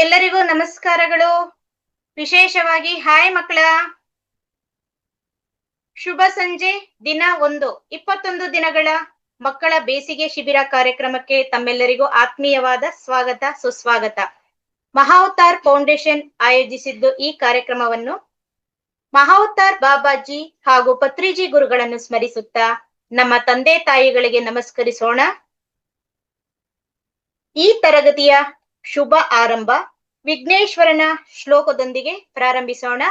ಎಲ್ಲರಿಗೂ ನಮಸ್ಕಾರಗಳು. ವಿಶೇಷವಾಗಿ ಹಾಯ್ ಮಕ್ಕಳ. ಶುಭ ಸಂಜೆ. ದಿನ 1 21 ದಿನಗಳ ಮಕ್ಕಳ ಬೇಸಿಗೆ ಶಿಬಿರ ಕಾರ್ಯಕ್ರಮಕ್ಕೆ ತಮ್ಮೆಲ್ಲರಿಗೂ ಆತ್ಮೀಯವಾದ ಸ್ವಾಗತ ಸುಸ್ವಾಗತ. ಮಹಾವತಾರ್ ಫೌಂಡೇಶನ್ ಆಯೋಜಿಸಿದ್ದು ಈ ಕಾರ್ಯಕ್ರಮವನ್ನು ಮಹಾವತಾರ್ ಬಾಬಾಜಿ ಹಾಗೂ ಪತ್ರಿಜಿ ಗುರುಗಳನ್ನು ಸ್ಮರಿಸುತ್ತಾ ನಮ್ಮ ತಂದೆ ತಾಯಿಗಳಿಗೆ ನಮಸ್ಕರಿಸೋಣ. ಈ ತರಗತಿಯ ಶುಭ ಆರಂಭ ವಿಘ್ನೇಶ್ವರನ ಶ್ಲೋಕದೊಂದಿಗೆ ಪ್ರಾರಂಭಿಸೋಣ.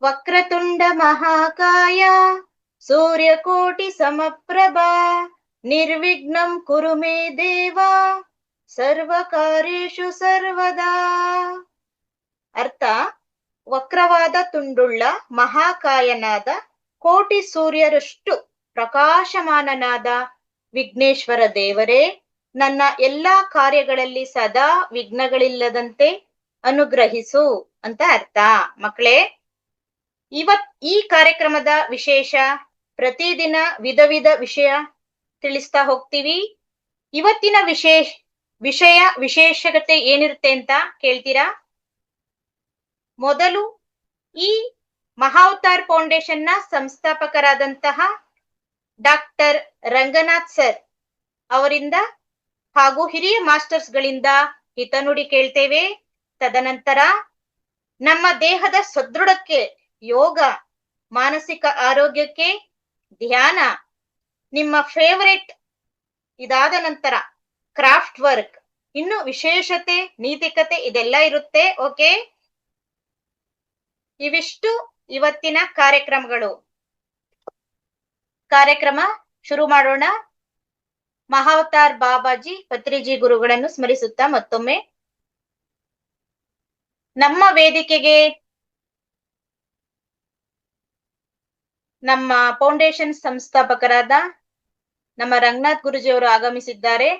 ವಕ್ರತುಂಡ ಮಹಾಕಾಯ ಸೂರ್ಯಕೋಟಿ ಸಮಪ್ರಭಾ ನಿರ್ವಿಘ್ನಂ ಕುರು ಮೇ ದೇವ ಸರ್ವಕಾರ್ಯೇಷು ಸರ್ವದಾ. ಅರ್ಥ: ವಕ್ರವಾದ ತುಂಡುಳ್ಳ ಮಹಾಕಾಯನಾದ ಕೋಟಿ ಸೂರ್ಯರಷ್ಟು ಪ್ರಕಾಶಮಾನನಾದ ವಿಘ್ನೇಶ್ವರ ದೇವರೇ, ನನ್ನ ಎಲ್ಲಾ ಕಾರ್ಯಗಳಲ್ಲಿ ಸದಾ ವಿಘ್ನಗಳಿಲ್ಲದಂತೆ ಅನುಗ್ರಹಿಸು ಅಂತ ಅರ್ಥ. ಮಕ್ಕಳೇ, ಈ ಕಾರ್ಯಕ್ರಮದ ವಿಶೇಷ, ಪ್ರತಿದಿನ ವಿಧ ವಿಷಯ ತಿಳಿಸ್ತಾ ಹೋಗ್ತೀವಿ. ಇವತ್ತಿನ ವಿಶೇಷತೆ ಏನಿರುತ್ತೆ ಅಂತ ಕೇಳ್ತೀರಾ? ಮೊದಲು ಈ ಮಹಾವತಾರ್ ಫೌಂಡೇಶನ್ ನ ಸಂಸ್ಥಾಪಕರಾದಂತಹ ಡಾಕ್ಟರ್ ರಂಗನಾಥ್ ಸರ್ ಅವರಿಂದ ಹಾಗೂ ಹಿರಿಯ ಮಾಸ್ಟರ್ಸ್ ಗಳಿಂದ ಹಿತನುಡಿ ಕೇಳ್ತೇವೆ. ತದನಂತರ ನಮ್ಮ ದೇಹದ ಸದೃಢಕ್ಕೆ ಯೋಗ, ಮಾನಸಿಕ ಆರೋಗ್ಯಕ್ಕೆ ಧ್ಯಾನ, ನಿಮ್ಮ ಫೇವರೇಟ್, ಇದಾದ ನಂತರ ಕ್ರಾಫ್ಟ್ ವರ್ಕ್, ಇನ್ನು ವಿಶೇಷತೆ, ನೀತಿಕತೆ ಇದೆಲ್ಲ ಇರುತ್ತೆ. ಓಕೆ, ಇವಿಷ್ಟು ಇವತ್ತಿನ ಕಾರ್ಯಕ್ರಮಗಳು. ಕಾರ್ಯಕ್ರಮ ಶುರು ಮಾಡೋಣ. ಮಹಾವತಾರ್ ಬಾಬಾಜಿ ಪತ್ರಿಜಿ ಗುರುಗಳನ್ನು ಸ್ಮರಿಸುತ್ತಾ ಮತ್ತೊಮ್ಮೆ ನಮ್ಮ ವೇದಿಕೆಗೆ ನಮ್ಮ ಫೌಂಡೇಶನ್ ಸಂಸ್ಥಾಪಕರಾದ ನಮ್ಮ ರಂಗನಾಥ್ ಗುರುಜಿ ಅವರು ಆಗಮಿಸಿದ್ದಾರೆ.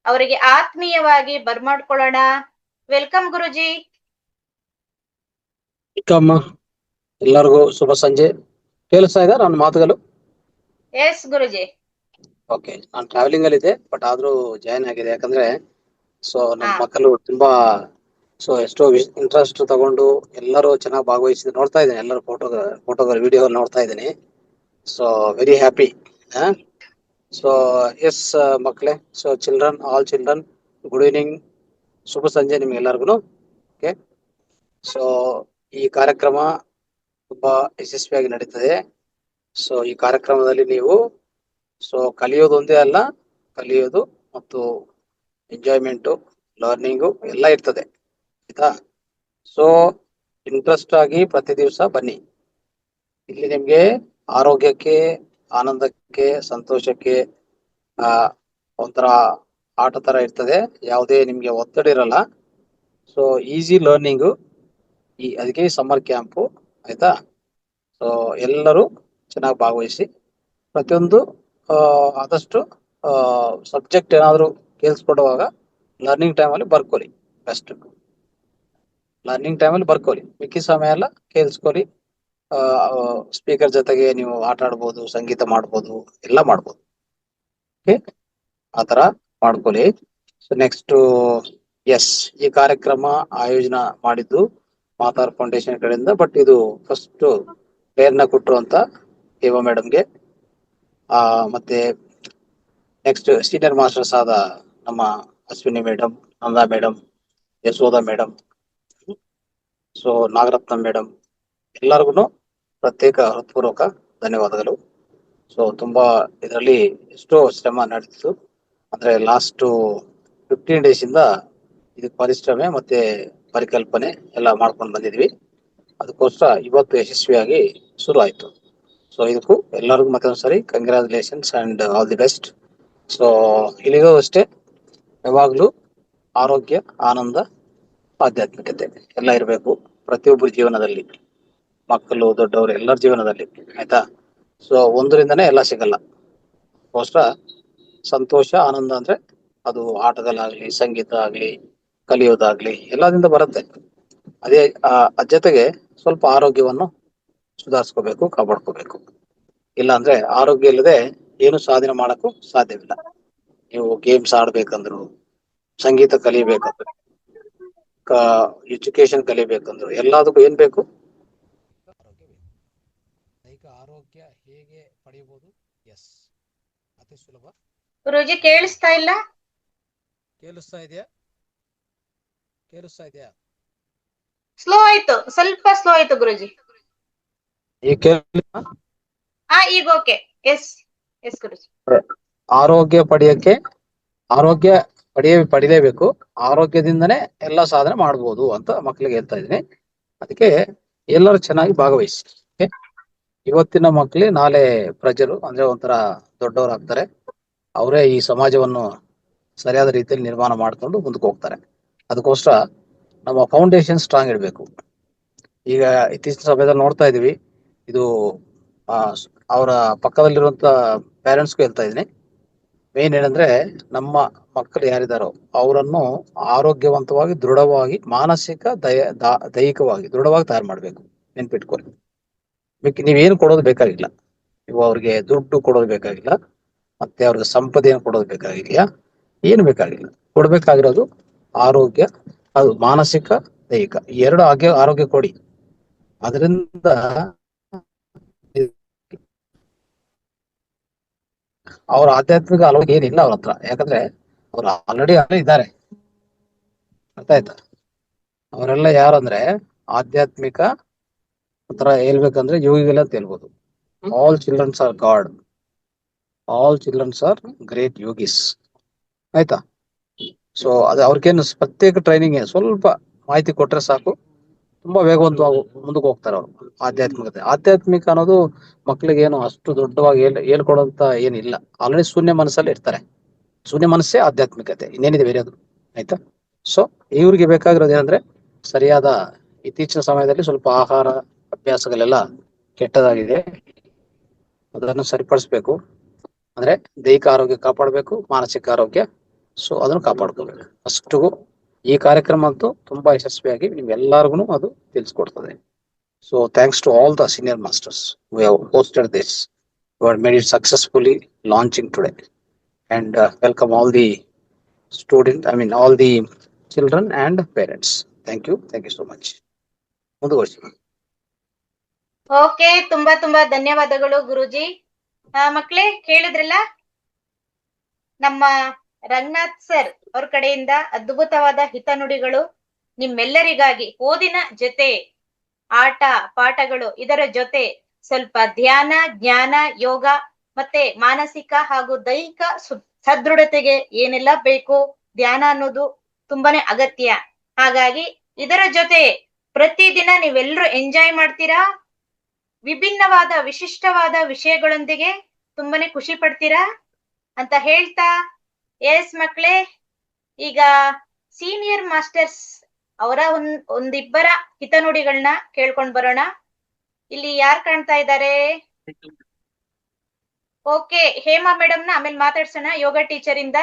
ಅವರಿಗೆ ಆತ್ಮೀಯವಾಗಿ ಬರ್ಮಾಡ್ಕೊಳ್ಳೋಣ. ವೆಲ್ಕಮ್ ಗುರುಜಿ. ಎಲ್ಲರಿಗೂ ಶುಭ ಸಂಜೆ. ಕೇಳಿಸ್ತಾ ಇದೆ ನನ್ನ ಮಾತುಗಳು? ಎಸ್ ಗುರುಜಿ. ಓಕೆ, ನಾನು ಟ್ರಾವೆಲಿಂಗ್ ಅಲ್ಲಿ ಇದೆ, ಬಟ್ ಆದ್ರೂ ಜಾಯ್ನ್ ಆಗಿದೆ. ಯಾಕಂದ್ರೆ ನಮ್ಮ ಮಕ್ಕಳು ತುಂಬಾ ಎಷ್ಟೋ ಇಂಟ್ರೆಸ್ಟ್ ತಗೊಂಡು ಎಲ್ಲರೂ ಚೆನ್ನಾಗಿ ಭಾಗವಹಿಸಿದ್ರು. ನೋಡ್ತಾ ಇದ್ದೀನಿ ಎಲ್ಲರೂ ಫೋಟೋಗಳು ವಿಡಿಯೋ ನೋಡ್ತಾ ಇದ್ದೀನಿ. Very happy. ಎಸ್ ಮಕ್ಕಳೇ, ಆಲ್ ಚಿಲ್ಡ್ರನ್, ಗುಡ್ ಈವ್ನಿಂಗ್, ಶುಭ ಸಂಜೆ ನಿಮ್ಗೆ ಎಲ್ಲರಿಗೂ. ಓಕೆ, ಈ ಕಾರ್ಯಕ್ರಮ ತುಂಬಾ ಯಶಸ್ವಿಯಾಗಿ ನಡೀತದೆ. ಈ ಕಾರ್ಯಕ್ರಮದಲ್ಲಿ ನೀವು ಕಲಿಯೋದು ಒಂದೇ ಅಲ್ಲ, ಕಲಿಯೋದು ಮತ್ತು ಎಂಜಾಯ್ಮೆಂಟು, ಲರ್ನಿಂಗು ಎಲ್ಲ ಇರ್ತದೆ, ಆಯ್ತಾ? ಇಂಟ್ರೆಸ್ಟ್ ಆಗಿ ಪ್ರತಿ ದಿವಸ ಬನ್ನಿ. ಇಲ್ಲಿ ನಿಮ್ಗೆ ಆರೋಗ್ಯಕ್ಕೆ, ಆನಂದಕ್ಕೆ, ಸಂತೋಷಕ್ಕೆ ಒಂಥರ ಆಟ ತರ ಇರ್ತದೆ. ಯಾವುದೇ ನಿಮ್ಗೆ ಒತ್ತಡ ಇರಲ್ಲ. Easy learning. ಅದಕ್ಕೆ ಸಮ್ಮರ್ ಕ್ಯಾಂಪು, ಆಯ್ತಾ? ಎಲ್ಲರೂ ಚೆನ್ನಾಗಿ ಭಾಗವಹಿಸಿ. ಪ್ರತಿಯೊಂದು ಆದಷ್ಟು ಸಬ್ಜೆಕ್ಟ್ ಏನಾದ್ರು ಕೇಳಿಸ್ಕೊಡುವಾಗ ಲರ್ನಿಂಗ್ ಟೈಮಲ್ಲಿ ಬರ್ಕೊಳ್ಳಿ. ಬೆಸ್ಟ್ ಲರ್ನಿಂಗ್ ಟೈಮಲ್ಲಿ ಬರ್ಕೊಳ್ಳಿ. ಮಿಕ್ಕಿ ಸಮಯ ಎಲ್ಲ ಕೇಳಿಸ್ಕೊಳ್ಳಿ. ಸ್ಪೀಕರ್ ಜೊತೆಗೆ ನೀವು ಆಟ ಆಡ್ಬೋದು, ಸಂಗೀತ ಮಾಡ್ಬೋದು, ಎಲ್ಲ ಮಾಡ್ಬೋದು. ಓಕೆ, ಆ ಥರ ಮಾಡ್ಕೊಳ್ಳಿ. ನೆಕ್ಸ್ಟ್, ಈ ಕಾರ್ಯಕ್ರಮ ಆಯೋಜನೆ ಮಾಡಿದ್ದು ಮಾತಾರ್ ಫೌಂಡೇಶನ್ ಕಡೆಯಿಂದ. ಬಟ್ ಇದು ಫಸ್ಟ್ ಪ್ರೇರಣೆ ಕೊಟ್ಟರು ಅಂತ ಹೇಮಾ ಮೇಡಮ್ಗೆ, ಮತ್ತೆ ನೆಕ್ಸ್ಟ್ ಸೀನಿಯರ್ ಮಾಸ್ಟರ್ಸ್ ಆದ ನಮ್ಮ Ashwini madam, Nanda madam, Yashodha madam, Nagaratna madam, ಎಲ್ಲರಿಗೂ ಪ್ರತ್ಯೇಕ ಹೃತ್ಪೂರ್ವಕ ಧನ್ಯವಾದಗಳು. ತುಂಬಾ ಇದರಲ್ಲಿ ಎಷ್ಟೋ ಶ್ರಮ ನಡೆದಿತ್ತು. ಅಂದ್ರೆ ಲಾಸ್ಟ್ 15 days ಇಂದ ಇದಕ್ಕೆ ಪರಿಶ್ರಮ ಮತ್ತೆ ಪರಿಕಲ್ಪನೆ ಎಲ್ಲ ಮಾಡ್ಕೊಂಡು ಬಂದಿದ್ವಿ. ಅದಕ್ಕೋಸ್ಕರ ಇವತ್ತು ಯಶಸ್ವಿಯಾಗಿ ಶುರು ಆಯ್ತು. ಇದಕ್ಕೂ ಎಲ್ಲರಿಗೂ ಮತ್ತೊಂದ್ಸರಿ congratulations and all the best. ಇಲ್ಲಿಗೂ ಅಷ್ಟೇ, ಯಾವಾಗ್ಲೂ ಆರೋಗ್ಯ, ಆನಂದ, ಆಧ್ಯಾತ್ಮಿಕತೆ ಎಲ್ಲ ಇರಬೇಕು ಪ್ರತಿಯೊಬ್ಬರ ಜೀವನದಲ್ಲಿ, ಮಕ್ಕಳು, ದೊಡ್ಡವರು, ಎಲ್ಲರ ಜೀವನದಲ್ಲಿ, ಆಯ್ತಾ? ಒಂದರಿಂದನೇ ಎಲ್ಲ ಸಿಗಲ್ಲ. ಅದಕ್ಕೋಸ್ಕರ ಸಂತೋಷ, ಆನಂದ ಅಂದ್ರೆ ಅದು ಆಟದಲ್ಲಾಗ್ಲಿ, ಸಂಗೀತ ಆಗ್ಲಿ, ಕಲಿಯೋದಾಗ್ಲಿ ಎಲ್ಲದಿಂದ ಬರುತ್ತೆ. ಅದ್ರ ಜೊತೆಗೆ ಸ್ವಲ್ಪ ಆರೋಗ್ಯವನ್ನು ಸುಧಾರಿಸ್ಕೋಬೇಕು, ಕಾಪಾಡ್ಕೋಬೇಕು. ಇಲ್ಲ ಅಂದ್ರೆ ಆರೋಗ್ಯ ಇಲ್ಲದೆ ಏನು ಸಾಧನೆ ಮಾಡಕ್ಕೂ ಸಾಧ್ಯವಿಲ್ಲ. ನೀವು ಗೇಮ್ಸ್ ಆಡ್ಬೇಕಂದ್ರು, ಸಂಗೀತ ಕಲಿಬೇಕಂದ್ರೆ, ಎಜುಕೇಶನ್ ಕಲಿಬೇಕಂದ್ರೆ ಎಲ್ಲದಕ್ಕೂ ಏನ್ ಬೇಕು? ಆರೋಗ್ಯ ಬೇಕು. ದೈಹಿಕ ಆರೋಗ್ಯ ಹೇಗೆ ಪಡೆಯಬಹುದು? ಎಸ್, ಅತಿ ಸುಲಭ. ಗುರುಜಿ ಕೇಳಿಸ್ತಾ ಇಲ್ಲ? ಕೇಳಿಸ್ತಾ ಇದೆಯಾ? ಕೇಳಿಸ್ತಾ ಇದೆಯಾ? ಸ್ಲೋ ಆಯ್ತು, ಸ್ವಲ್ಪ ಸ್ಲೋ ಆಯ್ತು ಗುರುಜಿ. ಈಗ ಕೇಳಿಸ್ತಾ? ಈಗ ಓಕೆ. ಎಸ್ ಎಸ್ ಗುರುಜಿ. ಆರೋಗ್ಯ ಪಡಿಲೇಬೇಕು. ಆರೋಗ್ಯದಿಂದನೇ ಎಲ್ಲ ಸಾಧನೆ ಮಾಡ್ಬೋದು ಅಂತ ಮಕ್ಳಿಗೆ ಹೇಳ್ತಾ ಇದ್ದೀನಿ. ಅದಕ್ಕೆ ಎಲ್ಲರೂ ಚೆನ್ನಾಗಿ ಭಾಗವಹಿಸಿ. Okay? ಇವತ್ತಿನ ಮಕ್ಳು ನಾಳೆ ಪ್ರಜರು, ಅಂದ್ರೆ ಒಂಥರ ದೊಡ್ಡವರಾಗ್ತಾರೆ. ಅವರೇ ಈ ಸಮಾಜವನ್ನು ಸರಿಯಾದ ರೀತಿಯಲ್ಲಿ ನಿರ್ಮಾಣ ಮಾಡ್ಕೊಂಡು ಮುಂದಕ್ಕೆ ಹೋಗ್ತಾರೆ. ಅದಕ್ಕೋಸ್ಕರ ನಮ್ಮ ಫೌಂಡೇಶನ್ ಸ್ಟ್ರಾಂಗ್ ಇಡಬೇಕು. ಈಗ ಇತ್ತೀಚಿನ ಸಮಯದಲ್ಲಿ ನೋಡ್ತಾ ಇದೀವಿ, ಇದು ಅವರ ಪಕ್ಕದಲ್ಲಿರುವಂತ ಪೇರೆಂಟ್ಸ್ಗೂ ಹೇಳ್ತಾ ಇದ್ದೀನಿ. ಮೇನ್ ಏನಂದ್ರೆ, ನಮ್ಮ ಮಕ್ಕಳು ಯಾರಿದಾರೋ ಅವರನ್ನು ಆರೋಗ್ಯವಂತವಾಗಿ, ದೃಢವಾಗಿ, ಮಾನಸಿಕ ದೈಹಿಕವಾಗಿ ದೃಢವಾಗಿ ತಯಾರು ಮಾಡ್ಬೇಕು. ನೆನ್ಪಿಟ್ಕೊಳ್ಳಿ. ನೀವೇನು ಕೊಡೋದು ಬೇಕಾಗಿಲ್ಲ. ನೀವು ಅವ್ರಿಗೆ ದುಡ್ಡು ಕೊಡೋದು ಬೇಕಾಗಿಲ್ಲ, ಮತ್ತೆ ಅವ್ರಿಗೆ ಸಂಪದೆಯನ್ನು ಕೊಡೋದು ಬೇಕಾಗಿಲ್ಲ, ಏನು ಬೇಕಾಗಿಲ್ಲ. ಕೊಡ್ಬೇಕಾಗಿರೋದು ಆರೋಗ್ಯ, ಅದು ಮಾನಸಿಕ, ದೈಹಿಕ, ಈ ಎರಡು ಆರೋಗ್ಯ ಕೊಡಿ. ಅದರಿಂದ ಅವ್ರ ಆಧ್ಯಾತ್ಮಿಕ ಅಳವಡಿಕೆ ಏನಿಲ್ಲ ಅವ್ರ ಹತ್ರ. ಯಾಕಂದ್ರೆ ಅವ್ರು ಆಲ್ರೆಡಿ ಅಲ್ಲೇ ಇದ್ದಾರೆ. ಅರ್ಥ ಆಯ್ತಾ? ಅವರೆಲ್ಲ ಯಾರಂದ್ರೆ ಆಧ್ಯಾತ್ಮಿಕ ಒಂಥರ ಹೇಳ್ಬೇಕಂದ್ರೆ ಯೋಗಿಗಳ ಅಂತ ಹೇಳ್ಬೋದು. All childrens are God, all childrens are great yogis. ಆಯ್ತಾ? ಸೊ ಅದು ಅವ್ರಿಗೇನು ಪ್ರತ್ಯೇಕ ಟ್ರೈನಿಂಗ್, ಸ್ವಲ್ಪ ಮಾಹಿತಿ ಕೊಟ್ರೆ ಸಾಕು, ತುಂಬಾ ವೇಗವಂತವಾಗಿ ಮುಂದಕ್ಕೆ ಹೋಗ್ತಾರೆ ಅವರು. ಆಧ್ಯಾತ್ಮಿಕ ಅನ್ನೋದು ಮಕ್ಳಿಗೆ ಏನು ಅಷ್ಟು ದೊಡ್ಡವಾಗಿ ಹೇಳ್ಕೊಡೋಂತ ಏನಿಲ್ಲ. ಆಲ್ರೆಡಿ ಶೂನ್ಯ ಮನಸ್ಸಲ್ಲಿ ಇರ್ತಾರೆ. ಶೂನ್ಯ ಮನಸ್ಸೇ ಆಧ್ಯಾತ್ಮಿಕತೆ, ಇನ್ನೇನಿದೆ ಬೇರೆ ಅದು. ಆಯ್ತಾ? ಸೊ ಇವ್ರಿಗೆ ಬೇಕಾಗಿರೋದು ಏನಂದ್ರೆ, ಸರಿಯಾದ, ಇತ್ತೀಚಿನ ಸಮಯದಲ್ಲಿ ಸ್ವಲ್ಪ ಆಹಾರ ಅಭ್ಯಾಸಗಳೆಲ್ಲ ಕೆಟ್ಟದಾಗಿದೆ, ಅದನ್ನು ಸರಿಪಡಿಸ್ಬೇಕು. ಅಂದ್ರೆ ದೈಹಿಕ ಆರೋಗ್ಯ ಕಾಪಾಡಬೇಕು, ಮಾನಸಿಕ ಆರೋಗ್ಯ, ಸೊ ಅದನ್ನು ಕಾಪಾಡ್ಕೋಬೇಕು. ಅಷ್ಟಿಗೂ ಈ ಕಾರ್ಯಕ್ರಮ ಅಂತೂ ತುಂಬಾ ಯಶಸ್ವಿಯಾಗಿ ನಿಮ್ಗೆಲ್ಲರಿಗೂ ಅದು ತಿಳಿಸ್ಕೊಡ್ತದೆ. So thanks to all the senior masters who have hosted this, who have made it successfully launching today, and welcome all the all the children and parents. Thank you so much. ಮುಂದುವರಿಸಿ. Okay, ತುಂಬಾ ತುಂಬಾ ಧನ್ಯವಾದಗಳು ಗುರುಜಿ. ಮಕ್ಳೇ, ಕೇಳಿದ್ರಲ್ಲ, ನಮ್ಮ Ranganath sir ಅವ್ರ ಕಡೆಯಿಂದ ಅದ್ಭುತವಾದ ಹಿತನುಡಿಗಳು ನಿಮ್ಮೆಲ್ಲರಿಗಾಗಿ. ಓದಿನ ಜೊತೆ ಆಟ ಪಾಠಗಳು, ಇದರ ಜೊತೆ ಸ್ವಲ್ಪ ಧ್ಯಾನ, ಜ್ಞಾನ, ಯೋಗ ಮತ್ತೆ ಮಾನಸಿಕ ಹಾಗೂ ದೈಹಿಕ ಸದೃಢತೆಗೆ ಏನೆಲ್ಲ ಬೇಕು, ಧ್ಯಾನ ಅನ್ನೋದು ತುಂಬಾನೇ ಅಗತ್ಯ. ಹಾಗಾಗಿ ಇದರ ಜೊತೆ ಪ್ರತಿದಿನ ನೀವೆಲ್ಲರೂ ಎಂಜಾಯ್ ಮಾಡ್ತೀರಾ, ವಿಭಿನ್ನವಾದ ವಿಶಿಷ್ಟವಾದ ವಿಷಯಗಳೊಂದಿಗೆ ತುಂಬಾನೇ ಖುಷಿ ಪಡ್ತೀರಾ ಅಂತ ಹೇಳ್ತಾ, ಎಸ್ ಮಕ್ಳೇ, ಈಗ ಸೀನಿಯರ್ ಮಾಸ್ಟರ್ಸ್ ಅವರ ಒಂದಿಬ್ಬರ ಹಿತನುಡಿಗಳನ್ನ ಕೇಳ್ಕೊಂಡ್ ಬರೋಣ. ಇಲ್ಲಿ ಯಾರು ಕಾಣ್ತಾ ಇದ್ದಾರೆ? ಓಕೆ, ಹೇಮಾ ಮೇಡಮ್ ನ ಆಮೇಲೆ ಮಾತಾಡ್ಸೋಣ, ಯೋಗ ಟೀಚರ್ ಇಂದ.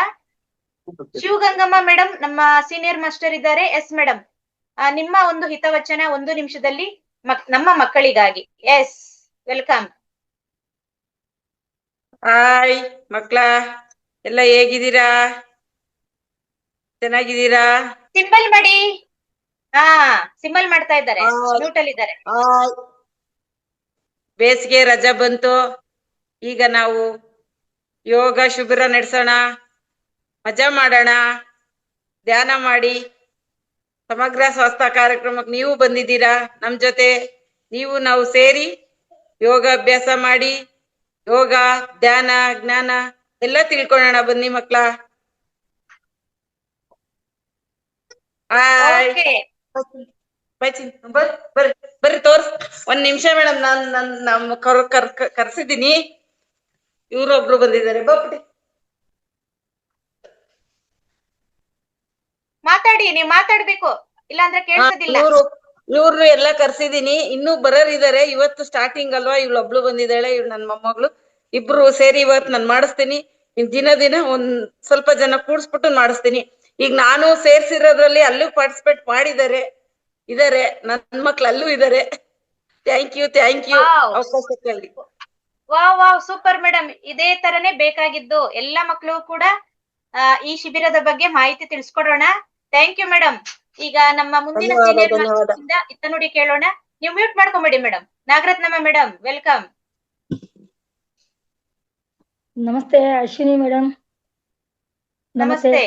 ಶಿವಗಂಗಮ್ಮ ಮೇಡಮ್ ನಮ್ಮ ಸೀನಿಯರ್ ಮಾಸ್ಟರ್ ಇದ್ದಾರೆ. ಎಸ್ ಮೇಡಮ್, ನಿಮ್ಮ ಒಂದು ಹಿತವಚನ 1 ನಿಮಿಷದಲ್ಲಿ ನಮ್ಮ ಮಕ್ಕಳಿಗಾಗಿ. S, welcome. ಹಾಯ್ ಮಕ್ಳ, ಎಲ್ಲ ಹೇಗಿದ್ದೀರಾ? ಚೆನ್ನಾಗಿದ್ದೀರಾ? ಸಿಂಬಲ್ ಮಾಡಿ. ಸಿಂಬಲ್ ಮಾಡ್ತಾ ಇದ್ದಾರೆ, ಮ್ಯೂಟ್ ಅಲ್ಲಿ ಇದ್ದಾರೆ. ಬೇಸಿಗೆ ರಜಾ ಬಂತು, ಈಗ ನಾವು ಯೋಗ ಶಿಬಿರ ನಡೆಸೋಣ, ಮಜಾ ಮಾಡೋಣ, ಧ್ಯಾನ ಮಾಡಿ. ಸಮಗ್ರ ಸ್ವಾಸ್ಥ್ಯ ಕಾರ್ಯಕ್ರಮಕ್ಕೆ ನೀವು ಬಂದಿದ್ದೀರಾ ನಮ್ ಜೊತೆ. ನಾವು ಸೇರಿ ಯೋಗ ಅಭ್ಯಾಸ ಮಾಡಿ, ಯೋಗ, ಧ್ಯಾನ, ಜ್ಞಾನ ಎಲ್ಲ ತಿಳ್ಕೊಳ್ಳೋಣ. ಬನ್ನಿ ಮಕ್ಳ. ಬರ್ರಿ ತೋರ್ಸ್. 1 ನಿಮಿಷ ಮೇಡಮ್, ನಾನ್ ಕರ್ಸಿದ್ದೀನಿ. ಇವ್ರೊಬ್ರು ಬಂದಿದ್ದಾರೆ, ಬಾಪುಟಿ. ಮಾತಾಡಿ, ನೀವ್ ಮಾತಾಡ್ಬೇಕು, ಇಲ್ಲಾಂದ್ರೆ ಕೇಳ್ಸೋದಿಲ್ಲ. ಇವ್ರು ಎಲ್ಲ ಕರ್ಸಿದೀನಿ, ಇನ್ನೂ ಬರೋರಿದ್ದಾರೆ. ಇವತ್ತು ಸ್ಟಾರ್ಟಿಂಗ್ ಅಲ್ವಾ, ಇವಳೊಬ್ಳು ಬಂದಿದ್ದಾಳೆ, ಇವಳು ನನ್ ಮೊಮ್ಮಗಳು. ಇಬ್ರು ಸೇರಿ ಇವತ್ತು ನಾನು ಮಾಡಿಸ್ತೀನಿ. ದಿನ ಒಂದ್ ಸ್ವಲ್ಪ ಜನ ಕೂಡ್ಸ್ಬಿಟ್ಟು ಮಾಡಿಸ್ತೀನಿ. ಈಗ ನಾನು ಸೇರ್ಸಿರೋದ್ರಲ್ಲಿ ಅಲ್ಲೂ ಪಾರ್ಟಿಸಿಪೇಟ್ ಮಾಡಿದ್ದಾರೆ, ನನ್ ಮಕ್ಳು ಅಲ್ಲೂ ಇದಾರೆ. ಥ್ಯಾಂಕ್ ಯು ಅವಕಾಶಕ್ಕಾಗಿ. ವಾವ್, ಸೂಪರ್ ಮೇಡಮ್, ಇದೇ ತರನೇ ಬೇಕಾಗಿದ್ದು. ಎಲ್ಲ ಮಕ್ಕಳು ಕೂಡ ಈ ಶಿಬಿರದ ಬಗ್ಗೆ ಮಾಹಿತಿ ತಿಳಿಸ್ಕೊಡೋಣ. Thank you madam. ಈಗ ನಮ್ಮ ಮುಂದಿನ ಧನ್ಯವಾದ, ಸೀನಿಯರ್ ಧನ್ಯವಾದ. ಮಾಸ್ಟರ್ ಇಂದ ಇತ್ತ ನುಡಿ ಕೇಳೋಣ. ನೀವು ಮ್ಯೂಟ್ ಮಾಡ್ಕೊಂಬೇಡಿ ಮೇಡಮ್. Nagaratnamma madam, welcome. ನಮಸ್ತೆ ಅಶ್ವಿನಿ ಮೇಡಮ್. ನಮಸ್ತೆ.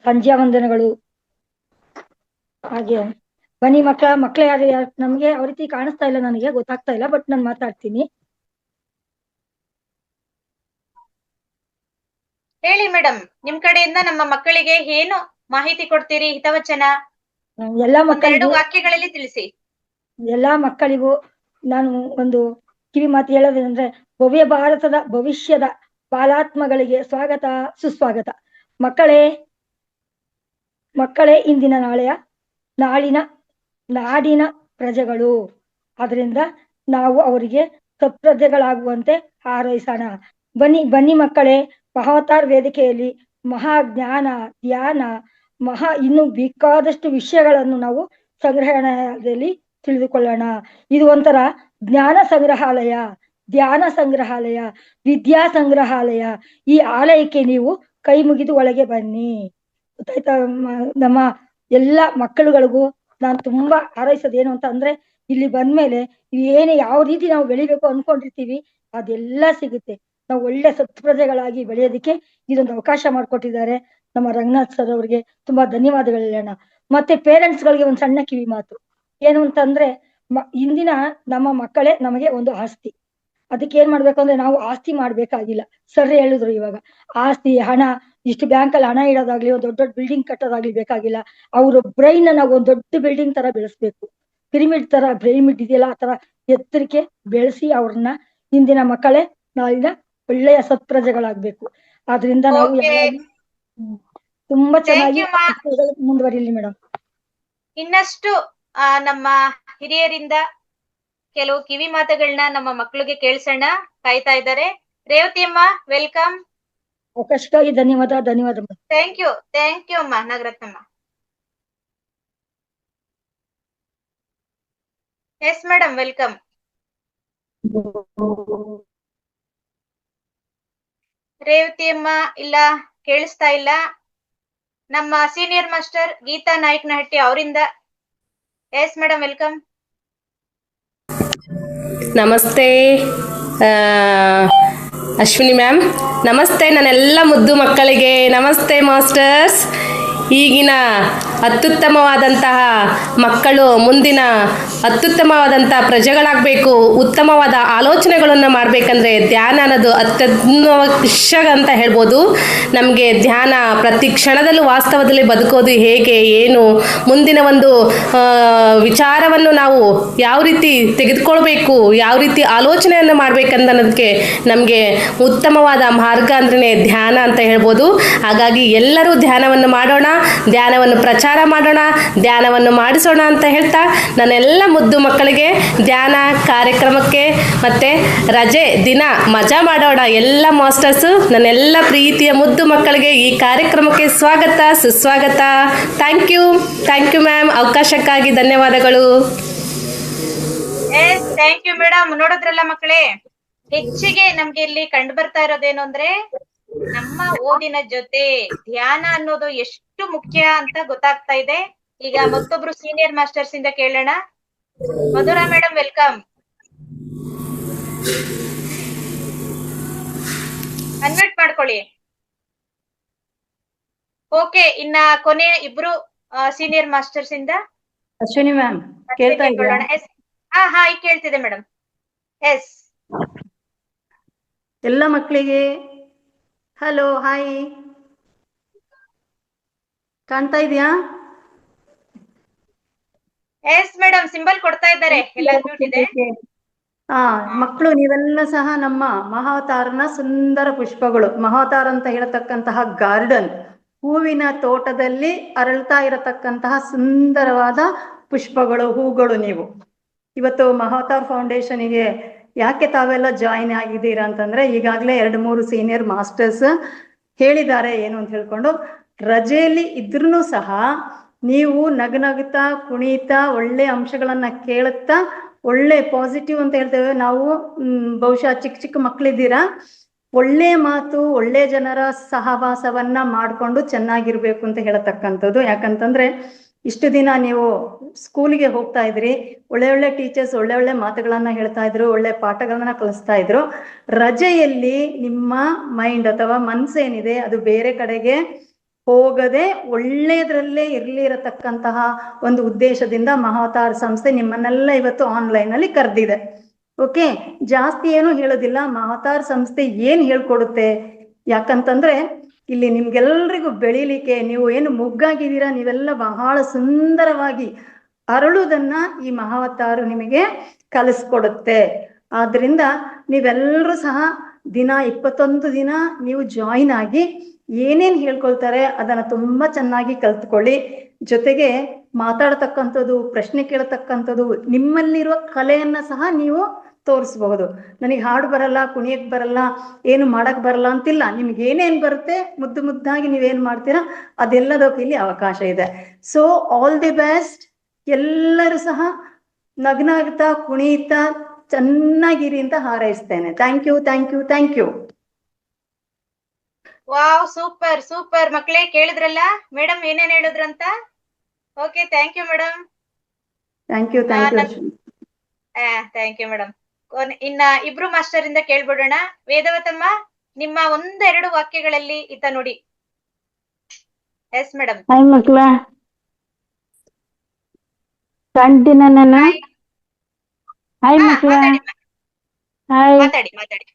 ಸಂಧ್ಯಾ ವಂದನೆಗಳು. ಹಾಗೆ ಬನ್ನಿ ಮಕ್ಕಳೇ ಯಾರು ನಮ್ಗೆ ಯಾವ ರೀತಿ ಕಾಣಿಸ್ತಾ ಇಲ್ಲ, ನನಗೆ ಗೊತ್ತಾಗ್ತಾ ಇಲ್ಲ, ಬಟ್ ನಾನು ಮಾತಾಡ್ತೀನಿ. ಹೇಳಿ ಮೇಡಮ್, ನಿಮ್ ಕಡೆಯಿಂದ ನಮ್ಮ ಮಕ್ಕಳಿಗೆ ಏನು ಮಾಹಿತಿ ಕೊಡ್ತೀರಿ? ಹಿತವಚನ ಎಲ್ಲಾ ಒಂದೆರಡು ಮಕ್ಕಳಿಗೂ ವಾಕ್ಯಗಳಲ್ಲಿ ತಿಳಿಸಿ. ಎಲ್ಲಾ ಮಕ್ಕಳಿಗೂ ನಾನು ಒಂದು ಕಿವಿ ಮಾತು ಹೇಳೋದೇನೆಂದ್ರೆ, ಭವ್ಯ ಭಾರತದ ಭವಿಷ್ಯದ ಬಾಲಾತ್ಮಗಳಿಗೆ ಸ್ವಾಗತ ಸುಸ್ವಾಗತ. ಮಕ್ಕಳೇ ಇಂದಿನ ನಾಡಿನ ಪ್ರಜೆಗಳು. ಆದ್ರಿಂದ ನಾವು ಅವರಿಗೆ ಸತ್ಪ್ರಜೆಗಳಾಗುವಂತೆ ಹಾರೈಸೋಣ. ಬನ್ನಿ ಮಕ್ಕಳೇ, ಮಹಾವತಾರ್ ವೇದಿಕೆಯಲ್ಲಿ ಮಹಾಜ್ಞಾನ, ಧ್ಯಾನ, ಇನ್ನು ಬೇಕಾದಷ್ಟು ವಿಷಯಗಳನ್ನು ನಾವು ಸಂಗ್ರಹಣೆಯಲ್ಲಿ ತಿಳಿದುಕೊಳ್ಳೋಣ. ಇದು ಒಂಥರ ಜ್ಞಾನ ಸಂಗ್ರಹಾಲಯ, ಧ್ಯಾನ ಸಂಗ್ರಹಾಲಯ, ವಿದ್ಯಾ ಸಂಗ್ರಹಾಲಯ. ಈ ಆಲಯಕ್ಕೆ ನೀವು ಕೈ ಮುಗಿದು ಒಳಗೆ ಬನ್ನಿ. ಗೊತ್ತಾಯ್ತಾ? ನಮ್ಮ ಎಲ್ಲ ಮಕ್ಕಳುಗಳಿಗೂ ನಾನು ತುಂಬಾ ಹಾರೈಸೋದೇನು ಅಂತ ಅಂದ್ರೆ, ಇಲ್ಲಿ ಬಂದ್ಮೇಲೆ ಯಾವ ರೀತಿ ನಾವು ಬೆಳಿಬೇಕು ಅನ್ಕೊಂಡಿರ್ತೀವಿ ಅದೆಲ್ಲ ಸಿಗುತ್ತೆ. ನಾವು ಒಳ್ಳೆ ಸತ್ಪ್ರಜೆಗಳಾಗಿ ಬೆಳೆಯೋದಕ್ಕೆ ಇದೊಂದು ಅವಕಾಶ ಮಾಡಿಕೊಟ್ಟಿದ್ದಾರೆ ನಮ್ಮ ರಂಗನಾಥ್ ಸರ್ ಅವ್ರಿಗೆ ತುಂಬಾ ಧನ್ಯವಾದಗಳು ಹೇಳೋಣ. ಮತ್ತೆ ಪೇರೆಂಟ್ಸ್ ಗಳಿಗೆ ಒಂದು ಸಣ್ಣ ಕಿವಿ ಮಾತು ಏನು ಅಂತಂದ್ರೆ, ಇಂದಿನ ನಮ್ಮ ಮಕ್ಕಳೇ ನಮಗೆ ಒಂದು ಆಸ್ತಿ. ಅದಕ್ಕೆ ಏನ್ ಮಾಡ್ಬೇಕು ಅಂದ್ರೆ, ನಾವು ಆಸ್ತಿ ಮಾಡ್ಬೇಕಾಗಿಲ್ಲ. ಸರ್ ಹೇಳಿದ್ರು ಇವಾಗ ಆಸ್ತಿ, ಹಣ, ಇಷ್ಟು ಬ್ಯಾಂಕ್ ಅಲ್ಲಿ ಹಣ ಇಡೋದಾಗ್ಲಿ, ಒಂದು ದೊಡ್ಡ ಬಿಲ್ಡಿಂಗ್ ಕಟ್ಟೋದಾಗ್ಲಿ ಬೇಕಾಗಿಲ್ಲ. ಅವ್ರ ಬ್ರೈನ್ ನಾವು ಒಂದು ದೊಡ್ಡ ಬಿಲ್ಡಿಂಗ್ ತರ ಬೆಳೆಸ್ಬೇಕು. ಪಿರಮಿಡ್ ಇದೆಯಲ್ಲ, ಆ ತರ ಎತ್ತರಕ್ಕೆ ಬೆಳೆಸಿ ಅವ್ರನ್ನ ಇಂದಿನ ಮಕ್ಕಳೇ ನಾಳಿನ ಒಳ್ಳೆಯ ಸತ್ಪ್ರಜೆಗಳಾಗ್ಬೇಕು. ಆದ್ರಿಂದ ನಾವು ತುಂಬಾ ಚೆನ್ನಾಗಿ ಮುಂದುವರಿಲಿ ಮೇಡಮ್. ಇನ್ನಷ್ಟು ನಮ್ಮ ಹಿರಿಯರಿಂದ ಕೆಲವು ಕಿವಿ ಮಾತುಗಳನ್ನ ನಮ್ಮ ಮಕ್ಕಳಿಗೆ ಕೇಳಿಸೋಣ. ಕಾಯ್ತಾ ಇದ್ದಾರೆ. ರೇವತಿ ಅಮ್ಮ, ವೆಲ್ಕಮ್. ಅವಕಾಶಕ್ಕಾಗಿ ಧನ್ಯವಾದ. ಥ್ಯಾಂಕ್ ಯು ಅಮ್ಮ. Nagarathnamma. Yes madam, welcome. Revathi ಅಮ್ಮ ಇಲ್ಲ, ಕೇಳಿಸ್ತಾ ಇಲ್ಲ. ನಮ್ಮ ಸೀನಿಯರ್ ಮಾಸ್ಟರ್ ಗೀತಾ ನಾಯಕನಹಟ್ಟಿ ಅವರಿಂದ. S madam, welcome. ನಮಸ್ತೆ ಅಶ್ವಿನಿ ಮ್ಯಾಮ್. ನಮಸ್ತೆ ನನ್ನೆಲ್ಲ ಮುದ್ದು ಮಕ್ಕಳಿಗೆ. ನಮಸ್ತೆ ಮಾಸ್ಟರ್ಸ್. ಈಗಿನ ಅತ್ಯುತ್ತಮವಾದಂತಹ ಮಕ್ಕಳು ಮುಂದಿನ ಅತ್ಯುತ್ತಮವಾದಂಥ ಪ್ರಜೆಗಳಾಗಬೇಕು, ಉತ್ತಮವಾದ ಆಲೋಚನೆಗಳನ್ನು ಮಾಡಬೇಕಂದ್ರೆ ಧ್ಯಾನ ಅನ್ನೋದು ಅತ್ಯನ್ವಶ್ಯಕ ಅಂತ ಹೇಳ್ಬೋದು. ನಮಗೆ ಧ್ಯಾನ ಪ್ರತಿ ಕ್ಷಣದಲ್ಲೂ ವಾಸ್ತವದಲ್ಲಿ ಬದುಕೋದು ಹೇಗೆ, ಏನು, ಮುಂದಿನ ಒಂದು ವಿಚಾರವನ್ನು ನಾವು ಯಾವ ರೀತಿ ತೆಗೆದುಕೊಳ್ಬೇಕು, ಯಾವ ರೀತಿ ಆಲೋಚನೆಯನ್ನು ಮಾಡಬೇಕನ್ನೋದಕ್ಕೆ ನಮಗೆ ಉತ್ತಮವಾದ ಮಾರ್ಗ ಅಂದ್ರೆ ಧ್ಯಾನ ಅಂತ ಹೇಳ್ಬೋದು. ಹಾಗಾಗಿ ಎಲ್ಲರೂ ಧ್ಯಾನವನ್ನು ಮಾಡೋಣ, ಧ್ಯಾನವನ್ನು ಪ್ರಚಾರ ಮಾಡೋಣ, ಧ್ಯಾನವನ್ನು ಮಾಡಿಸೋಣ ಅಂತ ಹೇಳ್ತಾ ನನ್ನೆಲ್ಲ ಮುದ್ದು ಮಕ್ಕಳಿಗೆ ಧ್ಯಾನ ಕಾರ್ಯಕ್ರಮಕ್ಕೆ ಮತ್ತೆ ರಜೆ ದಿನ ಮಜಾ ಮಾಡೋಣ ಎಲ್ಲ ಮಾಸ್ಟರ್ಸು, ನನ್ನೆಲ್ಲ ಪ್ರೀತಿಯ ಮುದ್ದು ಮಕ್ಕಳಿಗೆ ಈ ಕಾರ್ಯಕ್ರಮಕ್ಕೆ ಸ್ವಾಗತ ಸುಸ್ವಾಗತ. Thank you ma'am. ಅವಕಾಶಕ್ಕಾಗಿ ಧನ್ಯವಾದಗಳು. Thank you madam. ನೋಡಿದ್ರಲ್ಲ ಮಕ್ಕಳೇ, ಹೆಚ್ಚಿಗೆ ನಮ್ಗೆ ಇಲ್ಲಿ ಕಂಡು ಬರ್ತಾ ಇರೋದೇನು ಅಂದ್ರೆ, ನಮ್ಮ ಓದಿನ ಜೊತೆ ಧ್ಯಾನ ಅನ್ನೋದು ಎಷ್ಟು ಮುಖ್ಯ ಅಂತ ಗೊತ್ತಾಗ್ತಾ ಇದೆ. ಈಗ ಮತ್ತೊಬ್ರು ಸೀನಿಯರ್ ಮಾಸ್ಟರ್ಸ್ ಇಂದ ಕೇಳೋಣ. Madhura madam, welcome. ಅನ್ಮ್ಯೂಟ್ ಮಾಡ್ಕೊಳ್ಳಿ. ಓಕೆ, ಇನ್ನ ಕೊನೆ ಇಬ್ರು ಸೀನಿಯರ್ ಮಾಸ್ಟರ್ಸ್ ಇಂದ. ಅಶ್ವಿನಿ ಮ್ಯಾಮ್ ಕೇಳ್ತಾ ಇದ್ದೀರಾ? ಹಾ, ಈಗ ಕೇಳ್ತಿದೆ ಮೇಡಮ್. ಎಸ್, ಎಲ್ಲ ಮಕ್ಕಳಿಗೆ ಹಲೋ, ಹಾಯ್. ಕಾಣ್ತಾ ಇದೆಯಾ? ಎಸ್ ಮೇಡಮ್, ಸಿಂಬಲ್ ಕೊಡ್ತಾ ಇದ್ದಾರೆ. ಎಲ್ಲ ಮ್ಯೂಟ್ ಇದೆ. ಮಕ್ಕಳು ನೀವೆಲ್ಲ ಸಹ ನಮ್ಮ ಮಹಾವತಾರನ ಸುಂದರ ಪುಷ್ಪಗಳು. ಮಹಾವತಾರ ಅಂತ ಹೇಳತಕ್ಕಂತಹ ಗಾರ್ಡನ್, ಹೂವಿನ ತೋಟದಲ್ಲಿ ಅರಳ್ತಾ ಇರತಕ್ಕಂತಹ ಸುಂದರವಾದ ಪುಷ್ಪಗಳು, ಹೂಗಳು. ನೀವು ಇವತ್ತು ಮಹಾವತಾರ್ ಫೌಂಡೇಶನ್ಗೆ ಯಾಕೆ ತಾವೆಲ್ಲ ಜಾಯಿನ್ ಆಗಿದ್ದೀರಾ ಅಂತಂದ್ರೆ, ಈಗಾಗಲೇ 2-3 ಸೀನಿಯರ್ ಮಾಸ್ಟರ್ಸ್ ಹೇಳಿದ್ದಾರೆ ಏನು ಅಂತ ಹೇಳ್ಕೊಂಡು. ರಜೆಯಲ್ಲಿ ಇದ್ರೂ ಸಹ ನೀವು ನಗುತ್ತಾ ಕುಣಿತಾ ಒಳ್ಳೆ ಅಂಶಗಳನ್ನ ಕೇಳುತ್ತಾ, ಒಳ್ಳೆ ಪಾಸಿಟಿವ್ ಅಂತ ಹೇಳ್ತೇವೆ ನಾವು. ಬಹುಶಃ ಚಿಕ್ಕ ಚಿಕ್ಕ ಮಕ್ಕಳಿದ್ದೀರಾ, ಒಳ್ಳೆ ಮಾತು, ಒಳ್ಳೆ ಜನರ ಸಹವಾಸವನ್ನ ಮಾಡಿಕೊಂಡು ಚೆನ್ನಾಗಿರ್ಬೇಕು ಅಂತ ಹೇಳತಕ್ಕಂಥದ್ದು. ಯಾಕಂತಂದ್ರೆ ಇಷ್ಟು ದಿನ ನೀವು ಸ್ಕೂಲಿಗೆ ಹೋಗ್ತಾ ಇದ್ರಿ, ಒಳ್ಳೆ ಒಳ್ಳೆ ಟೀಚರ್ಸ್ ಒಳ್ಳೆ ಒಳ್ಳೆ ಮಾತುಗಳನ್ನ ಹೇಳ್ತಾ ಇದ್ರು, ಒಳ್ಳೆ ಪಾಠಗಳನ್ನ ಕಲಿಸ್ತಾ ಇದ್ರು. ರಜೆಯಲ್ಲಿ ನಿಮ್ಮ ಮೈಂಡ್ ಅಥವಾ ಮನ್ಸೇನಿದೆ ಅದು ಬೇರೆ ಕಡೆಗೆ ಹೋಗದೆ ಒಳ್ಳೆಯದ್ರಲ್ಲೇ ಇರತಕ್ಕಂತಹ ಒಂದು ಉದ್ದೇಶದಿಂದ ಮಹಾವತಾರ್ ಸಂಸ್ಥೆ ನಿಮ್ಮನ್ನೆಲ್ಲ ಇವತ್ತು ಆನ್ಲೈನ್ ಅಲ್ಲಿ ಕರೆದಿದೆ. ಓಕೆ, ಜಾಸ್ತಿ ಏನು ಹೇಳೋದಿಲ್ಲ. ಮಹಾವತಾರ್ ಸಂಸ್ಥೆ ಏನ್ ಹೇಳ್ಕೊಡುತ್ತೆ, ಯಾಕಂತಂದ್ರೆ ಇಲ್ಲಿ ನಿಮ್ಗೆಲ್ರಿಗೂ ಬೆಳಿಲಿಕ್ಕೆ, ನೀವು ಏನು ಮುಗ್ಗಾಗಿದ್ದೀರಾ ನೀವೆಲ್ಲ ಬಹಳ ಸುಂದರವಾಗಿ ಅರಳುವುದನ್ನ ಈ ಮಹಾವತಾರು ನಿಮಗೆ ಕಲಿಸ್ಕೊಡುತ್ತೆ. ಆದ್ರಿಂದ ನೀವೆಲ್ಲರೂ ಸಹ ದಿನ 21 ದಿನ ನೀವು ಜಾಯಿನ್ ಆಗಿ ಏನೇನ್ ಹೇಳ್ಕೊಳ್ತಾರೆ ಅದನ್ನ ತುಂಬಾ ಚೆನ್ನಾಗಿ ಕಲ್ತ್ಕೊಳ್ಳಿ. ಜೊತೆಗೆ ಮಾತಾಡ್ತಕ್ಕಂಥದ್ದು, ಪ್ರಶ್ನೆ ಕೇಳತಕ್ಕಂಥದ್ದು, ನಿಮ್ಮಲ್ಲಿರುವ ಕಲೆಯನ್ನ ಸಹ ನೀವು ತೋರಿಸಬಹುದು. ನನಗೆ ಹಾಡು ಬರಲ್ಲ, ಕುಣಿಯಕ್ ಬರಲ್ಲ, ಏನು ಮಾಡಕ್ ಬರಲ್ಲ ಅಂತಿಲ್ಲ. ನಿಮ್ಗೆ ಏನೇನ್ ಬರುತ್ತೆ ಮುದ್ದು ಮುದ್ದಾಗಿ ನೀವೇನ್ ಮಾಡ್ತೀರಾ ಅದೆಲ್ಲದಕ್ಕೂ ಇಲ್ಲಿ ಅವಕಾಶ ಇದೆ. So all the best. ಎಲ್ಲರೂ ಸಹ ನಗ್ನಾಗ್ತಾ ಕುಣಿತಾ ಚೆನ್ನಾಗಿರಿ ಅಂತ ಹಾರೈಸ್ತೇನೆ. Thank you, thank you, thank you. Wow, super super ಮಕ್ಳೇ, ಕೇಳಿದ್ರಲ್ಲ ಮೇಡಮ್ ಏನೇನ್ ಹೇಳಿದ್ರಂತ. Okay, thank you madam. Thank you, thank you. Thank you madam. ಇನ್ನ ಇಬ್ರು ಮಾಸ್ಟರ್ ಇಂದ ಕೇಳ್ಬಿಡೋಣ. ವೇದವತಮ್ಮ, ನಿಮ್ಮ 1-2 ವಾಕ್ಯಗಳಲ್ಲಿ ಇತ್ತ ನೋಡಿ. Yes madam. ಹಾಯ್ ಮಕ್ಳ, ಕಾಣ್ತೀನ ನಾನು? ಹಾಯ್ ಮಕ್ಳ, ಹಾಯ್, ಮಾತಾಡಿ ಮಾತಾಡಿ.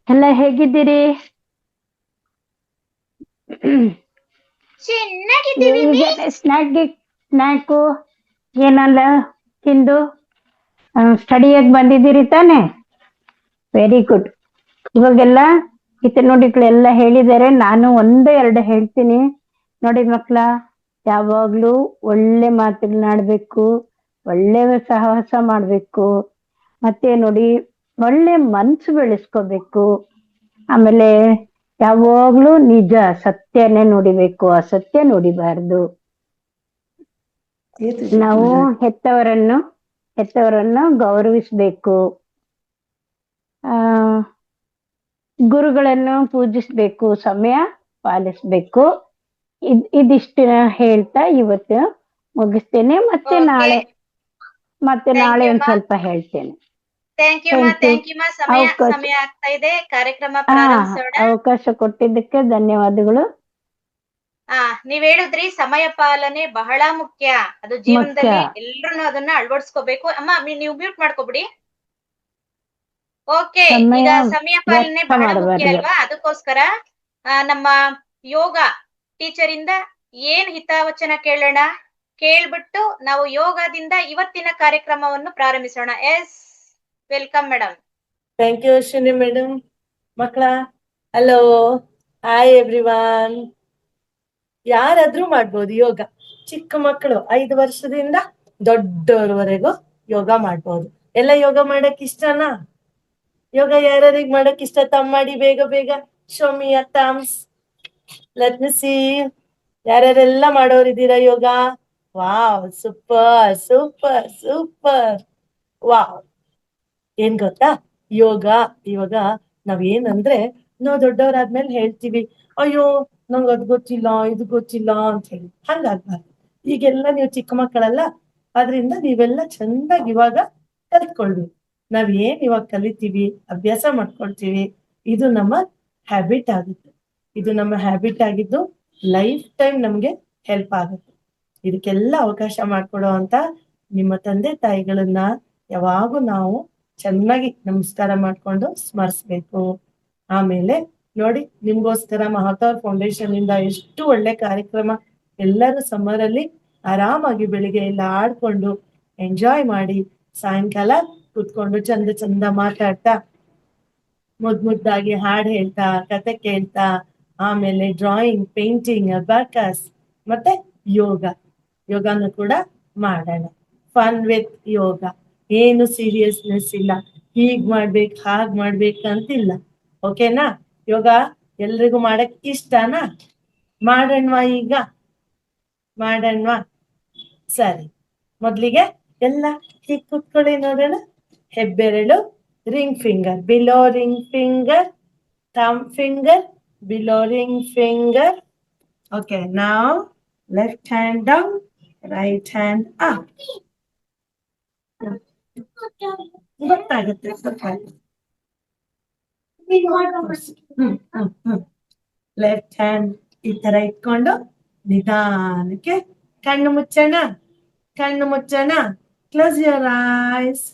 ಎಲ್ಲ ಹೇಗಿದ್ದೀರಿ? ಚೆನ್ನಾಗಿದ್ದೀವಿ ಈಗ ಸ್ನ್ಯಾಕು ಏನಲ್ಲ ತಿಂದು ಸ್ಟಡಿಯಾಗಿ ಬಂದಿದ್ದೀರಿ ತಾನೆ? Very good. ಇವಾಗೆಲ್ಲ ಹಿತನುಡಿಗಳೆಲ್ಲ ಹೇಳಿದ್ದಾರೆ, ನಾನು 1-2 ಹೇಳ್ತೀನಿ ನೋಡಿ ಮಕ್ಳ. ಯಾವಾಗ್ಲೂ ಒಳ್ಳೆ ಮಾತುಗಳನ್ನಾಡ್ಬೇಕು, ಒಳ್ಳೆ ಸಹವಾಸ ಮಾಡ್ಬೇಕು, ಮತ್ತೆ ನೋಡಿ ಒಳ್ಳೆ ಮನ್ಸು ಬೆಳೆಸ್ಕೋಬೇಕು. ಆಮೇಲೆ ಯಾವಾಗ್ಲೂ ನಿಜ ಸತ್ಯನೇ ನುಡಿಬೇಕು, ಅಸತ್ಯ ನುಡಿಬಾರ್ದು. ನಾವು ಹೆತ್ತವರನ್ನು ಗೌರವಿಸ್ಬೇಕು, ಗುರುಗಳನ್ನು ಪೂಜಿಸ್ಬೇಕು, ಸಮಯ ಪಾಲಿಸ್ಬೇಕು. ಇದಿಷ್ಟು ಹೇಳ್ತಾ ಇವತ್ತು ಮುಗಿಸ್ತೇನೆ. ಮತ್ತೆ ನಾಳೆ ಒಂದ್ ಸ್ವಲ್ಪ ಹೇಳ್ತೇನೆ. ಥ್ಯಾಂಕ್ ಯು ಮಾ, ಥ್ಯಾಂಕ್ ಯು ಮಾ. ಸಮಯ ಆಗ್ತಾ ಇದೆ, ಕಾರ್ಯಕ್ರಮ ಪ್ರಾರಂಭಿಸೋಣ. ಅವಕಾಶ ಕೊಟ್ಟಿದ್ದಕ್ಕೆ ಧನ್ಯವಾದಗಳು. ನೀವ್ ಹೇಳಿದ್ರಿ ಸಮಯ ಪಾಲನೆ ಬಹಳ ಮುಖ್ಯ, ಅದು ಜೀವನದಲ್ಲಿ ಎಲ್ರು ಅದನ್ನ ಅಳವಡಿಸ್ಕೋಬೇಕು. ಅಮ್ಮ ನೀವು ಮ್ಯೂಟ್ ಮಾಡ್ಕೊಬಿಡಿ. ಓಕೆ, ಈಗ ಸಮಯ ಪಾಲನೆ ಬಹಳ ಮುಖ್ಯ ಅಲ್ವಾ, ಅದಕ್ಕೋಸ್ಕರ ನಮ್ಮ ಯೋಗ ಟೀಚರ್ ಇಂದ ಏನ್ ಹಿತವಚನ ಕೇಳೋಣ. ಕೇಳ್ಬಿಟ್ಟು ನಾವು ಯೋಗದಿಂದ ಇವತ್ತಿನ ಕಾರ್ಯಕ್ರಮವನ್ನು ಪ್ರಾರಂಭಿಸೋಣ. Yes, welcome madam. Thank you Ashwini madam. ಮಕ್ಕಳ ಹಲೋ, ಹಾಯ್ ಎವ್ರಿವಾನ್. ಯಾರಾದ್ರೂ ಮಾಡ್ಬೋದು ಯೋಗ. ಚಿಕ್ಕ ಮಕ್ಕಳು 5 ವರ್ಷದಿಂದ ದೊಡ್ಡವರವರೆಗೂ ಯೋಗ ಮಾಡ್ಬೋದು. ಎಲ್ಲ ಯೋಗ ಮಾಡಕ್ ಇಷ್ಟನಾ? ಯೋಗ ಯಾರಿಗೆ ಮಾಡಕ್ ಇಷ್ಟ? ತಮ್ಮ ಮಾಡಿ ಬೇಗ ಬೇಗ. Show me your thumbs. Let me see. ಯಾರ್ಯಾರೆಲ್ಲ ಮಾಡೋರಿದ್ದೀರಾ ಯೋಗ? Wow, super super super. Wow. ಏನ್ ಗೊತ್ತಾ, ಯೋಗ ಇವಾಗ ನಾವೇನಂದ್ರೆ ನಾವು ದೊಡ್ಡವರಾದ್ಮೇಲೆ ಹೇಳ್ತೀವಿ, ಅಯ್ಯೋ ನಂಗೆ ಅದ್ ಗೊತ್ತಿಲ್ಲ, ಇದು ಗೊತ್ತಿಲ್ಲ ಅಂತ ಹೇಳಿ. ಹಂಗಾಗ್ಬಾರ್ದು. ಈಗೆಲ್ಲ ನೀವು ಚಿಕ್ಕ ಮಕ್ಕಳಲ್ಲ, ಆದ್ರಿಂದ ನೀವೆಲ್ಲ ಚಂದಾಗಿ ಇವಾಗ ಕಲ್ತ್ಕೊಳ್ಬೇಕು. ನಾವೇನ್ ಇವಾಗ ಕಲಿತೀವಿ, ಅಭ್ಯಾಸ ಮಾಡ್ಕೊಳ್ತೀವಿ, ಇದು ನಮ್ಮ ಹ್ಯಾಬಿಟ್ ಆಗುತ್ತೆ. ಇದು ನಮ್ಮ ಹ್ಯಾಬಿಟ್ ಆಗಿದ್ದು ಲೈಫ್ ಟೈಮ್ ನಮ್ಗೆ ಹೆಲ್ಪ್ ಆಗುತ್ತೆ. ಇದಕ್ಕೆಲ್ಲ ಅವಕಾಶ ಮಾಡ್ಕೊಡೋ ಅಂತ ನಿಮ್ಮ ತಂದೆ ತಾಯಿಗಳನ್ನ ಯಾವಾಗೂ ನಾವು ಚೆನ್ನಾಗಿ ನಮಸ್ಕಾರ ಮಾಡ್ಕೊಂಡು ಸ್ಮರಿಸ್ಬೇಕು. ಆಮೇಲೆ ನೋಡಿ, ನಿಮ್ಗೋಸ್ಕರ ಮಹಾವತಾರ್ ಫೌಂಡೇಶನ್ ಇಂದ ಎಷ್ಟು ಒಳ್ಳೆ ಕಾರ್ಯಕ್ರಮ. ಎಲ್ಲರೂ ಸಮ್ಮರ್ ಅಲ್ಲಿ ಆರಾಮಾಗಿ ಬೆಳಿಗ್ಗೆ ಎಲ್ಲ ಆಡ್ಕೊಂಡು ಎಂಜಾಯ್ ಮಾಡಿ, ಸಾಯಂಕಾಲ ಕೂತ್ಕೊಂಡು ಚಂದ ಚಂದ ಮಾತಾಡ್ತಾ, ಮುದ್ದಾಗಿ ಹಾಡು ಹೇಳ್ತಾ, ಕತೆ ಕೇಳ್ತಾ, ಆಮೇಲೆ ಡ್ರಾಯಿಂಗ್, ಪೇಂಟಿಂಗ್, ಅಬಾಕಸ್ ಮತ್ತೆ ಯೋಗನು ಕೂಡ ಮಾಡೋಣ. ಫನ್ ವಿತ್ ಯೋಗ. ಏನು ಸೀರಿಯಸ್ನೆಸ್ ಇಲ್ಲ, ಹೀಗ್ ಮಾಡ್ಬೇಕು ಹಾಗ್ ಮಾಡ್ಬೇಕಂತಿಲ್ಲ. ಓಕೆನಾ? ಯೋಗ ಎಲ್ರಿಗೂ ಮಾಡಕ್ ಇಷ್ಟನಾ? ಮಾಡೋಣವಾ? ಈಗ ಮಾಡೋಣವಾ? ಸರಿ, ಮೊದ್ಲಿಗೆ ಎಲ್ಲ ಹೀಗ್ ಕುತ್ಕೊಳ್ಳಿ ನೋಡೋಣ. ಹೆಬ್ಬೆರಳು ring finger, below ring finger, thumb finger, below ring finger. Okay, now left hand down, right hand up. ಗೊತ್ತಾಗುತ್ತೆ ಲೆಫ್ಟ್ ಹ್ಯಾಂಡ್ ಈ ತರ ಇಟ್ಕೊಂಡು ನಿಧಾನಕ್ಕೆ ಕಣ್ಣು ಮುಚ್ಚೋಣ, close your eyes.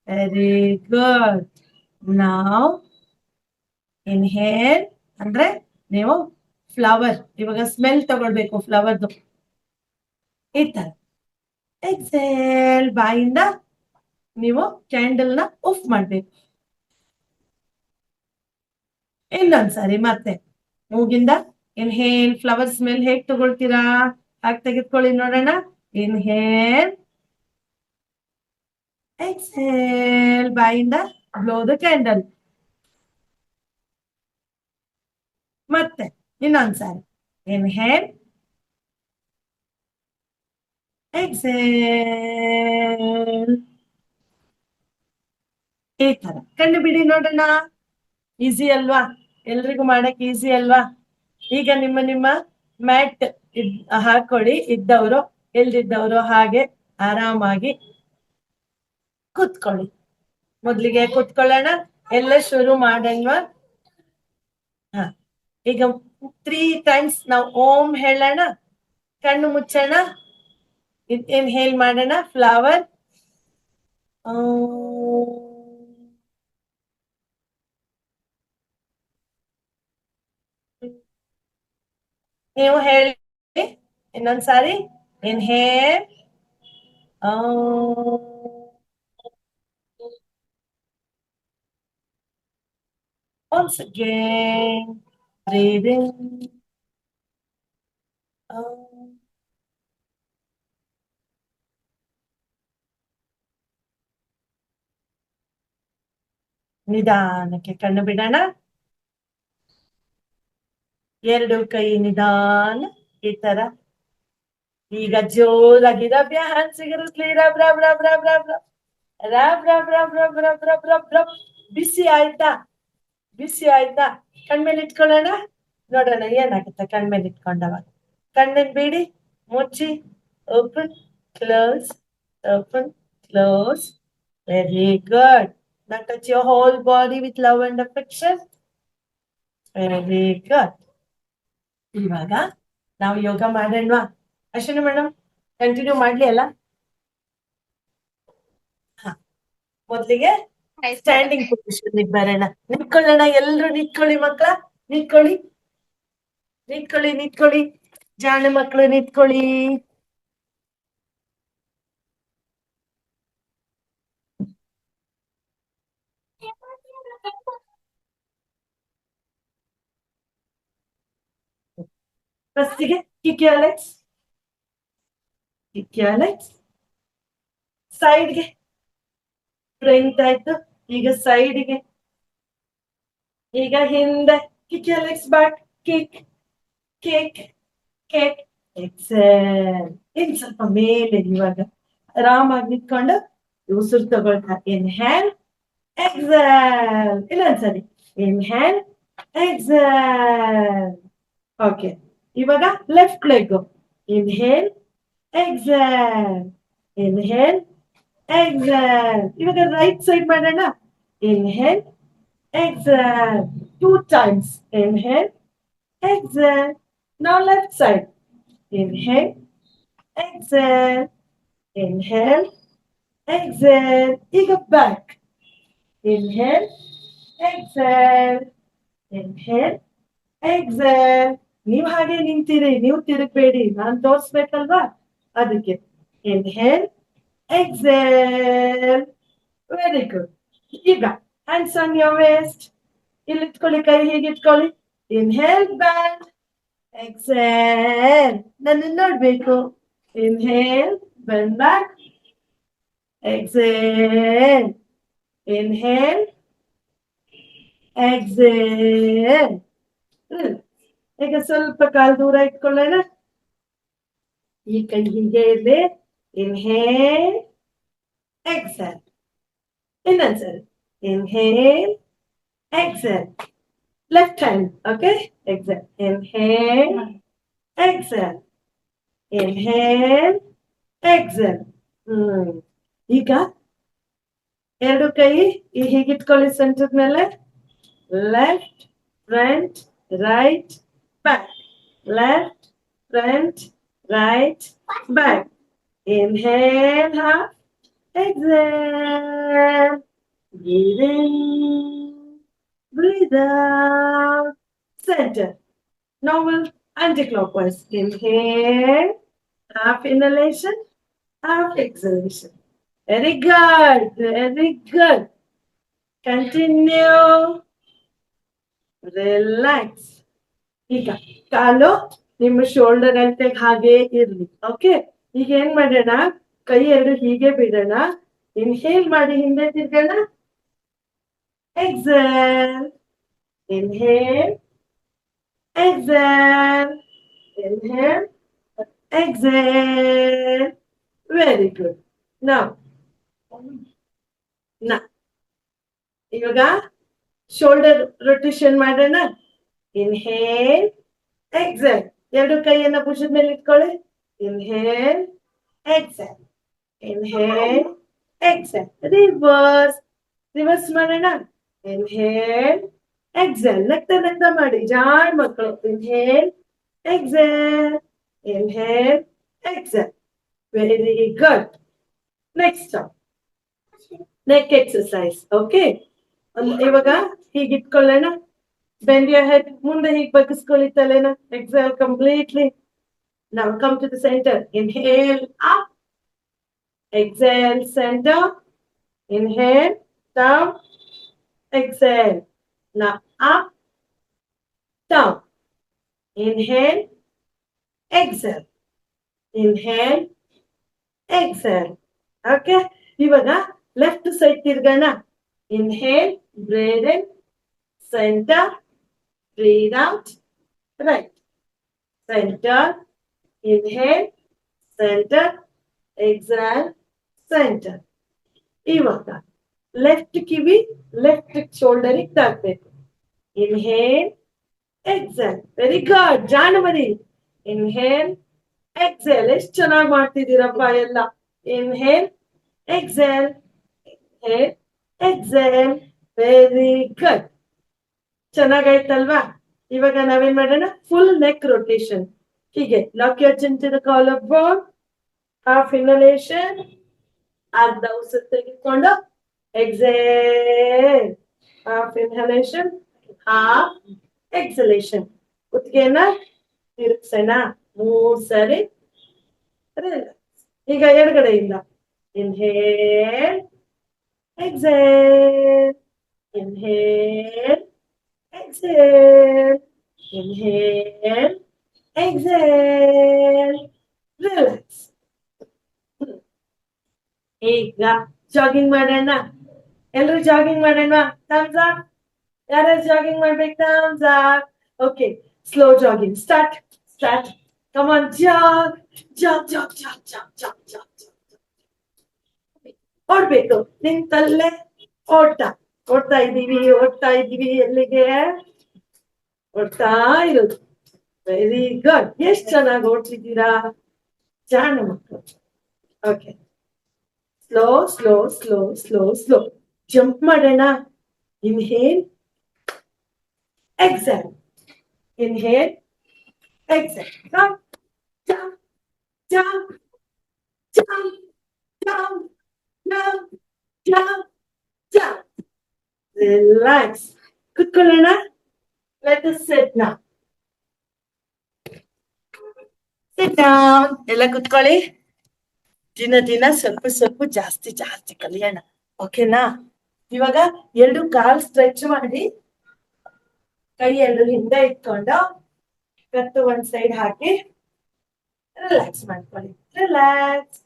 Very good. ನಾವ್ ಇನ್ಹೇಲ್ ಅಂದ್ರೆ ನೀವು ಫ್ಲವರ್, ಇವಾಗ ಸ್ಮೆಲ್ ತಗೊಳ್ಬೇಕು ಫ್ಲವರ್ದು, ಈ ತರ. ಎಕ್ಸೇಲ್, ಬಾಯಿಂದ ನೀವು ಕ್ಯಾಂಡಲ್ ನ ಆಫ್ ಮಾಡ್ಬೇಕು. ಇನ್ನೊಂದ್ಸರಿ ಮತ್ತೆ ಮೂಗಿಂದ ಇನ್ಹೇಲ್, ಫ್ಲವರ್ ಸ್ಮೆಲ್ ಹೇಗ್ ತಗೊಳ್ತೀರಾ ಹಾಗೆ ತೆಗೆದುಕೊಳ್ಳಿ ನೋಡೋಣ. ಇನ್ಹೇಲ್, ಎಕ್ಸೇಲ್, ಬಾಯಿಂದ ಬ್ಲೋ ದ ಕ್ಯಾಂಡಲ್. ಮತ್ತೆ ಇನ್ನೊಂದ್ಸಾರಿ ಇನ್ಹೇಲ್, ಎಕ್ಸೇಲ್, ಈ ತರ. ಕಣ್ಣು ಬಿಡಿ ನೋಡೋಣ. ಈಸಿ ಅಲ್ವಾ? ಎಲ್ರಿಗೂ ಮಾಡಕ್ ಈಸಿ ಅಲ್ವಾ? ಈಗ ನಿಮ್ಮ ಮ್ಯಾಟ್ ಹಾಕೊಳ್ಳಿ, ಇದ್ದವರು ಇಲ್ದಿದ್ದವರು ಹಾಗೆ ಆರಾಮಾಗಿ ಕೂತ್ಕೊಳ್ಳಿ. ಮೊದ್ಲಿಗೆ ಕೂತ್ಕೊಳ್ಳೋಣ, ಎಲ್ಲ ಶುರು ಮಾಡೋಣ. ಈಗ 3 times ನಾವು ಓಂ ಹೇಳೋಣ, ಕಣ್ಣು ಮುಚ್ಚೋಣ, ಇನ್ಹೇಲ್ ಮಾಡೋಣ ಫ್ಲವರ್. ನೀವು ಹೇಳಿ ಇನ್ನೊಂದ್ಸಾರಿ. Inhale, once again breathe in, ನಿಧಾನಕ್ಕೆ ಕಣ್ಣು ಬಿಡೋಣ. 2 ಕೈ ನಿಧಾನ ಈ ತರ. ಈಗ ಜೋರಾಗಿ ರಬ್ ಯಾ ಹ್ಯಾಂಡ್ಸ್ ಸಿಗಿರಲಿ, rub rub rub rub rub rub rub rub rub rub rub rub rub rub. ಬಿಸಿ ಆಯ್ತಾ? ಕಣ್ಮೇಲೆ ಇಟ್ಕೊಳ್ಳೋಣ, ನೋಡೋಣ ಏನಾಗುತ್ತೆ ಕಣ್ಮೇಲೆ ಇಟ್ಕೊಂಡವಾಗ. ಕಣ್ಣನ್ ಬಿಡಿ, ಮುಚ್ಚಿ, open close, open close. Very good. Now touch your whole body with love and affection. Very good. ಇವಾಗ ನಾವು ಯೋಗ ಮಾಡೋಣವಾ? ಅಶ್ವಿನಿ ಮೇಡಮ್ ಕಂಟಿನ್ಯೂ ಮಾಡ್ಲಿ ಅಲ್ಲ? ಮೊದ್ಲಿಗೆ ಸ್ಟ್ಯಾಂಡಿಂಗ್ ಪೊಸಿಷನ್ ಬರೋಣ. ನಿಂತ್ಕೊಳ್ಳೋಣ, ಎಲ್ರು ನಿಂತ್ಕೊಳ್ಳಿ ಮಕ್ಕಳ, ನಿಂತ್ಕೊಳ್ಳಿ. ಜಾಣ ಮಕ್ಕಳು ನಿಂತ್ಕೊಳ್ಳಿ. ಫಸ್ಟಿಗೆ ಕಿಕ್ your legs, ಸೈಡ್ಗೆ ಫ್ರಂಟ್ ಆಯ್ತು. ಈಗ ಸೈಡ್ಗೆ, ಈಗ ಹಿಂದೆ. Kick your legs back, kick. Exhale. ಇನ್ ಸ್ವಲ್ಪ ಮೇಲೆ ಇವಾಗ ಆರಾಮಾಗಿ ನಿಂತ್ಕೊಂಡು ಉಸಿರು ತಗೊಳ್ತಾ. Inhale, exhale. ಇನ್ನೊಂದ್ಸರಿ ಇನ್ಹೇಲ್, ಎಕ್ಸೆಲ್. ಓಕೆ, ಇವಾಗ left leg. Inhale, exhale, inhale, exhale. ಇವಾಗ ರೈಟ್ ಸೈಡ್ ಮಾಡೋಣ. Inhale, exhale. 2 times. Inhale, exhale. Now left side. Inhale, exhale, inhale, exhale. ಈಗ back. Inhale, exhale, inhale, exhale. ನೀವು ಹಾಗೆ ನಿಂತಿರಿ, ನೀವು ತಿರುಗಬೇಡಿ, ನಾನು ತೋರಿಸ್ಬೇಕಲ್ವಾ ಅದಕ್ಕೆ. Inhale, exhale. Very good. ಈಗ hands on your waist. ಇಲ್ಲಿ ಇಟ್ಕೊಳ್ಳಿ, ಕೈ ಹೀಗೆ ಇಟ್ಕೊಳ್ಳಿ. Inhale, bend. Exhale. ನನ್ನ ನೋಡ್ಬೇಕು. Inhale, bend back. Exhale. Inhale, exhale. ಈಗ ಸ್ವಲ್ಪ ಕಾಲು ದೂರ ಇಟ್ಕೊಳ್ಳೋಣ. ಈ ಕೈ ಹೀಗೆ ಇದೆ. Inhale, exhale. ಇನ್ನೊಂದ್ಸರಿ Inhale, exhale. Left hand, okay? Exhale. Inhale, exhale. Inhale, exhale. ಈಗ ಎರಡು ಕೈ ಹೀಗಿಟ್ಕೊಳ್ಳಿ ಸೆಂಟರ್ ಮೇಲೆ. Left, front, right, back. Left, front, right, back. Inhale, half, exhale. Breathe in, breathe out. Center. Now we'll anti-clockwise. Inhale, half inhalation, half exhalation. Very good, very good. Continue. Relax. ಈಗ ಕಾಲು ನಿಮ್ಮ shoulder ಅಳತೆಗೆ ಹಾಗೆ ಇರ್ಲಿ. Okay, ಈಗ ಏನ್ ಮಾಡೋಣ, ಕೈ ಎರಡು ಹೀಗೆ ಬಿಡೋಣ. ಇನ್ಹೇಲ್ ಮಾಡಿ ಹಿಂದೆ ತಿರ್ಗೋಣ. Exhale, inhale, exhale, inhale, exhale. Very good. Now ಇವಾಗ ಶೋಲ್ಡರ್ ರೊಟೇಷನ್ ಮಾಡೋಣ. Inhale, exhale. ಎರಡು ಕೈಯನ್ನ ಭುಜದ ಮೇಲೆ ಇಟ್ಕೊಳ್ಳಿ. Inhale, exhale, inhale, exhale. Reverse, reverse ಮಾಡೋಣ. Inhale, exhale. ನಗ್ತಾ ಮಾಡಿ ಜಾಣ್ ಮಕ್ಕಳು. Inhale, exhale, inhale, exhale. Very good. Next neck exercise. Okay, ಇವಾಗ ಹೀಗಿಟ್ಕೊಳ್ಳೋಣ. Bend your head. ಮುಂದೆ ಹೀಗೆ ಬಗ್ಗಿಸ್ಕೊಳ್ಳಿ ತಲೆನ. Exhale completely. Now come to the center. Inhale, up. Exhale, center. Inhale, down. Exhale. Now up, down. Inhale, exhale. Inhale, exhale. Okay. ಇವಾಗ left side ತಿರ್ಗೋಣ. Inhale, breathe in, center. Breathe out, right, center, inhale, center, exhale, center. ಇವಾಗ left ಕಿವಿ left shoulder ತಾಕ್ಬೇಕು. Inhale, exhale. Very good. ಜಾಣಮರಿ. Inhale, exhale. ಎಷ್ಟು ಚೆನ್ನಾಗಿ ಮಾಡ್ತಿದ್ದೀರಪ್ಪ ಎಲ್ಲ. Inhale, exhale, inhale, exhale. Very good. ಚೆನ್ನಾಗಾಯ್ತಲ್ವಾ? ಇವಾಗ ನಾವೇನ್ ಮಾಡೋಣ, ಫುಲ್ ನೆಕ್ ರೊಟೇಷನ್. ಹೀಗೆ lock your chin to the collar bone. Half inhalation, ಅರ್ಧ ಉಸಿರು ತೆಗೆದುಕೊಂಡು exhale. Half inhalation, half exhalation. ಕುತ್ತಿಗೆನ ತಿರುಗಿಸೋಣ 3 ಸರಿ. ಈಗ ಎಡಗಡೆಯಿಂದ inhale, exhale, inhale, exhale, inhale, exhale, relax. ಈಗ ಜಾಗಿಂಗ್ ಮಾಡೋಣ. ಎಲ್ಲರೂ ಜಾಗಿಂಗ್ ಮಾಡೋಣ. thumbs up. ಯಾರ್ಯಾರು ಜಾಗಿಂಗ್ ಮಾಡ್ಬೇಕು? thumbs up. Okay, slow jogging. Start. Come on, jog jog jog jog jog jog jog. ಓಡ್ಬೇಕು. ನಿಂತಲ್ಲೇ ಓಡ್ತಾ ಇದೀವಿ. ಎಲ್ಲಿಗೆ ಓಡ್ತಾ ಇರೋದು? Very good. ಎಷ್ಟು ಚೆನ್ನಾಗಿ ಓಡ್ತಿದ್ದೀರಾ, ಜಾಣ ಮಕ್ಕಳು. Okay, slow slow slow slow slow. Jump ಮಾಡೋಣ. Inhale, exhale, inhale, exhale. Jump jump jump jump jump jump jump jump. Relax. ಕುತ್ಕೊಳ್ಳೋಣ. Let us sit now. Sit down. ಎಲ್ಲ ಕುತ್ಕೊಳ್ಳಿ. ದಿನ ಸ್ವಲ್ಪ ಜಾಸ್ತಿ ಕಲಿಯೋಣ. ಓಕೆನಾ? ಇವಾಗ ಎರಡು ಕಾಲ್ ಸ್ಟ್ರೆಚ್ ಮಾಡಿ, ಕೈ ಎರಡು ಹಿಂದೆ ಇಟ್ಕೊಂಡು ಕತ್ತು ಒಂದ್ ಸೈಡ್ ಹಾಕಿ ರಿಲ್ಯಾಕ್ಸ್ ಮಾಡ್ಕೊಳ್ಳಿ. Relax,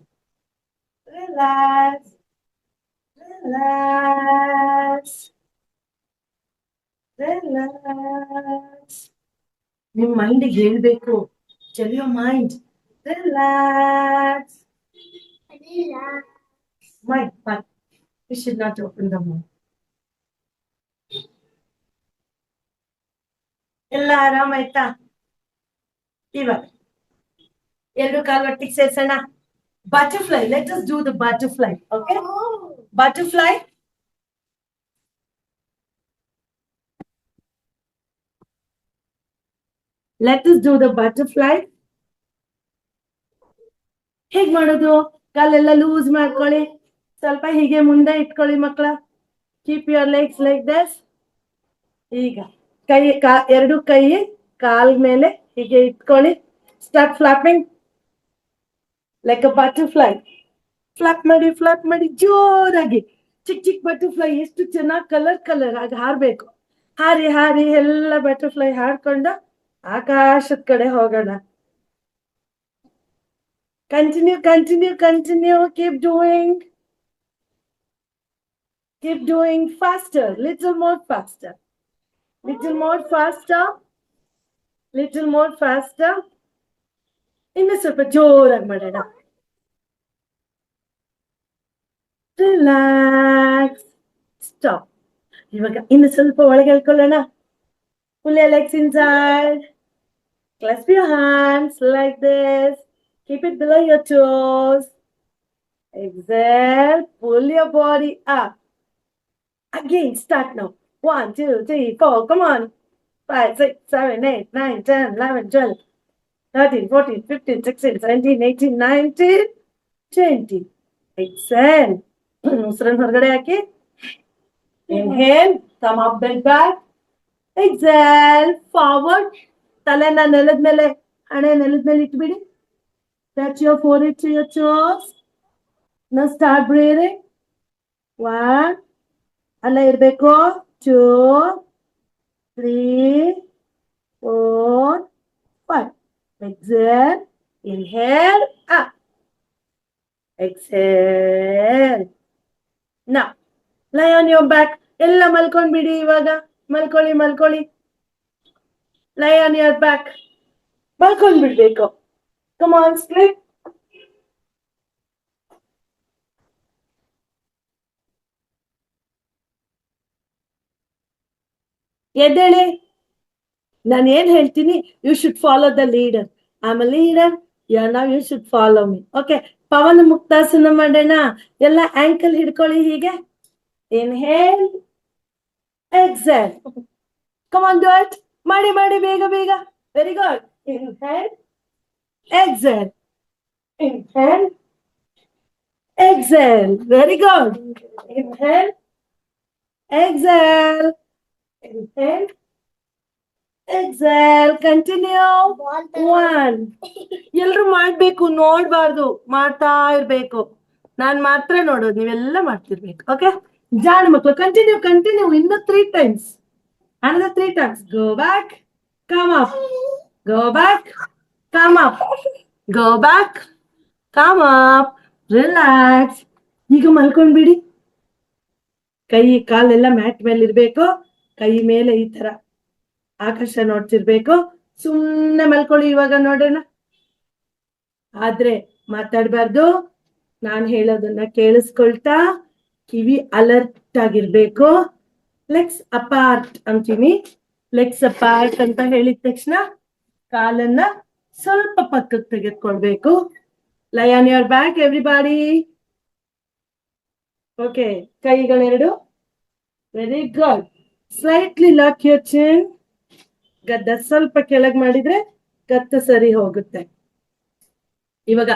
relax, relax, relax. ನಿಮ್ ಮೈಂಡಿಗೆ ಹೇಳ್ಬೇಕು. Tell your mind, relax. Mind. You should not open the mouth. ಎಲ್ಲ ಆರಾಮಾಯ್ತಾ? ಇವಾಗ ಎರಡು ಕಾಲು ಒಟ್ಟಿಗೆ ಸೇರ್ಸೋಣ. Butterfly, let us do the butterfly. Okay, butterfly. Let us do the butterfly. ಹೇಗ್ ಮಾಡೋದು? ಕಾಲೆಲ್ಲ ಲೂಸ್ ಮಾಡ್ಕೊಳ್ಳಿ, ಸ್ವಲ್ಪ ಹೀಗೆ ಮುಂದೆ ಇಟ್ಕೊಳ್ಳಿ ಮಕ್ಕಳ. Keep your legs like this. ಈಗ ಕೈ ಎರಡು ಕೈ ಕಾಲ್ ಮೇಲೆ ಹೀಗೆ ಇಟ್ಕೊಳ್ಳಿ. Start flapping like a butterfly. Flap ಮಾಡಿ ಜೋರಾಗಿ. ಚಿಕ್ಕ ಚಿಕ್ಕ ಬಟರ್ಫ್ಲೈ ಎಷ್ಟು ಚೆನ್ನಾಗಿ ಕಲರ್ ಆಗಿ ಹಾರ್ಬೇಕು. ಹಾರಿ ಹಾರಿ ಎಲ್ಲ ಬಟರ್ಫ್ಲೈ ಹಾಡ್ಕೊಂಡು ಆಕಾಶದ ಕಡೆ ಹೋಗೋಣ. Continue continue continue. Keep doing. Keep doing faster, little more faster, little more faster, little more faster. ಇನ್ನು ಸ್ವಲ್ಪ ಜೋರಾಗಿ ಮಾಡೋಣ. ರಿಲ್ಯಾಕ್ಸ್. ಸ್ಟಾಪ್. ಇವಾಗ ಇನ್ನು ಸ್ವಲ್ಪ ಒಳಗೆ ಹೇಳ್ಕೊಳ್ಳೋಣ. Pull your legs inside. Clasp your hands like this. Keep it below your toes. Exhale. Pull your body up. Again, start now. 1, 2, 3, 4. Come on. 5, 6, 7, 8, 9, 10, 11, 12, 13, 14, 15, 16, 17, 18, 19, 20. Exhale. ಉಸಿರನ್ನು ಹೊರಗಡೆ ಹಾಕಿ. Inhale. Come up, bend back. Exhale. Forward. ತಲೆನ ನೆಲದ ಮೇಲೆ, ಹಣೆ ನೆಲದ ಮೇಲೆ ಇಟ್ಬಿಡಿ. Touch your forehead to your toes. Now start breathing. 1. ಅಲ್ಲ ಇರ್ಬೇಕು. 2, 3, 4, 5. Exhale. Inhale. Up. Exhale. Now lie on your back. ಎಲ್ಲ ಮಲ್ಕೊಂಡ್ಬಿಡಿ ಇವಾಗ. ಮಲ್ಕೊಳ್ಳಿ. Lie on your back. ಮಲ್ಕೊಂಡ್ಬಿಡ್ಬೇಕು. Come on, sleep. ಎದ್ದೇಳಿ. ನಾನು ಏನ್ ಹೇಳ್ತೀನಿ, you should follow the leader. I am a leader. now you should follow me. Okay, ಪವನ ಮುಕ್ತಾಸನ ಮಾಡೋಣ. ಎಲ್ಲ ಆಂಕಲ್ ಹಿಡ್ಕೊಳ್ಳಿ ಹೀಗೆ. Inhale. Exhale. Come on, do it. ಮಾಡಿ ಬೇಗ. Very good. Inhale. Exhale. Inhale. Exhale. Very good. Inhale. Exhale. Inhale. Exhale. Continue. 1. ಎಲ್ರು ಮಾಡ್ಬೇಕು, ನೋಡ್ಬಾರ್ದು, ಮಾಡ್ತಾ ಇರ್ಬೇಕು. ನಾನ್ ಮಾತ್ರ ನೋಡೋದು, ನೀವೆಲ್ಲ ಮಾಡ್ತಿರ್ಬೇಕು. ಓಕೆ, ಜಾಣ ಮಕ್ಕಳು. ಕಂಟಿನ್ಯೂ. ಇನ್ನು 3 times. Another 3 times. Go back. Come up. Go back. Come up. Go back. Come up. Relax. ಈಗ ಮಲ್ಕೊಂಡ್ಬಿಡಿ. ಕೈ ಕಾಲೆಲ್ಲ ಮ್ಯಾಟ್ ಮೇಲೆ ಇರ್ಬೇಕು. ಕೈ ಮೇಲೆ ಈ ತರ ಆಕಾಶ ನೋಡ್ತಿರ್ಬೇಕು. ಸುಮ್ನೆ ಮಲ್ಕೊಳ್ಳಿ. ಇವಾಗ ನೋಡೋಣ. ಆದ್ರೆ ಮಾತಾಡ್ಬಾರ್ದು. ನಾನ್ ಹೇಳೋದನ್ನ ಕೇಳಿಸ್ಕೊಳ್ತಾ ಕಿವಿ ಅಲರ್ಟ್ ಆಗಿರ್ಬೇಕು. ಲೆಗ್ಸ್ ಅಪಾರ್ಟ್ ಅಂತೀನಿ. ಲೆಗ್ಸ್ ಅಪಾರ್ಟ್ ಅಂತ ಹೇಳಿದ ತಕ್ಷಣ ಕಾಲನ್ನ ಸ್ವಲ್ಪ ಪಕ್ಕಕ್ಕೆ ತೆಗೆದುಕೊಳ್ಬೇಕು. Lie on your back everybody. Okay, ಕೈಗಳೆರಡು. Very good. Slightly lock your chin. ಗದ್ದ ಸ್ವಲ್ಪ ಕೆಳಗ್ ಮಾಡಿದ್ರೆ ಗತ್ತ ಸರಿ ಹೋಗುತ್ತೆ. ಇವಾಗ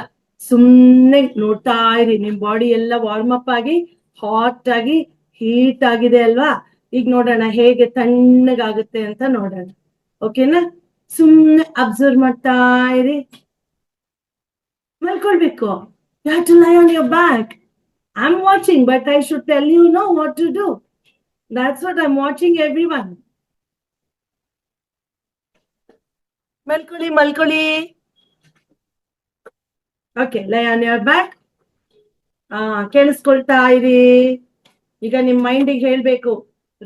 ಸುಮ್ನೆ ನೋಡ್ತಾ ಇರಿ. ನಿಮ್ ಬಾಡಿ ಎಲ್ಲ ವಾರ್ಮ್ ಅಪ್ ಆಗಿ ಹಾಟ್ ಆಗಿ ಹೀಟ್ ಆಗಿದೆ ಅಲ್ವಾ? ಈಗ ನೋಡೋಣ ಹೇಗೆ ತಣ್ಣಗಾಗುತ್ತೆ ಅಂತ ನೋಡೋಣ. ಓಕೆನಾ? ಸುಮ್ನೆ ಅಬ್ಸರ್ವ್ ಮಾಡ್ತಾ ಇರಿ. ಮಲ್ಕೊಳ್ಬೇಕು. You have to lie on your back. I am watching, but I should tell you know what to do. That's what I'm watching everyone. ಮಲ್ಕೊಳ್ಳಿ. Okay, lie on your back. ಕೇಳಿಸ್ಕೊಳ್ತಾ ಇರಿ. ಈಗ ನಿಮ್ ಮೈಂಡಿಗೆ ಹೇಳ್ಬೇಕು,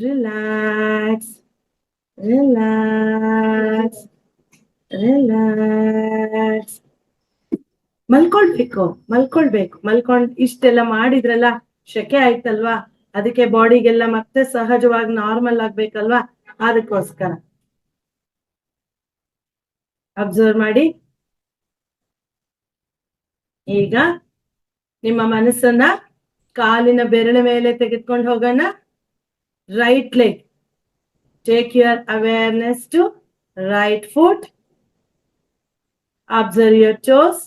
ರಿಲ್ಯಾಕ್ಸ್. ಮಲ್ಕೊಳ್ಬೇಕು. ಇಷ್ಟೆಲ್ಲ ಮಾಡಿದ್ರಲ್ಲ, ಶೆಕೆ ಆಯ್ತಲ್ವಾ? ಅದಕ್ಕೆ ಬಾಡಿಗೆಲ್ಲ ಮತ್ತೆ ಸಹಜವಾಗಿ ನಾರ್ಮಲ್ ಆಗ್ಬೇಕಲ್ವಾ? ಅದಕ್ಕೋಸ್ಕರ ಅಬ್ಸರ್ವ್ ಮಾಡಿ. ಈಗ ನಿಮ್ಮ ಮನಸ್ಸನ್ನ ಕಾಲಿನ ಬೆರಳ ಮೇಲೆ ತೆಗೆದುಕೊಂಡು ಹೋಗೋಣ. Right leg, take your awareness to right foot. Observe your toes.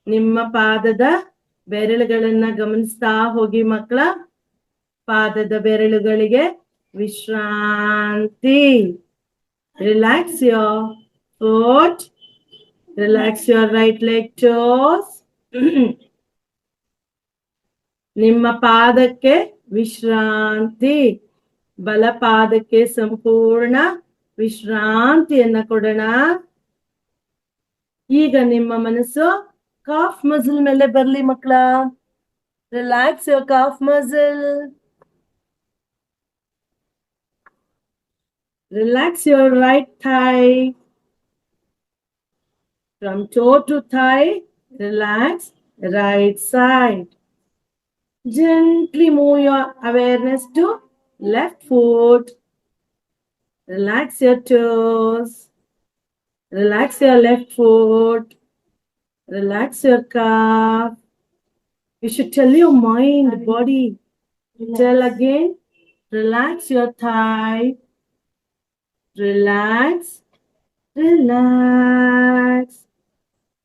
ನಿಮ್ಮ ಪಾದದ ಬೆರಳುಗಳನ್ನ ಗಮನಿಸ್ತಾ ಹೋಗಿ ಮಕ್ಕಳ. ಪಾದದ ಬೆರಳುಗಳಿಗೆ ವಿಶ್ರಾಂತಿ. Relax your foot. Relax your right leg toes. ನಿಮ್ಮ ಪಾದಕ್ಕೆ ವಿಶ್ರಾಂತಿ. ಬಲಪಾದಕ್ಕೆ ಸಂಪೂರ್ಣ ವಿಶ್ರಾಂತಿಯನ್ನ ಕೊಡೋಣ. ಈಗ ನಿಮ್ಮ ಮನಸ್ಸು ಕಾಫ್ ಮಸಲ್ ಮೇಲೆ ಬರ್ಲಿ ಮಕ್ಕಳ. Relax your calf muscle. Relax your right thigh. From toe to thigh, relax right side. Gently move your awareness to left foot. Relax your toes. Relax your left foot. Relax your calf. You should tell your mind, body. Tell again. Relax your thigh. Relax. Relax.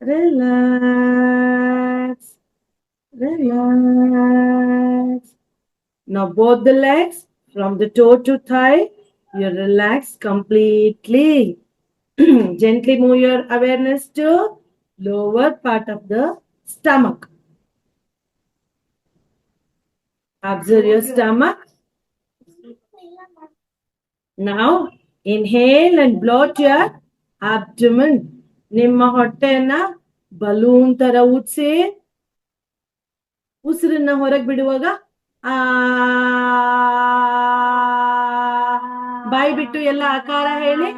Relax. Relax. Now both the legs from the toe to thigh, you relax completely. Gently move your awareness to lower part of the stomach. Observe your stomach. Now inhale and blow to your abdomen. ನಿಮ್ಮ ಹೊಟ್ಟೆಯನ್ನ balloon ತರ ಊದ್ಸಿ ಉಸಿರನ್ನ ಹೊರಗೆ ಬಿಡುವಾಗ ಬಾಯಿ ಬಿಟ್ಟು ಎಲ್ಲ ಆಕಾರ ಹೇಳಿ.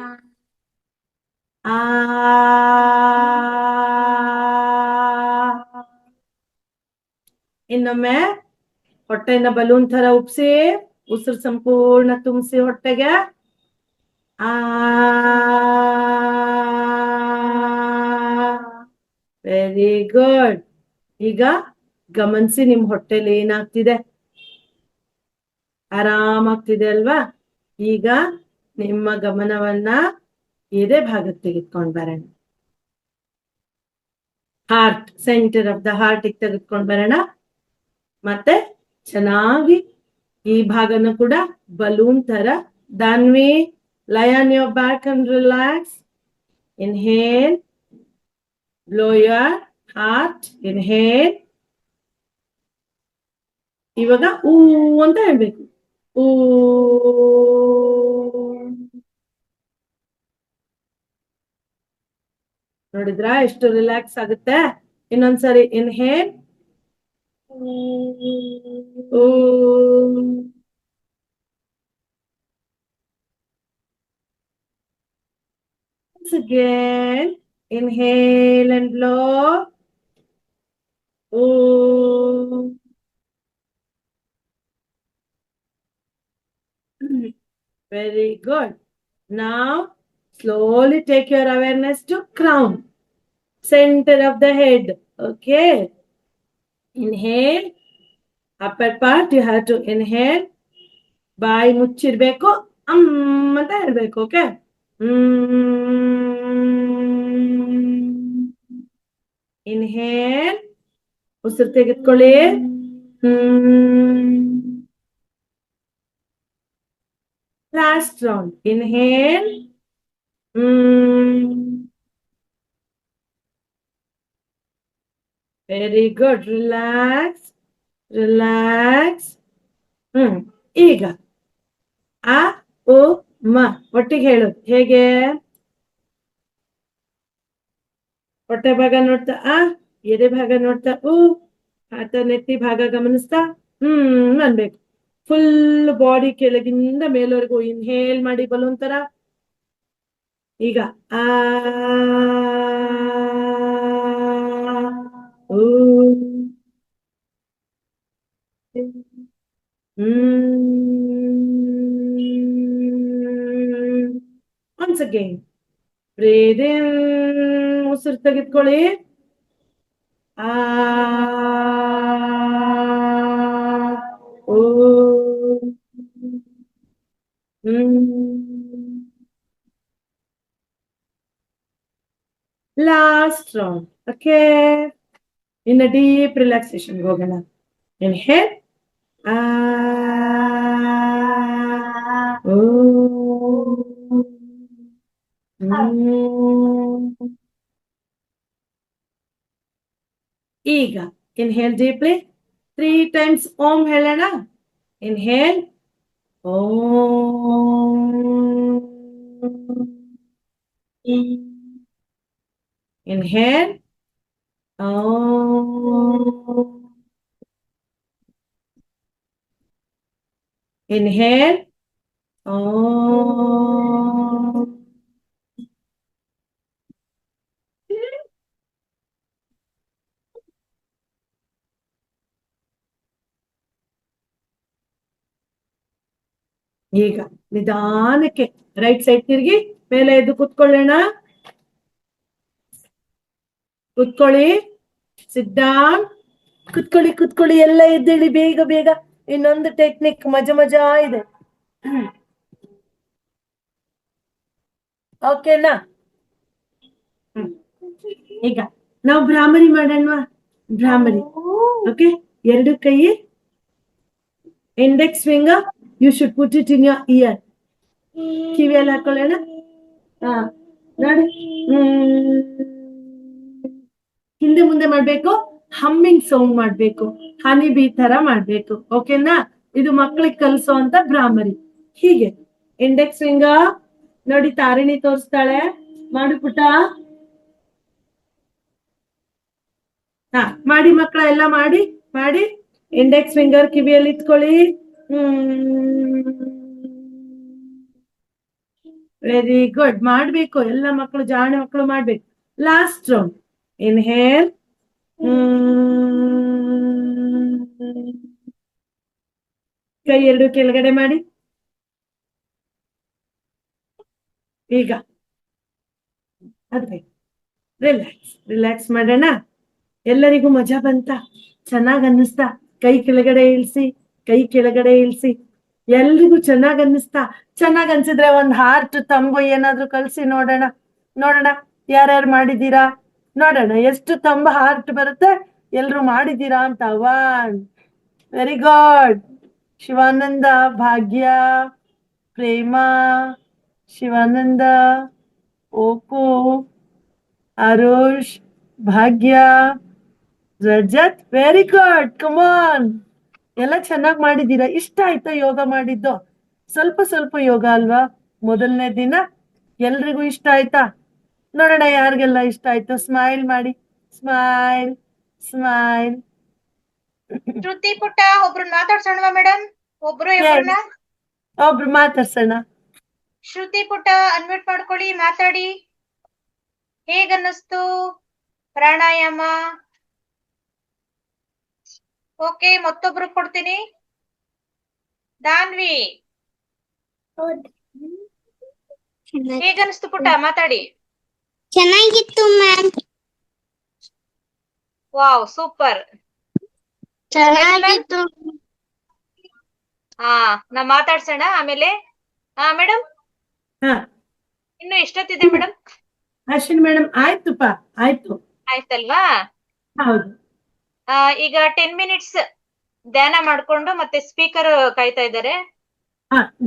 ಇನ್ನೊಮ್ಮೆ ಹೊಟ್ಟೆಯನ್ನ ಬಲೂನ್ ತರ ಉಪ್ಸಿ ಉಸಿರು ಸಂಪೂರ್ಣ ತುಂಬಿಸಿ ಹೊಟ್ಟೆಗೆ. Very good. ಈಗ ಗಮನಿಸಿ ನಿಮ್ ಹೊಟ್ಟೆಲಿ ಏನಾಗ್ತಿದೆ. ಆರಾಮಾಗ್ತಿದೆ ಅಲ್ವಾ? ಈಗ ನಿಮ್ಮ ಗಮನವನ್ನ ಎದೆ ಭಾಗಕ್ಕೆ ತೆಗೆದುಕೊಂಡು ಬರೋಣ. Heart, centre of the heart ತೆಗೆದುಕೊಂಡು ಬರೋಣ. ಮತ್ತೆ ಚೆನ್ನಾಗಿ ಈ ಭಾಗನ ಕೂಡ ಬಲೂನ್ ತರ. ದಾನ್ವಿ, ಲೈ on your back and relax. Inhale, blow your heart. Inhale. ಇವಾಗ ಊ ಅಂತ ಹೇಳ್ಬೇಕು. ಊ. ನೋಡಿದ್ರಾ ಎಷ್ಟು ರಿಲ್ಯಾಕ್ಸ್ ಆಗುತ್ತೆ? ಇನ್ನೊಂದ್ಸರಿ inhale. Once again, inhale and blow. Very good. Now, slowly take your awareness to crown, center of the head. Okay. Inhale. Upper part, you have to inhale. ಬಾಯಿ ಮುಚ್ಚಿರ್ಬೇಕು. ಅಂತ ಹೇಳ್ಬೇಕು. ಓಕೆ. ಇನ್ಹೇಲ್. ಉಸಿರು ತೆಗೆದುಕೊಳ್ಳಿ. Last round. Inhale. Very good. Relax. Relax. ಈಗ ಆ ಉ ಮ ಒಟ್ಟಿಗೆ ಹೇಳೋದು ಹೇಗೆ? ಹೊಟ್ಟೆ ಭಾಗ ನೋಡ್ತಾ ಎದೆ ಭಾಗ ನೋಡ್ತಾ ಹಾತ ನೆತ್ತಿ ಭಾಗ ಗಮನಿಸ್ತಾ ಅನ್ಬೇಕು. ಫುಲ್ ಬಾಡಿ ಕೆಳಗಿಂದ ಮೇಲ್ವರೆಗೂ ಇನ್ಹೇಲ್ ಮಾಡಿ ಬಲೂನ್ ತರ. ಈಗ Once again, ಬ್ರೀದ್ ಇನ್, ಉಸಿರು ತೆಗೆದುಕೊಳ್ಳಿ. ಆ ಓ ಲಾಸ್ಟ್ ರೌಂಡ್. ಓಕೆ, ಇನ್ನು ಡೀಪ್ ರಿಲ್ಯಾಕ್ಸೇಷನ್ ಹೋಗೋಣ. ಇನ್ಹೇಲ್, ಆ ಓ ಈಗ ಇನ್ಹೇಲ್ ಡೀಪ್ಲಿ 3 times ಓಂ ಹೇಳೋಣ. ಇನ್ಹೇಲ್ ಓಂ, ಇನ್ಹೇಲ್ ಓಂ, ಇನ್ಹೇಲ್ ಓಂ, ಈಗ ನಿಧಾನಕ್ಕೆ ರೈಟ್ ಸೈಡ್ ತಿರುಗಿ ಮೇಲೆ ಎದ್ದು ಕೂತ್ಕೊಳ್ಳೋಣ. ಕೂತ್ಕೊಳ್ಳಿ, ಸಿಟ್ ಡೌನ್. ಕೂತ್ಕೊಳ್ಳಿ, ಎಲ್ಲ ಎದ್ದೇಳಿ ಬೇಗ ಬೇಗ. ಇನ್ನೊಂದು ಟೆಕ್ನಿಕ್ ಮಜಾ ಇದೆ. ಓಕೆನಾ? ಈಗ ನಾವು ಭ್ರಾಮರಿ ಮಾಡೋಣವಾ? ಭ್ರಾಮರಿ. ಓಕೆ, ಎರಡು ಕೈ, index finger you should put it in your ear. ಕಿವಿಯಲ್ಲಿ ಹಾಕೊಳ್ಳೋಣ. ನೋಡಿ, ಹಿಂದೆ ಮುಂದೆ ಮಾಡ್ಬೇಕು, ಹಮ್ಮಿಂಗ್ ಸೌಂಡ್ ಮಾಡ್ಬೇಕು, ಹನಿ ಬೀ ತರ ಮಾಡ್ಬೇಕು. ಓಕೆನಾ? ಇದು ಮಕ್ಕಳಿಗೆ ಕಲಿಸೋ ಅಂತ ಭ್ರಾಮರಿ. ಹೀಗೆ ಇಂಡೆಕ್ಸ್ ಫಿಂಗರ್ ನೋಡಿ, ತಾರಿಣಿ ತೋರಿಸ್ತಾಳೆ, ಮಾಡಿ ಪುಟ್ಟ. ಮಾಡಿ ಮಕ್ಕಳ, ಎಲ್ಲ ಮಾಡಿ. ಇಂಡೆಕ್ಸ್ ಫಿಂಗರ್ ಕಿವಿಯಲ್ಲಿ ಇಟ್ಕೊಳ್ಳಿ. Very good. ಮಾಡ್ಬೇಕು, ಎಲ್ಲ ಮಕ್ಕಳು, ಜಾಣೆ ಮಕ್ಕಳು ಮಾಡ್ಬೇಕು. Last round. ಇನ್ಹೇಲ್, ಕೈ ಎರಡು ಕೆಳಗಡೆ ಮಾಡಿ. ಈಗ ಅದೇ ರಿಲ್ಯಾಕ್ಸ್ ಮಾಡೋಣ. ಎಲ್ಲರಿಗೂ ಮಜಾ ಬಂತ? ಚೆನ್ನಾಗ್ ಅನ್ನಿಸ್ತಾ? ಕೈ ಕೆಳಗಡೆ ಇಳಿಸಿ. ಎಲ್ರಿಗೂ ಚೆನ್ನಾಗ್ ಅನ್ನಿಸ್ತಾ? ಚೆನ್ನಾಗ್ ಅನ್ಸಿದ್ರೆ ಒಂದ್ ಹಾರ್ಟ್, ತಂಬು ಏನಾದ್ರು ಕಳ್ಸಿ ನೋಡೋಣ. ಯಾರ್ಯಾರು ಮಾಡಿದೀರಾ ನೋಡೋಣ. ಎಷ್ಟು ತಂಬ ಹಾರ್ಟ್ ಬರುತ್ತೆ, ಎಲ್ರು ಮಾಡಿದೀರಾ ಅಂತ. 1, ವೆರಿ ಗುಡ್. ಶಿವಾನಂದ, ಭಾಗ್ಯ, ಪ್ರೇಮ, ಶಿವಾನಂದ, ಓಪು, ಆರುಷ್, ಭಾಗ್ಯ, ರಜತ್, ವೆರಿ ಗುಡ್. ಕಮಾನ್, ಎಲ್ಲ ಚೆನ್ನಾಗಿ ಮಾಡಿದೀರಾ. ಇಷ್ಟ ಆಯ್ತಾ ಯೋಗ ಮಾಡಿದ್ದು? ಸ್ವಲ್ಪ ಯೋಗ ಅಲ್ವಾ ಮೊದಲನೇ ದಿನ? ಎಲ್ರಿಗೂ ಇಷ್ಟ ಆಯ್ತಾ? ನೋಡೋಣ ಯಾರಿಗೆಲ್ಲ ಇಷ್ಟ ಆಯ್ತು. ಸ್ಮೈಲ್ ಮಾಡಿ, ಸ್ಮೈಲ್. ಶ್ರುತಿ ಪುಟ್ಟ, ಒಬ್ರು ಮಾತಾಡ್ಸೋಣವಾ ಮೇಡಮ್? ಒಬ್ರು ಮಾತಾಡ್ಸೋಣ. ಶ್ರುತಿ ಪುಟ್ಟ, ಅನ್ಮ್ಯೂಟ್ ಮಾಡ್ಕೊಳ್ಳಿ, ಮಾತಾಡಿ. ಹೇಗನ್ನಿಸ್ತು ಪ್ರಾಣಾಯಾಮ? ಓಕೆ, ಮತ್ತೊಬ್ರು ಕೊಡ್ತೀನಿ. ದಾನ್ವಿ, ಹೇಗನ್ನಿಸ್ತು ಪುಟ್ಟ? ಮಾತಾಡಿ. ಚೆನ್ನಾಗಿತ್ತು ಮ್ಯಾಮ್. Wow, super. ಚೆನ್ನಾಗಿತ್ತು. ನಾ ಮಾತಾಡ್ಸೋಣ ಆಮೇಲೆ. ಮೇಡಮ್, ಇನ್ನು ಎಷ್ಟೊತ್ತಿದೆ ಮೇಡಮ್? ಅಶ್ವಿನಿ ಮೇಡಮ್, ಆಯ್ತು. ಆಯ್ತಲ್ವಾ? ಹೌದು. ಈಗ 10 minutes ಧ್ಯಾನ ಮಾಡ್ಕೊಂಡು ಮತ್ತೆ ಸ್ಪೀಕರ್ ಕಾಯ್ತಾ ಇದ್ದಾರೆ.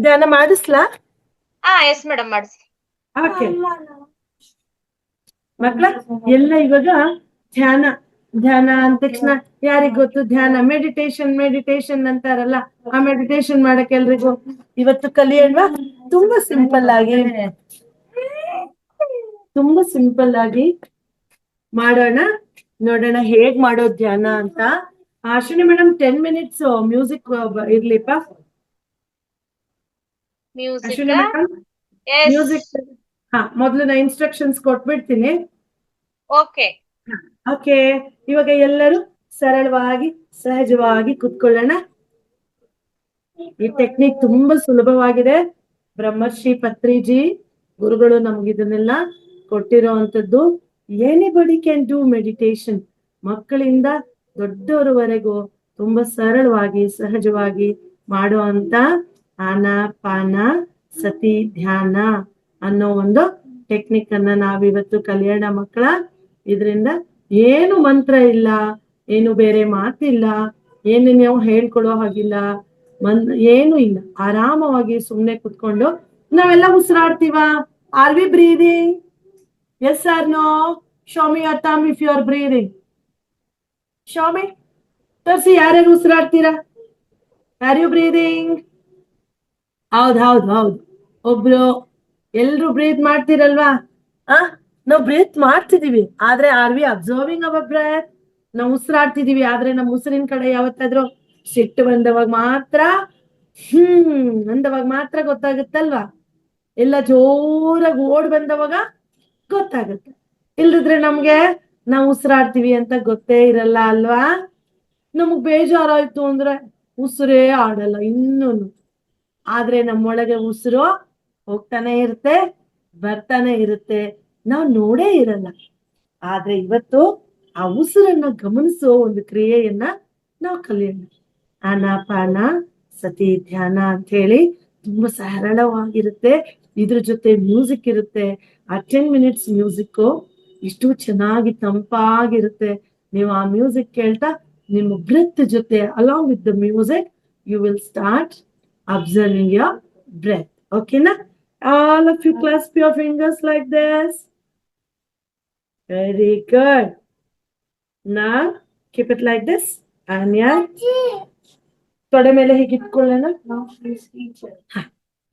ಧ್ಯಾನ ಮಾಡಿಸ್ಲಾ? ಎಸ್ ಮೇಡಮ್, ಮಾಡಿಸಿ. ಓಕೆ ಮಕ್ಕಳ, ಎಲ್ಲ ಇವಾಗ ಧ್ಯಾನ ಅಂದ ತಕ್ಷಣ ಯಾರಿಗ್ ಗೊತ್ತು? ಧ್ಯಾನ ಮೆಡಿಟೇಷನ್ ಅಂತಾರಲ್ಲ, ಆ ಮೆಡಿಟೇಷನ್ ಮಾಡಕ್ ಎಲ್ರಿಗೂ ಇವತ್ತು ಕಲಿಯೋಣ. ತುಂಬಾ ಸಿಂಪಲ್ ಆಗಿ ಮಾಡೋಣ. ನೋಡೋಣ ಹೇಗ್ ಮಾಡೋದ್ ಧ್ಯಾನ ಅಂತ. ಅಶ್ವಿನಿ ಮೇಡಮ್, 10 minutes ಮ್ಯೂಸಿಕ್ ಇರ್ಲಿಪ್ಪ. ಅಶ್ವಿನಿ ಮೇಡಮ್, ಮ್ಯೂಸಿಕ್ ಮೊದಲು ನಾ ಇನ್ಸ್ಟ್ರಕ್ಷನ್ಸ್ ಕೊಟ್ಬಿಡ್ತೀನಿ. ಓಕೆ, ಇವಾಗ ಎಲ್ಲರೂ ಸರಳವಾಗಿ ಸಹಜವಾಗಿ ಕುತ್ಕೊಳ್ಳೋಣ. ಈ ಟೆಕ್ನಿಕ್ ತುಂಬಾ ಸುಲಭವಾಗಿದೆ. ಬ್ರಹ್ಮರ್ಷಿ ಪತ್ರಿಜಿ ಗುರುಗಳು ನಮ್ಗೆ ಇದನ್ನೆಲ್ಲ ಕೊಟ್ಟಿರೋವಂಥದ್ದು. Anybody can do meditation. ಮಕ್ಕಳಿಂದ ದೊಡ್ಡವರವರೆಗೂ ತುಂಬಾ ಸರಳವಾಗಿ ಸಹಜವಾಗಿ ಮಾಡುವಂತ ಆನಾಪಾನ ಸತಿ ಧ್ಯಾನ ಅನ್ನೋ ಒಂದು ಟೆಕ್ನಿಕ್ ಅನ್ನ ನಾವಿವತ್ತು ಕಲಿಯೋಣ ಮಕ್ಕಳ. ಇದರಿಂದ ಏನು ಮಂತ್ರ ಇಲ್ಲ, ಏನು ಬೇರೆ ಮಾತಿಲ್ಲ, ಏನು ನಾವು ಹೇಳ್ಕೊಡೋ ಹಾಗಿಲ್ಲ, ಏನು ಇಲ್ಲ. ಆರಾಮವಾಗಿ ಸುಮ್ನೆ ಕುತ್ಕೊಂಡು ನಾವೆಲ್ಲ ಉಸಿರಾಡ್ತೀವ. Are we breathing? Yes or no? Show me your thumb if you are breathing. Show me. ತೋರಿಸಿ ಯಾರ್ಯಾರು ಉಸಿರಾಡ್ತೀರಾ. Are you breathing? ಹೌದು. ಒಬ್ರು ಎಲ್ರು ಬ್ರೀತ್ ಮಾಡ್ತೀರಲ್ವಾ? ನಾವು ಬ್ರೀತ್ ಮಾಡ್ತಿದೀವಿ, ಆದ್ರೆ are we observing our breath? ನಾವು ಉಸಿರಾಡ್ತಿದೀವಿ, ಆದ್ರೆ ನಮ್ಮ ಉಸಿರಿನ ಕಡೆ ಯಾವತ್ತಾದ್ರೂ ಸಿಟ್ಟು ಬಂದವಾಗ ಮಾತ್ರ ಅಂದವಾಗ ಮಾತ್ರ ಗೊತ್ತಾಗುತ್ತಲ್ವಾ? ಎಲ್ಲ ಜೋರಾಗಿ ಓಡ್ ಬಂದವಾಗ ಗೊತ್ತಾಗುತ್ತೆ. ಇಲ್ದಿದ್ರೆ ನಮ್ಗೆ ನಾವು ಉಸಿರಾಡ್ತೀವಿ ಅಂತ ಗೊತ್ತೇ ಇರಲ್ಲ ಅಲ್ವಾ? ನಮಗ್ ಬೇಜಾರಾಯ್ತು ಅಂದ್ರೆ ಉಸಿರೇ ಆಡಲ್ಲ ಇನ್ನೂನು. ಆದ್ರೆ ನಮ್ಮೊಳಗೆ ಉಸಿರು ಹೋಗ್ತಾನೆ ಇರುತ್ತೆ, ಬರ್ತಾನೆ ಇರುತ್ತೆ, ನಾವು ನೋಡೇ ಇರಲ್ಲ. ಆದ್ರೆ ಇವತ್ತು ಆ ಉಸಿರನ್ನ ಗಮನಿಸೋ ಒಂದು ಕ್ರಿಯೆಯನ್ನ ನಾವು ಕಲಿಯೋಣ. ಆನಾಪಾನ ಸತಿ ಧ್ಯಾನ ಅಂತ ಹೇಳಿ ತುಂಬಾ ಸರಳವಾಗಿರುತ್ತೆ. ಇದ್ರ ಜೊತೆ ಮ್ಯೂಸಿಕ್ ಇರುತ್ತೆ. ಆ 10 minutes ಮ್ಯೂಸಿಕ್ ಇಷ್ಟು ಚೆನ್ನಾಗಿ ತಂಪಾಗಿರುತ್ತೆ. ನೀವು ಆ ಮ್ಯೂಸಿಕ್ ಕೇಳ್ತಾ ನಿಮ್ಮ ಬ್ರೆತ್ ಜೊತೆ along with the music you will start observing your breath. ಓಕೆನಾ? All of you clasp your fingers like this. Very good. Now keep it like this. Anya, ತೊಡೆ ಮೇಲೆ ಹೀಗೆ ಇಟ್ಕೊಳ್ಳೋಣ.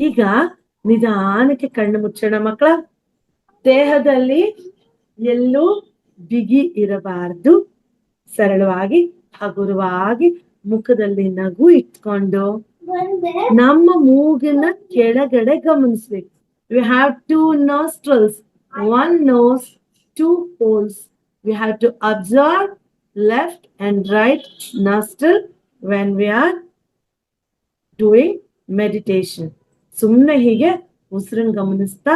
ಈಗ ನಿಧಾನಕ್ಕೆ ಕಣ್ಣು ಮುಚ್ಚೋಣ ಮಕ್ಕಳ. ದೇಹದಲ್ಲಿ ಎಲ್ಲೂ ಬಿಗಿ ಇರಬಾರ್ದು. ಸರಳವಾಗಿ ಹಗುರವಾಗಿ ಮುಖದಲ್ಲಿ ನಗು ಇಟ್ಕೊಂಡು ನಮ್ಮ ಮೂಗನ್ನ ಕೆಳಗಡೆ ಗಮನಿಸ್ಬೇಕು. We have 2 nostrils, 1 nose, 2 holes. We have to observe left and right nostril when we are doing meditation. ಸುಮ್ಮನೆ ಹೀಗೆ ಉಸಿರನ್ನ ಗಮನಿಸ್ತಾ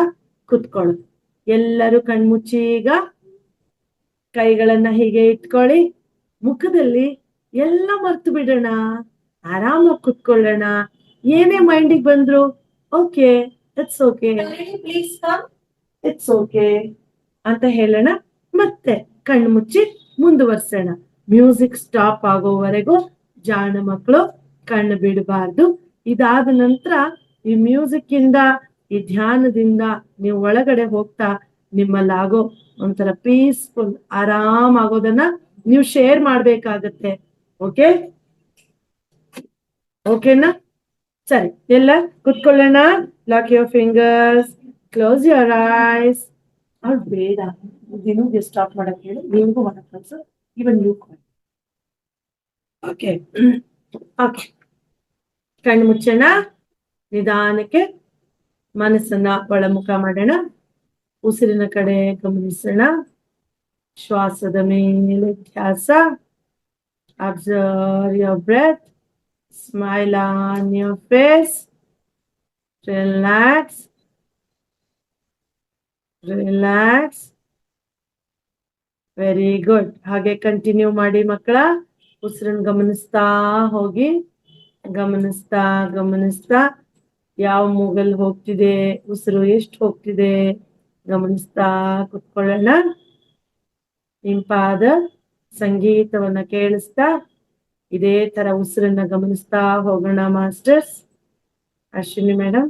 ಕುತ್ಕೊಳ್ಳೋದು. ಎಲ್ಲರೂ ಕಣ್ಮುಚ್ಚಿ ಈಗ ಕೈಗಳನ್ನ ಹೀಗೆ ಇಟ್ಕೊಳ್ಳಿ. ಮುಖದಲ್ಲಿ ಎಲ್ಲ ಮರ್ತು ಬಿಡೋಣ, ಆರಾಮಾಗಿ ಕುತ್ಕೊಳ್ಳೋಣ. ಏನೇ ಮೈಂಡಿಗೆ ಬಂದ್ರು okay, it's okay, please come, it's okay ಅಂತ ಹೇಳೋಣ. ಮತ್ತೆ ಕಣ್ಣು ಮುಚ್ಚಿ ಮುಂದುವರ್ಸೋಣ. ಮ್ಯೂಸಿಕ್ ಸ್ಟಾಪ್ ಆಗೋವರೆಗೂ ಜಾಣ ಮಕ್ಕಳು ಕಣ್ಣು ಬಿಡಬಾರ್ದು. ಇದಾದ ನಂತರ ಈ ಮ್ಯೂಸಿಕ್ ಇಂದ, ಈ ಧ್ಯಾನದಿಂದ ನೀವು ಒಳಗಡೆ ಹೋಗ್ತಾ ನಿಮ್ಮಲ್ಲಾಗೋ ಒಂಥರ ಪೀಸ್ಫುಲ್ ಆರಾಮ್ ಆಗೋದನ್ನ ನೀವು ಶೇರ್ ಮಾಡ್ಬೇಕಾಗತ್ತೆ. ಓಕೆ? ಓಕೆನಾ? ಸರಿ, ಎಲ್ಲ ಕುತ್ಕೊಳ್ಳೋಣ. Lock your fingers, close your eyes. ಅವ್ರು ಬೇಡ ದಿನಕ್ಕೆ ಸ್ಟಾಪ್ ಮಾಡಕ್ ಹೇಳಿ, ನಿಮ್ಗೂ ಮಾಡಕ್ ಕಲ್ಸು. Even you okay. ಓಕೆ, ಕಣ್ಣು ಮುಚ್ಚೋಣ. ನಿಧಾನಕ್ಕೆ ಮನಸ್ಸನ್ನ ಒಳಮುಖ ಮಾಡೋಣ. ಉಸಿರಿನ ಕಡೆ ಗಮನಿಸೋಣ. ಶ್ವಾಸದ ಮೇಲೆ ಧ್ಯಾಸ. Observe your breath. Smile on your face. Relax. Relax. Very good. ಹಾಗೆ ಕಂಟಿನ್ಯೂ ಮಾಡಿ ಮಕ್ಕಳ. ಉಸಿರನ್ನು ಗಮನಿಸ್ತಾ ಹೋಗಿ. ಗಮನಿಸ್ತಾ ಗಮನಿಸ್ತಾ ಯಾವ ಮೂಗಲ್ ಹೋಗ್ತಿದೆ, ಉಸಿರು ಎಷ್ಟು ಹೋಗ್ತಿದೆ ಗಮನಿಸ್ತಾ ಕುತ್ಕೊಳ್ಳೋಣ. ಇಂಪಾದ ಸಂಗೀತವನ್ನ ಕೇಳಿಸ್ತಾ ಇದೇ ತರ ಉಸಿರನ್ನ ಗಮನಿಸ್ತಾ ಹೋಗೋಣ ಮಾಸ್ಟರ್ಸ್. ಅಶ್ವಿನಿ ಮೇಡಮ್.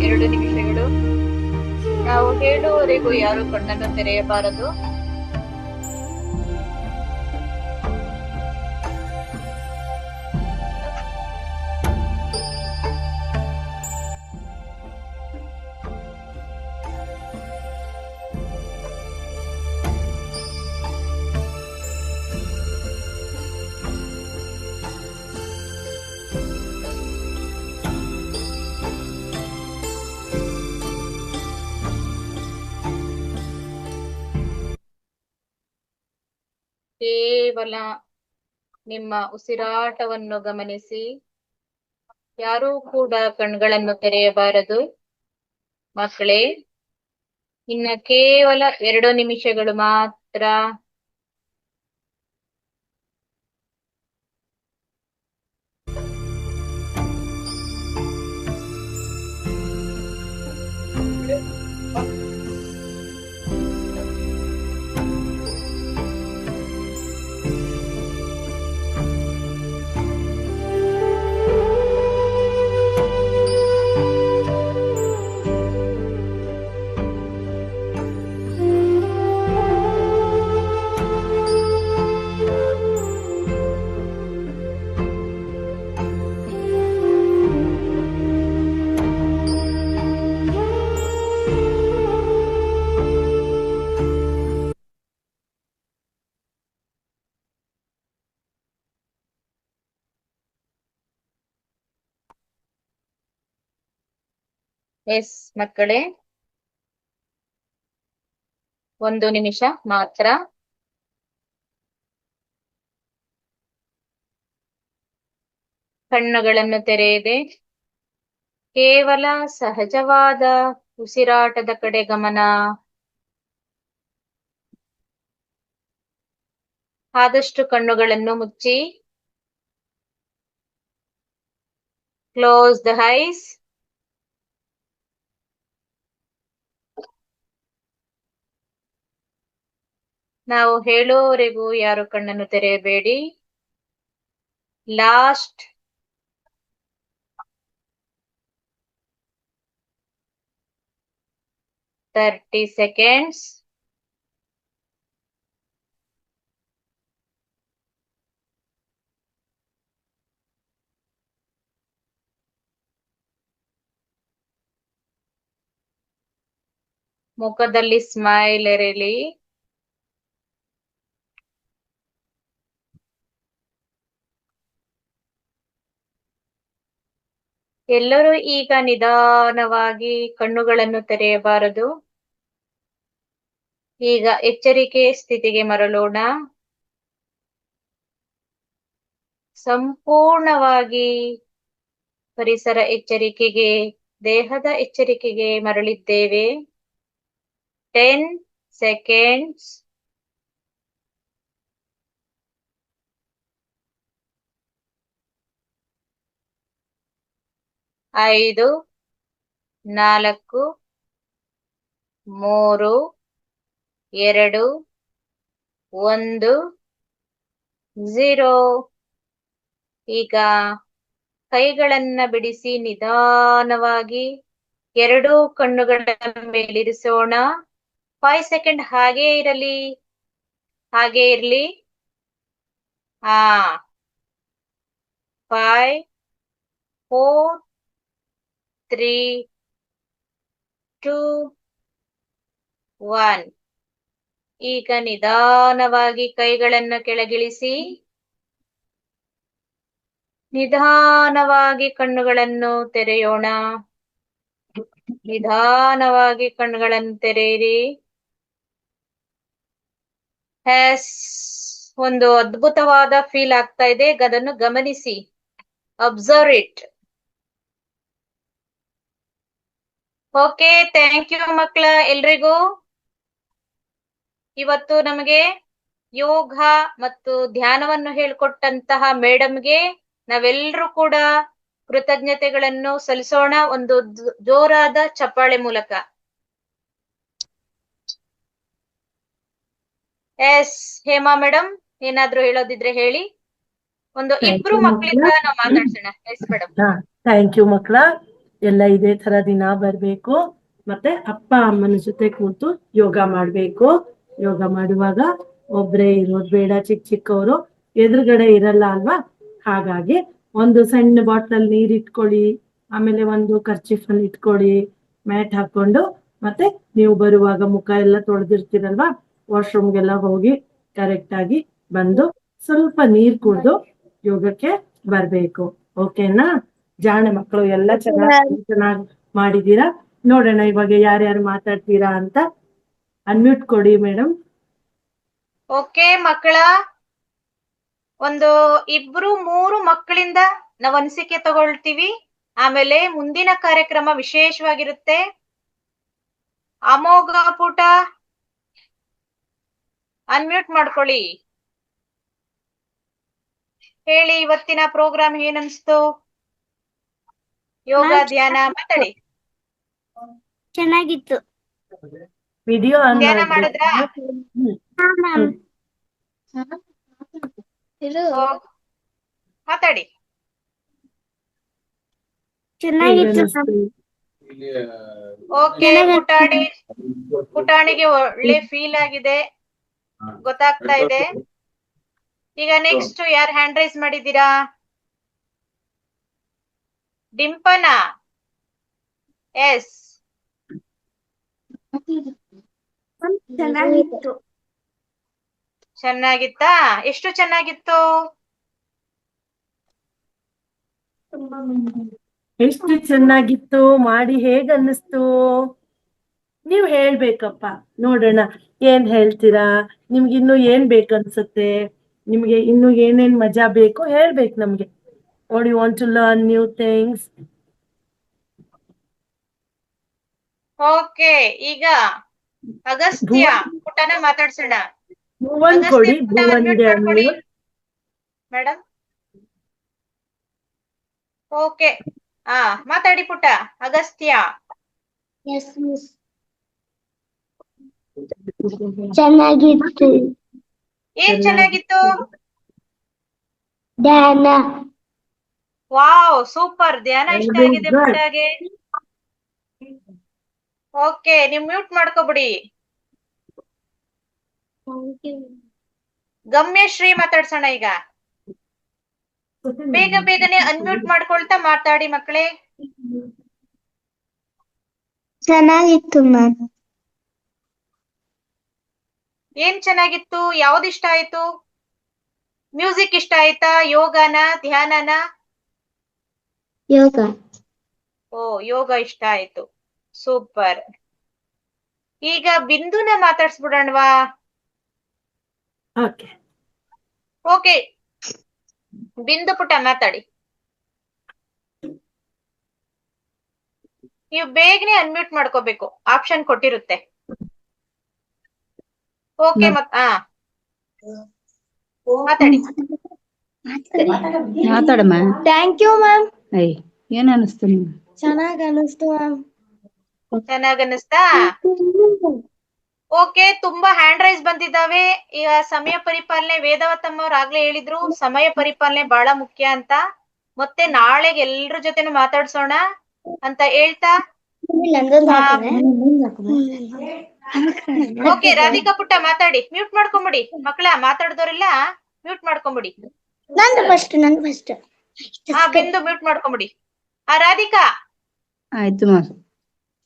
2 ನಿಮಿಷಗಳು. ನಾವು ಹೇಳುವವರೆಗೂ ಯಾರು ಕಣ್ಣನ್ನು ತೆರೆಯಬಾರದು. ಕೇವಲ ನಿಮ್ಮ ಉಸಿರಾಟವನ್ನು ಗಮನಿಸಿ. ಯಾರೂ ಕೂಡ ಕಣ್ಗಳನ್ನು ತೆರೆಯಬಾರದು. ಮಕ್ಕಳೇ, ಇನ್ನ ಕೇವಲ 2 ನಿಮಿಷಗಳು ಮಾತ್ರ. ಎಸ್ ಮಕ್ಕಳೇ, 1 ನಿಮಿಷ ಮಾತ್ರ. ಕಣ್ಣುಗಳನ್ನು ತೆರೆಯದೆ ಕೇವಲ ಸಹಜವಾದ ಉಸಿರಾಟದ ಕಡೆ ಗಮನ. ಆದಷ್ಟು ಕಣ್ಣುಗಳನ್ನು ಮುಚ್ಚಿ. Close the eyes. ನಾವು ಹೇಳೋವರೆಗೂ ಯಾರು ಕಣ್ಣನ್ನು ತೆರೆಯಬೇಡಿ. Last 30 seconds. ಮುಖದಲ್ಲಿ ಸ್ಮೈಲ್ ಇರಲಿ. ಎಲ್ಲರೂ ಈಗ ನಿಧಾನವಾಗಿ ಕಣ್ಣುಗಳನ್ನು ತೆರೆಯಬಾರದು. ಈಗ ಎಚ್ಚರಿಕೆ ಸ್ಥಿತಿಗೆ ಮರಳೋಣ. ಸಂಪೂರ್ಣವಾಗಿ ಪರಿಸರ ಎಚ್ಚರಿಕೆಗೆ, ದೇಹದ ಎಚ್ಚರಿಕೆಗೆ ಮರಳಿದ್ದೇವೆ. 10 seconds. ಐದು, 4, 3, 2, 1, 0. ಈಗ ಕೈಗಳನ್ನ ಬಿಡಿಸಿ ನಿಧಾನವಾಗಿ 2 ಕಣ್ಣುಗಳ ಮೇಲಿರಿಸೋಣ. 5 seconds ಹಾಗೇ ಇರಲಿ, ಹಾಗೇ ಇರ್ಲಿ. 5, 4, 3, 2, 1. ಈಗ ನಿಧಾನವಾಗಿ ಕೈಗಳನ್ನು ಕೆಳಗಿಳಿಸಿ ನಿಧಾನವಾಗಿ ಕಣ್ಣುಗಳನ್ನು ತೆರೆಯೋಣ. ನಿಧಾನವಾಗಿ ಕಣ್ಣುಗಳನ್ನು ತೆರೆಯಿರಿ. ಒಂದು ಅದ್ಭುತವಾದ ಫೀಲ್ ಆಗ್ತಾ ಇದೆ, ಅದನ್ನು ಗಮನಿಸಿ. Observe it. Okay, thank you ಮಕ್ಕಳ ಎಲ್ರಿಗೂ. ಇವತ್ತು ನಮಗೆ ಯೋಗ ಮತ್ತು ಧ್ಯಾನವನ್ನು ಹೇಳ್ಕೊಟ್ಟಂತಹ ಮೇಡಮ್ಗೆ ನಾವೆಲ್ಲರೂ ಕೂಡ ಕೃತಜ್ಞತೆಗಳನ್ನು ಸಲ್ಲಿಸೋಣ ಒಂದು ಜೋರಾದ ಚಪ್ಪಾಳೆ ಮೂಲಕ. ಎಸ್ ಹೇಮಾ ಮೇಡಮ್, ಏನಾದ್ರೂ ಹೇಳೋದಿದ್ರೆ ಹೇಳಿ. ಒಂದು ಇಬ್ರು ಮಕ್ಕಳಿಂದ ನಾವು ಮಾತಾಡ್ಸೋಣ. Yes madam. ಥ್ಯಾಂಕ್ ಯು ಮಕ್ಕಳ. ಎಲ್ಲ ಇದೇ ತರ ದಿನ ಬರ್ಬೇಕು. ಮತ್ತೆ ಅಪ್ಪ ಅಮ್ಮನ ಜೊತೆ ಕೂತು ಯೋಗ ಮಾಡ್ಬೇಕು. ಯೋಗ ಮಾಡುವಾಗ ಒಬ್ರೇ ಇರೋದ್ ಬೇಡ, ಚಿಕ್ಕವರು ಎದುರುಗಡೆ ಇರಲ್ಲ ಅಲ್ವಾ. ಹಾಗಾಗಿ ಒಂದು ಸಣ್ಣ ಬಾಟ್ಲಲ್ಲಿ ನೀರ್ ಇಟ್ಕೊಳ್ಳಿ, ಆಮೇಲೆ ಒಂದು ಕರ್ಚಿಫ್ ಅಲ್ಲಿ ಇಟ್ಕೊಳ್ಳಿ, ಮ್ಯಾಟ್ ಹಾಕೊಂಡು. ಮತ್ತೆ ನೀವು ಬರುವಾಗ ಮುಖ ಎಲ್ಲ ತೊಳೆದಿರ್ತೀರಲ್ವಾ, ವಾಶ್ರೂಮ್ಗೆಲ್ಲ ಹೋಗಿ ಕರೆಕ್ಟ್ ಆಗಿ ಬಂದು ಸ್ವಲ್ಪ ನೀರ್ ಕುಡ್ದು ಯೋಗಕ್ಕೆ ಬರ್ಬೇಕು. ಓಕೆನಾ? ಜಾಣ ಮಕ್ಕಳು ಎಲ್ಲ ಚೆನ್ನಾಗಿ ಮಾಡಿದೀರಾ. ನೋಡೋಣ ಇವಾಗ ಯಾರ್ಯಾರು ಮಾತಾಡ್ತೀರಾ ಅಂತ. ಅನ್ಮ್ಯೂಟ್ ಕೊಡಿ ಮೇಡಮ್. ಓಕೆ ಮಕ್ಕಳ, ಒಂದು 2-3 ಮಕ್ಕಳಿಂದ ನಾವು ಅನಿಸಿಕೆ ತಗೊಳ್ತೀವಿ. ಆಮೇಲೆ ಮುಂದಿನ ಕಾರ್ಯಕ್ರಮ ವಿಶೇಷವಾಗಿರುತ್ತೆ. ಅಮೋಘ ಪುಟ ಅನ್ಮ್ಯೂಟ್ ಮಾಡ್ಕೊಳ್ಳಿ. ಹೇಳಿ, ಇವತ್ತಿನ ಪ್ರೋಗ್ರಾಮ್ ಏನನ್ಸ್ತು? ಯೋಗ ಧ್ಯಾನ ಮಾತಾಡಿ. ಚೆನ್ನಾಗಿತ್ತು. ವಿಡಿಯೋ ಧ್ಯಾನ ಮಾಡಿದ್ರಾ? ಮಾತಾಡಿ. ಚೆನ್ನಾಗಿತ್ತು. ಓಕೆ, ಪುಟಾಣಿಗೆ ಒಳ್ಳೆ ಫೀಲ್ ಆಗಿದೆ, ಗೊತ್ತಾಗ್ತಾ ಇದೆ. ಈಗ ನೆಕ್ಸ್ಟ್ ಯಾರು ಹ್ಯಾಂಡ್ ರೈಸ್ ಮಾಡಿದ್ದೀರಾ? ಡಿಂಪನ? ಎಸ್. ಚೆನ್ನಾಗಿತ್ತು. ಚೆನ್ನಾಗಿತ್ತಾ? ಎಷ್ಟು ಚೆನ್ನಾಗಿತ್ತು? ಎಷ್ಟು ಚೆನ್ನಾಗಿತ್ತು, ಮಾಡಿ ಹೇಗ್ ಅನ್ನಿಸ್ತು? ನೀವ್ ಹೇಳ್ಬೇಕಪ್ಪ, ನೋಡೋಣ ಏನ್ ಹೇಳ್ತೀರಾ. ನಿಮ್ಗೆ ಇನ್ನು ಏನ್ ಬೇಕನ್ಸುತ್ತೆ? ನಿಮ್ಗೆ ಇನ್ನು ಏನೇನ್ ಮಜಾ ಬೇಕು ಹೇಳ್ಬೇಕು ನಮ್ಗೆ. What you want to learn new things? Okay, ಈಗ ಅಗಸ್ತ್ಯ ಪುಟನ ಮಾತಾಡ್ಸೋಣ. ಭುವನ್ ಕೊಡಿ, ಭುವನ್ಗೆ ಮೇಡಮ್. ಓಕೆ, ಮಾತಾಡಿ ಪುಟ. ಅಗಸ್ತ್ಯ. ಚೆನ್ನಾಗಿತ್ತು. ಏನ್ ಚೆನ್ನಾಗಿತ್ತು? ಧ್ಯಾನ. Wow, super. ಧ್ಯಾನ ಇಷ್ಟ ಆಗಿದೆ ಪುಟಗೆ. ಓಕೆ, ನೀವು ಮ್ಯೂಟ್ ಮಾಡ್ಕೊಬಿಡಿ. ಗಮ್ಯಶ್ರೀ ಮಾತಾಡ್ಸೋಣ ಈಗ. ಬೇಗ ಬೇಗನೆ ಅನ್ಮ್ಯೂಟ್ ಮಾಡ್ಕೊಳ್ತಾ ಮಾತಾಡಿ ಮಕ್ಕಳೇ. ಚೆನ್ನಾಗಿತ್ತು ಮ್ಯಾಮ್. ಏನ್ ಚೆನ್ನಾಗಿತ್ತು? ಯಾವ್ದು ಇಷ್ಟ ಆಯ್ತು? ಮ್ಯೂಸಿಕ್ ಇಷ್ಟ ಆಯ್ತಾ? ಯೋಗನ, ಧ್ಯಾನನ? ಯೋಗ. ಓ, ಯೋಗ ಇಷ್ಟ ಆಯ್ತು. ಸೂಪರ್. ಈಗ ಬಿಂದುನ ಮಾತಾಡ್ಸ್ಬಿಡೋಣವಾ? ಓಕೆ, ಬಿಂದು ಪುಟ ಮಾತಾಡಿ. ನೀವು ಬೇಗನೆ ಅನ್ಮ್ಯೂಟ್ ಮಾಡ್ಕೋಬೇಕು, ಆಪ್ಷನ್ ಕೊಟ್ಟಿರುತ್ತೆ. ಓಕೆ, ಮಾತಾಡಿ. ಮಾತಾಡಮ್ಮ. Thank you ma'am. ಏನ್ ಅನಿಸ್ತು ನಿಮ್ಗೆ? ಚೆನ್ನಾಗ್ ಅನಿಸ್ತು ಮ್ಯಾಮ್. ಚೆನ್ನಾಗ್ ಅನಿಸ್ತಾ? ಓಕೆ, ತುಂಬಾ ಹ್ಯಾಂಡ್ ರೈಸ್ ಬಂದಿದ್ದಾವೆ. ಈಗ ಸಮಯ ಪರಿಪಾಲನೆ, ವೇದವತಮ್ಮ ಅವ್ರು ಆಗ್ಲೇ ಹೇಳಿದ್ರು ಸಮಯ ಪರಿಪಾಲನೆ ಬಹಳ ಮುಖ್ಯ ಅಂತ. ಮತ್ತೆ ನಾಳೆಗೆ ಎಲ್ರ ಜೊತೆನೂ ಮಾತಾಡ್ಸೋಣ ಅಂತ ಹೇಳ್ತಾ, ಓಕೆ ರಾಧಿಕಾ ಪುಟ್ಟ ಮಾತಾಡಿ. ಮ್ಯೂಟ್ ಮಾಡ್ಕೊಂಬಿಡಿ ಮಕ್ಕಳ, ಮಾತಾಡಿದವರೆಲ್ಲ ಮ್ಯೂಟ್ ಮಾಡ್ಕೊಂಬಿಡಿ. ನಂದು ಫಸ್ಟ್. ಬಿಂದು ಮ್ಯೂಟ್ ಮಾಡ್ಕೊಂಬಿಡಿ. ರಾಧಿಕಾ. ಆಯ್ತು ಮಾ.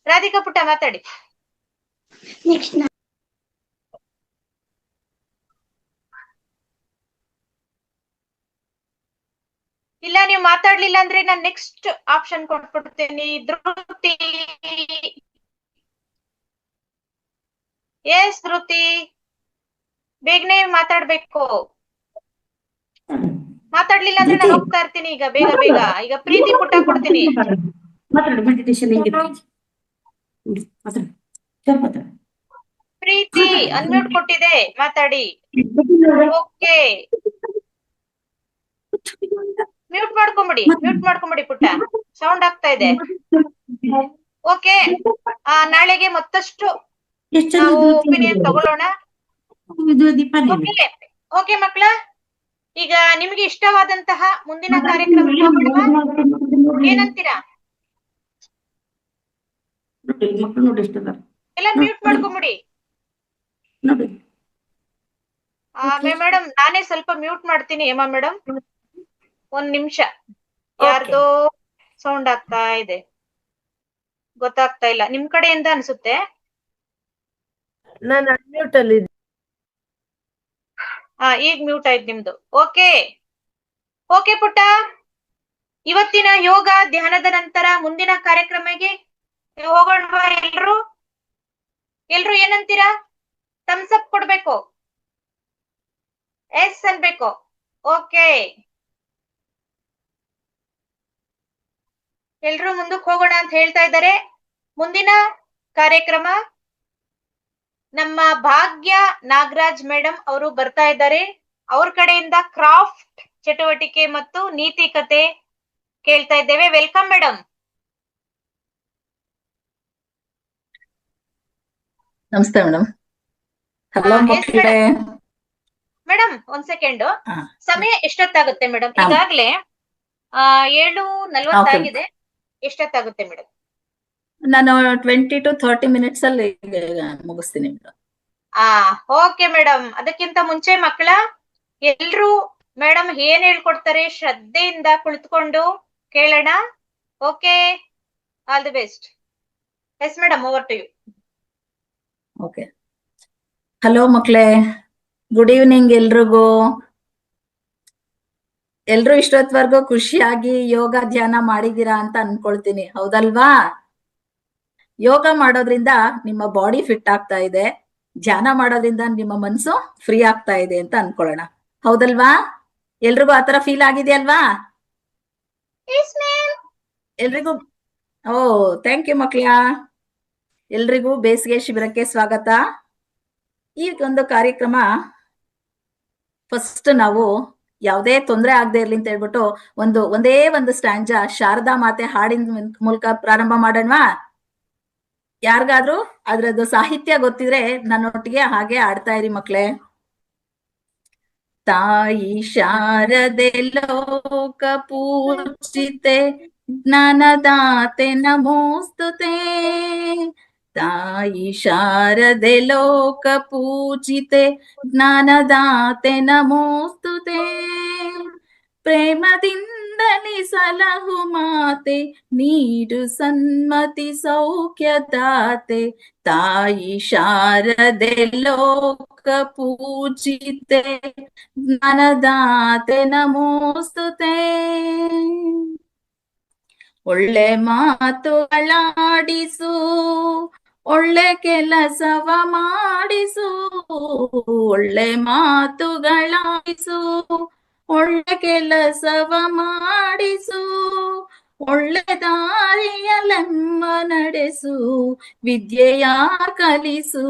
ರಾಧಿಕಾ ಪುಟ್ಟ ಮಾತಾಡಿ. ನೆಕ್ಸ್ಟ್ ಇಲ್ಲ, ನೀವು ಮಾತಾಡ್ಲಿಲ್ಲ ಅಂದ್ರೆ ನಾನು next option ಕೊಟ್ಬಿಡ್ತೇನೆ. Dhriti. S Dhriti, ಬೇಗನೆ ಮಾತಾಡ್ಬೇಕು. ಮಾತಾಡ್ಲಿಲ್ಲ ಅಂದ್ರೆ ನಾನು ಹೋಗ್ತಾ ಇರ್ತೀನಿ ಈಗ. ಬೇಗ ಬೇಗ. ಈಗ ಪ್ರೀತಿ ಪುಟ್ಟ ಕೊಡ್ತೀನಿ. ಪ್ರೀತಿ ಅನ್ಮ್ಯೂಟ್ ಕೊಟ್ಟಿದೆ, ಮಾತಾಡಿ. ಓಕೆ, ಮ್ಯೂಟ್ ಮಾಡ್ಕೊಂಬಿಡಿ ಪುಟ್ಟ, ಸೌಂಡ್ ಆಗ್ತಾ ಇದೆ. ಓಕೆ, ನಾಳೆಗೆ ಮತ್ತಷ್ಟು ನಾವು ಒಪಿನಿಯನ್ ತಗೊಳ್ಳೋಣ. ಓಕೆ ಮಕ್ಕಳ, ಈಗ ನಿಮ್ಗೆ ಇಷ್ಟವಾದಂತಹ ಮುಂದಿನ ಕಾರ್ಯಕ್ರಮಕ್ಕೆ ಹೋಗೋಣವಾ? ಏನಂತೀರಾ? ನೋಡಿ ಮಕ್ಕಳು ನೋಡಿ ಎಷ್ಟಿದ್ದಾರೆ ಎಲ್ಲ ಮ್ಯೂಟ್ ಮಾಡ್ಕೊಂಬಿಡಿ. ನೋಡಿ. ಮೇಡಮ್ ನಾನೇ ಸ್ವಲ್ಪ ಮ್ಯೂಟ್ ಮಾಡ್ತೀನಿ ಹೇಮಾ ಮೇಡಮ್, ಒಂದ್ ನಿಮಿಷ. ಯಾರ್ದೋ ಸೌಂಡ್ ಆಗ್ತಾ ಇದೆ, ಗೊತ್ತಾಗ್ತಾ ಇಲ್ಲ. ನಿಮ್ ಕಡೆಯಿಂದ ಅನ್ಸುತ್ತೆ. ನಾನು ಅನ್ಮ್ಯೂಟ್ ಅಲ್ಲಿ ಇದ್ದೆ. ಈಗ ಮ್ಯೂಟ್ ಆಯ್ತು ನಿಮ್ದು. ಓಕೆ ಓಕೆ ಪುಟ್ಟ, ಇವತ್ತಿನ ಯೋಗ ಧ್ಯಾನದ ನಂತರ ಮುಂದಿನ ಕಾರ್ಯಕ್ರಮಕ್ಕೆ ಹೋಗೋಣವಾ? ಎಲ್ರು ಏನಂತೀರಾ? ಥಮ್ಸ್ ಅಪ್ ಕೊಡ್ಬೇಕು, ಎಸ್ ಅನ್ಬೇಕು. ಓಕೆ, ಎಲ್ರು ಮುಂದಕ್ಕೆ ಹೋಗೋಣ ಅಂತ ಹೇಳ್ತಾ ಇದ್ದಾರೆ. ಮುಂದಿನ ಕಾರ್ಯಕ್ರಮ ನಮ್ಮ ಭಾಗ್ಯ ನಾಗರಾಜ್ ಮೇಡಮ್ ಅವರು ಬರ್ತಾ ಇದ್ದಾರೆ. ಅವ್ರ ಕಡೆಯಿಂದ ಕ್ರಾಫ್ಟ್ ಚಟುವಟಿಕೆ ಮತ್ತು ನೀತಿ ಕತೆ ಕೇಳ್ತಾ ಇದ್ದೇವೆ. Welcome madam. ನಮಸ್ತೆ ಮೇಡಮ್. ಹಲೋ ಮಕ್ಕಳೇ. ಮೇಡಮ್ ಒಂದ್ ಸೆಕೆಂಡ್, ಸಮಯ ಎಷ್ಟೊತ್ತಾಗುತ್ತೆ ಮೇಡಮ್? ಈಗಾಗ್ಲೇ 7:40 ಆಗಿದೆ. ಎಷ್ಟೊತ್ತಾಗುತ್ತೆ ಮೇಡಮ್? ನಾನು 20 to 30 minutes ಅಲ್ಲಿ ಮುಗಿಸ್ತೀನಿ ಮೇಡಮ್. Okay madam. ಅದಕ್ಕಿಂತ ಮುಂಚೆ ಮಕ್ಕಳ ಎಲ್ರು ಮೇಡಮ್ ಏನ್ ಹೇಳ್ಕೊಡ್ತಾರೆ ಶ್ರದ್ಧೆಯಿಂದ ಕುಳಿತುಕೊಂಡು ಕೇಳೋಣ. Okay, all the best. Yes madam, over to you. Okay, hello ಮಕ್ಕಳೇ, ಗುಡ್ ಈವ್ನಿಂಗ್ ಎಲ್ರಿಗೂ. ಎಲ್ರು ಇಷ್ಟೊತ್ವರೆಗೂ ಖುಷಿಯಾಗಿ ಯೋಗ ಧ್ಯಾನ ಮಾಡಿದೀರಾ ಅಂತ ಅನ್ಕೊಳ್ತೀನಿ, ಹೌದಲ್ವಾ? ಯೋಗ ಮಾಡೋದ್ರಿಂದ ನಿಮ್ಮ ಬಾಡಿ ಫಿಟ್ ಆಗ್ತಾ ಇದೆ, ಧ್ಯಾನ ಮಾಡೋದ್ರಿಂದ ನಿಮ್ಮ ಮನಸ್ಸು ಫ್ರೀ ಆಗ್ತಾ ಇದೆ ಅಂತ ಅನ್ಕೊಳ್ಳೋಣ, ಹೌದಲ್ವಾ? ಎಲ್ರಿಗೂ ಆತರ ಫೀಲ್ ಆಗಿದೆಯಲ್ವಾ? ಎಲ್ರಿಗೂ ಥ್ಯಾಂಕ್ ಯು ಮಕ್ಕಳ. ಎಲ್ರಿಗೂ ಬೇಸಿಗೆ ಶಿಬಿರಕ್ಕೆ ಸ್ವಾಗತ. ಈ ಒಂದು ಕಾರ್ಯಕ್ರಮ ಫಸ್ಟ್ ನಾವು ಯಾವುದೇ ತೊಂದರೆ ಆಗದೆ ಇರ್ಲಿ ಅಂತ ಹೇಳ್ಬಿಟ್ಟು ಒಂದೇ ಒಂದು ಸ್ಟ್ಯಾಂಜಾ ಶಾರದಾ ಮಾತೆ ಹಾಡಿನ ಮೂಲಕ ಪ್ರಾರಂಭ ಮಾಡೋಣವಾ? ಯಾರಿಗಾದ್ರೂ ಅದ್ರದ್ದು ಸಾಹಿತ್ಯ ಗೊತ್ತಿದ್ರೆ ನನ್ನೊಟ್ಟಿಗೆ ಹಾಗೆ ಆಡ್ತಾ ಇರಿ ಮಕ್ಳೇ. ತಾಯಿ ಶಾರದೆ ಲೋಕ ಪೂಜಿತೆ ಜ್ಞಾನದಾತೆ ನಮೋಸ್ತುತೆ. ತಾಯಿ ಶಾರದೆ ಲೋಕ ಪೂಜಿತೆ ಜ್ಞಾನದಾತೆ ನಮೋಸ್ತುತೆ. ಪ್ರೇಮದಿಂದಲೇ ಸಲಹು ಮಾತೆ ನೀಡು ಸನ್ಮತಿ ಸೌಖ್ಯದಾತೆ. ತಾಯಿ ಶಾರದೆ ಲೋಕ ಪೂಜಿತೆ ಜ್ಞಾನದಾತೆ ನಮೋಸ್ತುತೆ. ಒಳ್ಳೆ ಮಾತುಗಳಾಡಿಸು, ಒಳ್ಳೆ ಕೆಲಸವ ಮಾಡಿಸು. ಒಳ್ಳೆ ಮಾತುಗಳಾಡಿಸು, ಒಳ್ಳೆ ಕೆಲಸವ ಮಾಡಿಸು. ಒಳ್ಳೆ ದಾರಿಯಲೆಮ್ಮ ನಡೆಸು, ವಿದ್ಯೆಯ ಕಲಿಸು.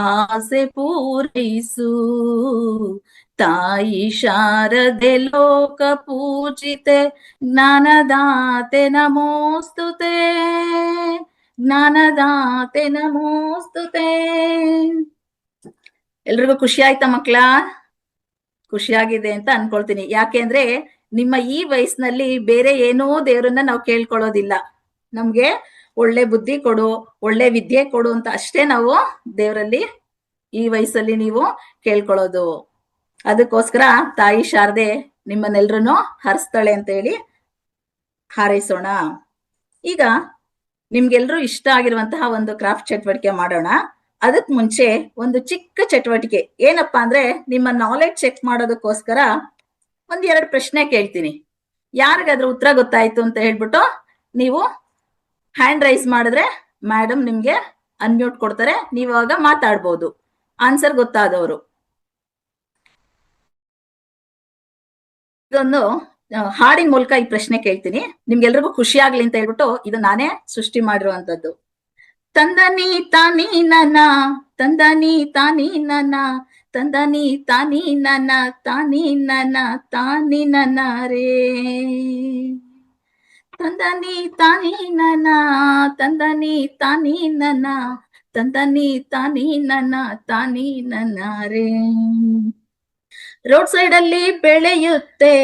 ಆಸೆ ಪೂರೈಸು. ತಾಯಿ ಶಾರದೆ ಲೋಕ ಪೂಜಿತೆ ಜ್ಞಾನದಾತೆ ನಮೋಸ್ತುತೆ. ಜ್ಞಾನದಾತೆ ನಮೋಸ್ತುತೆ. ಎಲ್ರಿಗೂ ಖುಷಿ ಆಯ್ತಾ ಮಕ್ಕಳ? ಖುಷಿಯಾಗಿದೆ ಅಂತ ಅನ್ಕೊಳ್ತೀನಿ. ಯಾಕೆಂದ್ರೆ ನಿಮ್ಮ ಈ ವಯಸ್ಸಿನಲ್ಲಿ ಬೇರೆ ಏನೋ ದೇವರನ್ನ ನಾವು ಕೇಳ್ಕೊಳ್ಳೋದಿಲ್ಲ. ನಮ್ಗೆ ಒಳ್ಳೆ ಬುದ್ಧಿ ಕೊಡು, ಒಳ್ಳೆ ವಿದ್ಯೆ ಕೊಡು ಅಂತ ಅಷ್ಟೇ ನಾವು ದೇವರಲ್ಲಿ ಈ ವಯಸ್ಸಲ್ಲಿ ನೀವು ಕೇಳ್ಕೊಳ್ಳೋದು. ಅದಕ್ಕೋಸ್ಕರ ತಾಯಿ ಶಾರದೆ ನಿಮ್ಮನ್ನೆಲ್ರನ್ನು ಹರಿಸ್ತಾಳೆ ಅಂತ ಹೇಳಿ ಹಾರೈಸೋಣ. ಈಗ ನಿಮ್ಗೆಲ್ರೂ ಇಷ್ಟ ಆಗಿರುವಂತಹ ಒಂದು ಕ್ರಾಫ್ಟ್ ಚಟುವಟಿಕೆ ಮಾಡೋಣ. ಅದಕ್ ಮುಂಚೆ ಒಂದು ಚಿಕ್ಕ ಚಟುವಟಿಕೆ ಏನಪ್ಪಾ ಅಂದ್ರೆ, ನಿಮ್ಮ ನಾಲೆಡ್ಜ್ ಚೆಕ್ ಮಾಡೋದಕ್ಕೋಸ್ಕರ 1-2 ಪ್ರಶ್ನೆ ಕೇಳ್ತೀನಿ. ಯಾರಿಗಾದ್ರೂ ಉತ್ತರ ಗೊತ್ತಾಯ್ತು ಅಂತ ಹೇಳ್ಬಿಟ್ಟು ನೀವು ಹ್ಯಾಂಡ್ ರೈಸ್ ಮಾಡಿದ್ರೆ ಮೇಡಮ್ ನಿಮ್ಗೆ ಅನ್ಮ್ಯೂಟ್ ಕೊಡ್ತಾರೆ, ನೀವು ಆಗ ಮಾತಾಡ್ಬೋದು ಆನ್ಸರ್ ಗೊತ್ತಾದವರು. ಇದೊಂದು ಹಾಡಿನ ಮೂಲಕ ಈ ಪ್ರಶ್ನೆ ಕೇಳ್ತೀನಿ, ನಿಮ್ಗೆಲ್ರಿಗೂ ಖುಷಿ ಆಗ್ಲಿ ಅಂತ ಹೇಳ್ಬಿಟ್ಟು ಇದು ನಾನೇ ಸೃಷ್ಟಿ ಮಾಡಿರುವಂತದ್ದು. ತಂದನಿ ತಾನಿ ನನ, ತಂದನಿ ತಾನಿ ನನ, ತಂದನಿ ತಾನಿ ನನ, ತಾನಿ ನನ, ತಾನಿ ನನ ರೇ. ತಂದನಿ ತಾನಿ ನನ, ತಂದನಿ ತಾನಿ ನನ, ತಂದನಿ ತಾನಿ ನನ, ತಾನಿ ನನ ರೇ. ರೋಡ್ ಸೈಡ್ ಅಲ್ಲಿ ಬೆಳೆಯುತ್ತೆ